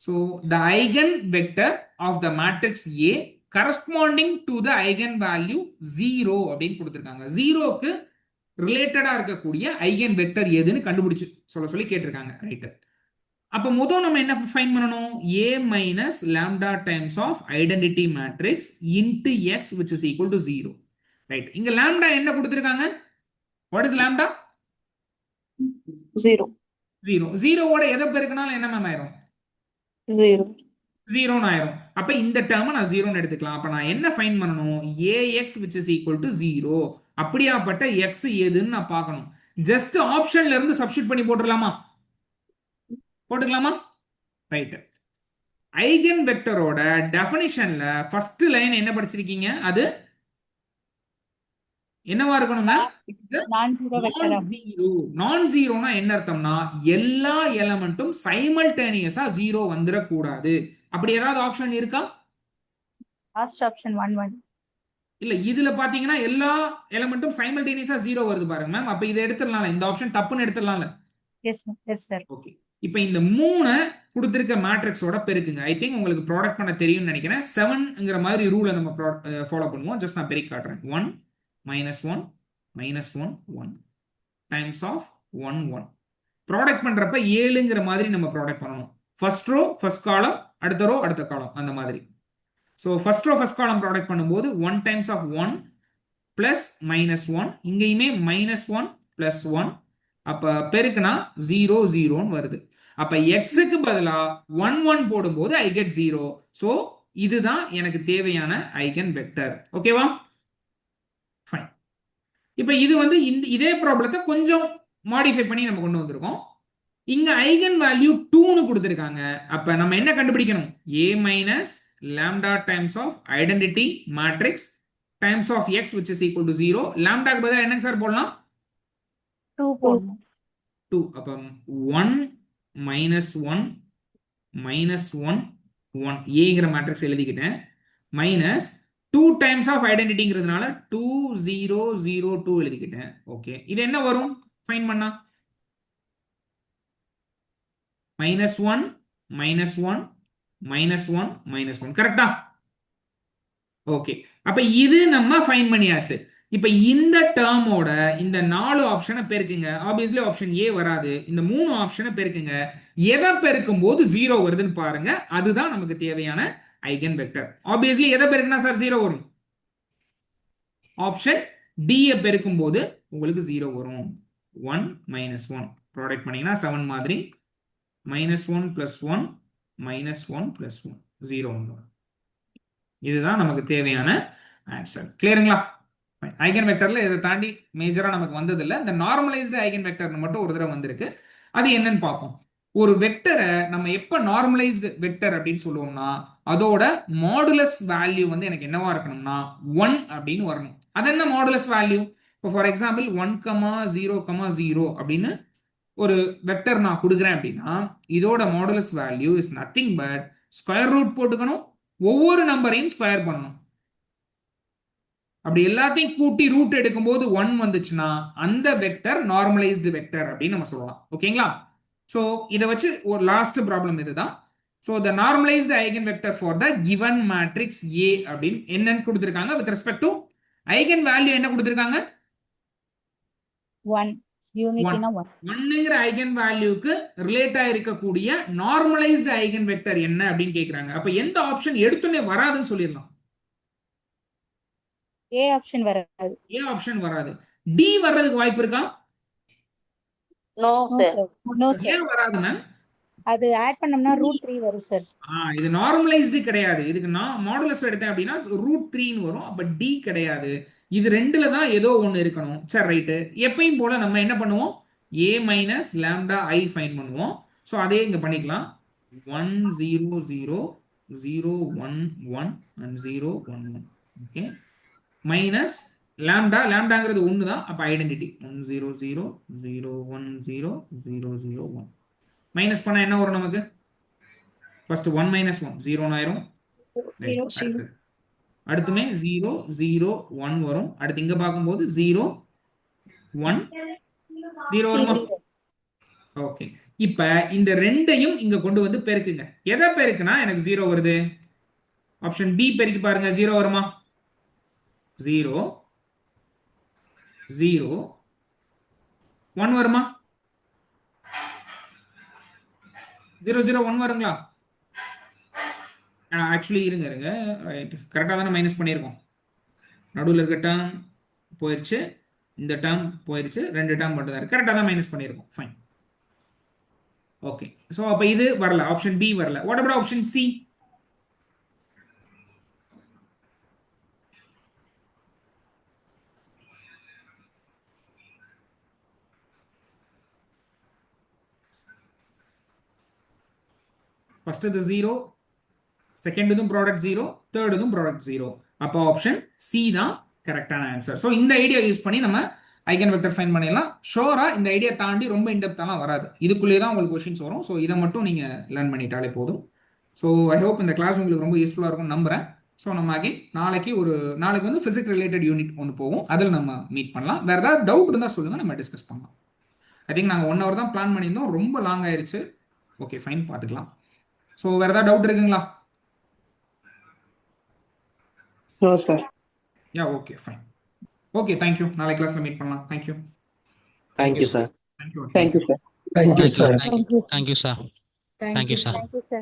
So the eigen vector of the matrix A corresponding to the eigen value 0 அப்படின்னு கொடுத்துருக்காங்க. 0க்கு ரிலேட்டடா இருக்கக்கூடிய ஐகன் வெக்டர் எதுன்னு கண்டுபிடிச்சு சொல்லி கேட்டிருக்காங்க. ரைட், அப்ப முதல் நம்ம என்ன ஃபைண்ட் பண்ணணும்? a minus lambda times of identity matrix into x which is equal to 0. Right, இங்க லாம்டா என்ன கொடுத்துருக்காங்க? What is lambda? 0. 0. 0வோட எதை பெருக்கினாலும் என்ன மேம் ஆயிரும்? 0. 0 ஆயிரும். அப்ப இந்த டேர்மை நான் 0 எடுத்துக்கலாம். அப்ப நான் என்ன ஃபைண்ட் பண்ணணும்? ax which is equal to 0. அப்படியாப்பட்ட x எதுன்னு நான் பார்க்கணும். ஜஸ்ட் ஆப்ஷன்ல இருந்து சப்ஸ்டிட்யூட் பண்ணி போட்டுடலாமா? போட்டுக்கலாமா? ரைட், ஐகன் வெக்டரோட டெஃபினிஷன்ல ஃபர்ஸ்ட் லைன் என்ன படிச்சிருக்கீங்க? அது என்னவா இருக்கணும்னா நான் ஜீரோ வெக்டர். நான் ஜீரோனா என்ன அர்த்தம்னா, எல்லா எலமெண்ட்டும் சைமல்டேனியஸா 0 வந்துடக்கூடாது. அப்படி ஏதாவது ஆப்ஷன் இருக்கா? Last option 1 1. இல்ல, இதுல பாத்தீங்கன்னா எல்லா எலமெண்ட்டும் சைமல்டேனியஸா 0 வருது பாருங்க மேம். அப்ப இதை எடுத்துடலாம், இந்த ஆப்ஷன் தப்புன்னு எடுத்துடலாம்ல. Yes yes sir. ஓகே, இப்போ இந்த 3 கொடுத்திருக்க மேட்ரிக்ஸோட பெருக்குங்க. ஐ திங்க் உங்களுக்கு ப்ராடக்ட் பண்ண தெரியும்னு நினைக்கிறேன். 7ங்கிற மாதிரி ரூலை நம்ம ஃபாலோ பண்ணுவோம். ஜஸ்ட் நான் பெருக்கி காட்டுறேன். 1 minus 1 minus 1 1 times of 1 1. Product பண்றப்ப 7ங்கிற மாதிரி நம்ம ப்ராடக்ட் பண்ணணும். ஃபர்ஸ்ட் ரோ ஃபர்ஸ்ட் காலம், அடுத்த ரோ அடுத்த காலம், அந்த மாதிரி. So first row first column product பண்ணும்போது 1 times of 1 பிளஸ் மைனஸ் 1, இங்கேயுமே மைனஸ் 1 பிளஸ் 1. அப்ப பெருக்குனா 0 0ன்னு வருது. அப்ப எக்ஸுக்கு பதிலா 1 1 போடும்போது ஐ கெட் 0. ஸோ இதுதான் எனக்கு தேவையான ஐகன் வெக்டர். ஓகேவா? ஃபைன். இப்ப இது வந்து இதே ப்ராப்ளத்தை கொஞ்சம் மாடிஃபை பண்ணி நம்ம கொண்டு வந்திருக்கோம். இங்க ஐகன் வேல்யூ 2ன்னு கொடுத்திருக்காங்க. அப்ப நம்ம என்ன கண்டுபிடிக்கணும்? a minus lambda times of identity matrix times of x which is equal to 0. லாம்டாக்கு பதிலா என்ன சார் போடலாம்? 2 போடணும். 2. அப்ப 1 மைனஸ் 1 மைனஸ் 1 1 ஏங்கிற மேட்ரிக்ஸ் எழுதிக்கிட்டேன். மைனஸ் 2 டைம்ஸ் ஆஃப் ஐடென்டிட்டிங்கிறதுனால 2 0 0 2 எழுதிக்கிட்டேன். ஓகே, இது என்ன வரும் ஃபைன் பண்ணா? Minus 1 minus 1 minus 1 minus 1. கரெக்டா? ஓகே, அப்ப இது நம்ம ஃபைன் பண்ணியாச்சு. இப்ப இந்த டேர்மோட இந்த 4 ஆப்ஷனை பெருக்குங்க. ஆப்வியஸ்லி ஆப்ஷன் ஏ வராது. இந்த 3 ஆப்ஷனை பெருக்குங்க. எதை பெருக்கும் போது 0 வருதுன்னு பாருங்க. அதுதான் நமக்கு தேவையான ஐகன் வெக்டர். ஆப்வியஸ்லி எதை பெருக்குனா சார் 0 வரும்? ஆப்ஷன் டி பெருக்கும் போது உங்களுக்கு 0 வரும். 1 மைனஸ் 1 ப்ராடக்ட் பண்ணீங்கன்னா 7 மாதிரி, மைனஸ் 1 பிளஸ் 1 மைனஸ் 1 பிளஸ் 1 0 வரும். இதுதான் நமக்கு தேவையான ஆன்சர். கிளியருங்களா? ஐகன் வெக்டர்ல இதை தாண்டி மேஜரா நமக்கு வந்தது இல்லை. இந்த நார்மலைஸ்டு ஐகன் வெக்டர்னு மட்டும் ஒரு தடவை வந்திருக்கு. அது என்னன்னு பார்ப்போம். ஒரு வெக்டரை நம்ம எப்ப நார்மலைஸ்டு வெக்டர் அப்படின்னு சொல்லுவோம்னா, அதோட மாடுலஸ் வேல்யூ வந்து எனக்கு என்னவா இருக்கணும்னா 1 அப்படின்னு வரணும். அது என்ன மாடுலஸ் வேல்யூ? இப்போ ஃபார் எக்ஸாம்பிள் 1,0,0 அப்படின்னு ஒரு வெக்டர் நான் கொடுக்குறேன் அப்படின்னா, இதோட modulus value is nothing but square root போட்டுக்கணும், ஒவ்வொரு நம்பரையும் ஸ்கொயர் பண்ணணும். அப்படி எல்லாத்தையும் கூட்டி ரூட் எடுக்கும்போது 1 வந்துச்சுன்னா அந்த வெக்டர் நார்மலைஸ்டு வெக்டர் அப்படின்னு நம்ம சொல்லலாம். ஓகேங்களா? ஸோ இதை வச்சு ஒரு லாஸ்ட் ப்ராப்ளம் இதுதான். So the normalised eigen vector for the given matrix ஏ அப்படின்னு என்னன்னு கொடுத்துருக்காங்க. With respect to eigen value என்ன கொடுத்துருக்காங்க? 1 யூனிட்னா 1 ஒன்னுங்கிற ஐகன் வேல்யூக்கு ரிலேட்டா இருக்கக்கூடிய நார்மலைஸ்டு ஐகன் வெக்டர் என்ன அப்படின்னு கேக்குறாங்க. அப்ப எந்த ஆப்ஷன் எடுத்துனே வராதுன்னு சொல்லிடலாம்? ஏ ஆப்ஷன் வராது. ஏ ஆப்ஷன் வராது. டி வர்றதுக்கு வாய்ப்பு இருக்கா? No, sir. No sir. ஏன் வராது மேம்? அது ஆட் பண்ணோம்னா √3 வரும் சார். இது நார்மலைஸ்டு கிடையாது. இதுக்கு நான் மாடுலஸ் எடுத்தேன் அப்படின்னா √3 வரும். அப்ப டி கிடையாது. இது ரெண்டுல தான் ஏதோ ஒன்னு இருக்கணும். சரி ரைட்டு. எப்பயும் போல நம்ம என்ன பண்ணுவோம்? a minus lambda I fine பண்ணுவோம். ஸோ அதே இங்க பண்ணிக்கலாம். 1 0 0 0 1 1 and 0 1 1. ஓகே, மைனஸ் லாம்டா, லாம்டாங்கிறது ஒன்று தான். அப்போ ஐடென்டிட்டி 1 0 0 0 1 0 0 0 1. மைனஸ் பண்ணால் என்ன வரும் நமக்கு? ஃபர்ஸ்ட் 1 மைனஸ் 1 0 ஆயிரும். அடுத்துமே 0 0 1 வரும். அடுத்து இங்க பார்க்கும்போது 0 1 0 வருமா? ஓகே, இப்ப இந்த ரெண்டையும் இங்க கொண்டு வந்து பெருக்குங்க. எதை பெருக்குனா எனக்கு 0 வருது? ஆப்ஷன் பி பெருக்கி பாருங்க. 0 வருமா? 0 0 1 வருமா? 0 0 1 வருங்களா? ஆக்சுவலி இருங்க இருங்க, ரைட், கரெக்டாக தானே மைனஸ் பண்ணியிருக்கோம். நடுவில் இருக்க டேர்ம் போயிடுச்சு, இந்த டேர்ம் போயிடுச்சு, 2 டேர்ம் மட்டும் தான் இருக்கு. கரெக்டாக தான் மைனஸ் பண்ணியிருக்கோம். ஃபைன். ஓகே, ஸோ அப்போ இது வரல, ஆப்ஷன் பி வரல. What about option C? First இது 0, செகண்ட் இதுவும் ப்ராடக்ட் 0, தேர்ட் இதுவும் ப்ராடக்ட் 0. அப்போ ஆப்ஷன் சி தான் கரெக்டான ஆன்சர். ஸோ இந்த ஐடியா யூஸ் பண்ணி நம்ம ஐகன் வெக்டர் ஃபைண்ட் பண்ணிடலாம். ஷோரா இந்த ஐடியா தாண்டி ரொம்ப இன்டெப்த்தாலாம் வராது. இதுக்குள்ளேயே தான் உங்களுக்கு கொஸ்டின்ஸ் வரும். ஸோ இதை மட்டும் நீங்கள் லேர்ன் பண்ணிட்டாலே போதும். ஸோ ஐ ஹோப் இந்த கிளாஸ் உங்களுக்கு ரொம்ப யூஸ்ஃபுல்லாக இருக்கும்னு நம்புறேன். ஸோ நம்ம அகைன் நாளைக்கு வந்து ஃபிசிக்ஸ் ரிலேட்டட் யூனிட் ஒன்று போவோம். அதில் நம்ம மீட் பண்ணலாம். வேறு ஏதாவது டவுட் இருந்தால் சொல்லுங்கள், நம்ம டிஸ்கஸ் பண்ணலாம். ஐ திங்க் நாங்கள் 1 hour தான் பிளான் பண்ணியிருந்தோம், ரொம்ப லாங் ஆயிடுச்சு. ஓகே ஃபைன், பார்த்துக்கலாம். ஸோ வேறு ஏதாவது டவுட் இருக்குங்களா? No, sir. Yeah, okay, fine. Okay, thank you. நாளை கிளாஸ்ல மீட் பண்ணலாம். Thank you. Thank you, sir. Thank you. Thank you, sir. Thank you, sir. Thank you, sir. Thank Thank you, you, sir. Thank you, sir.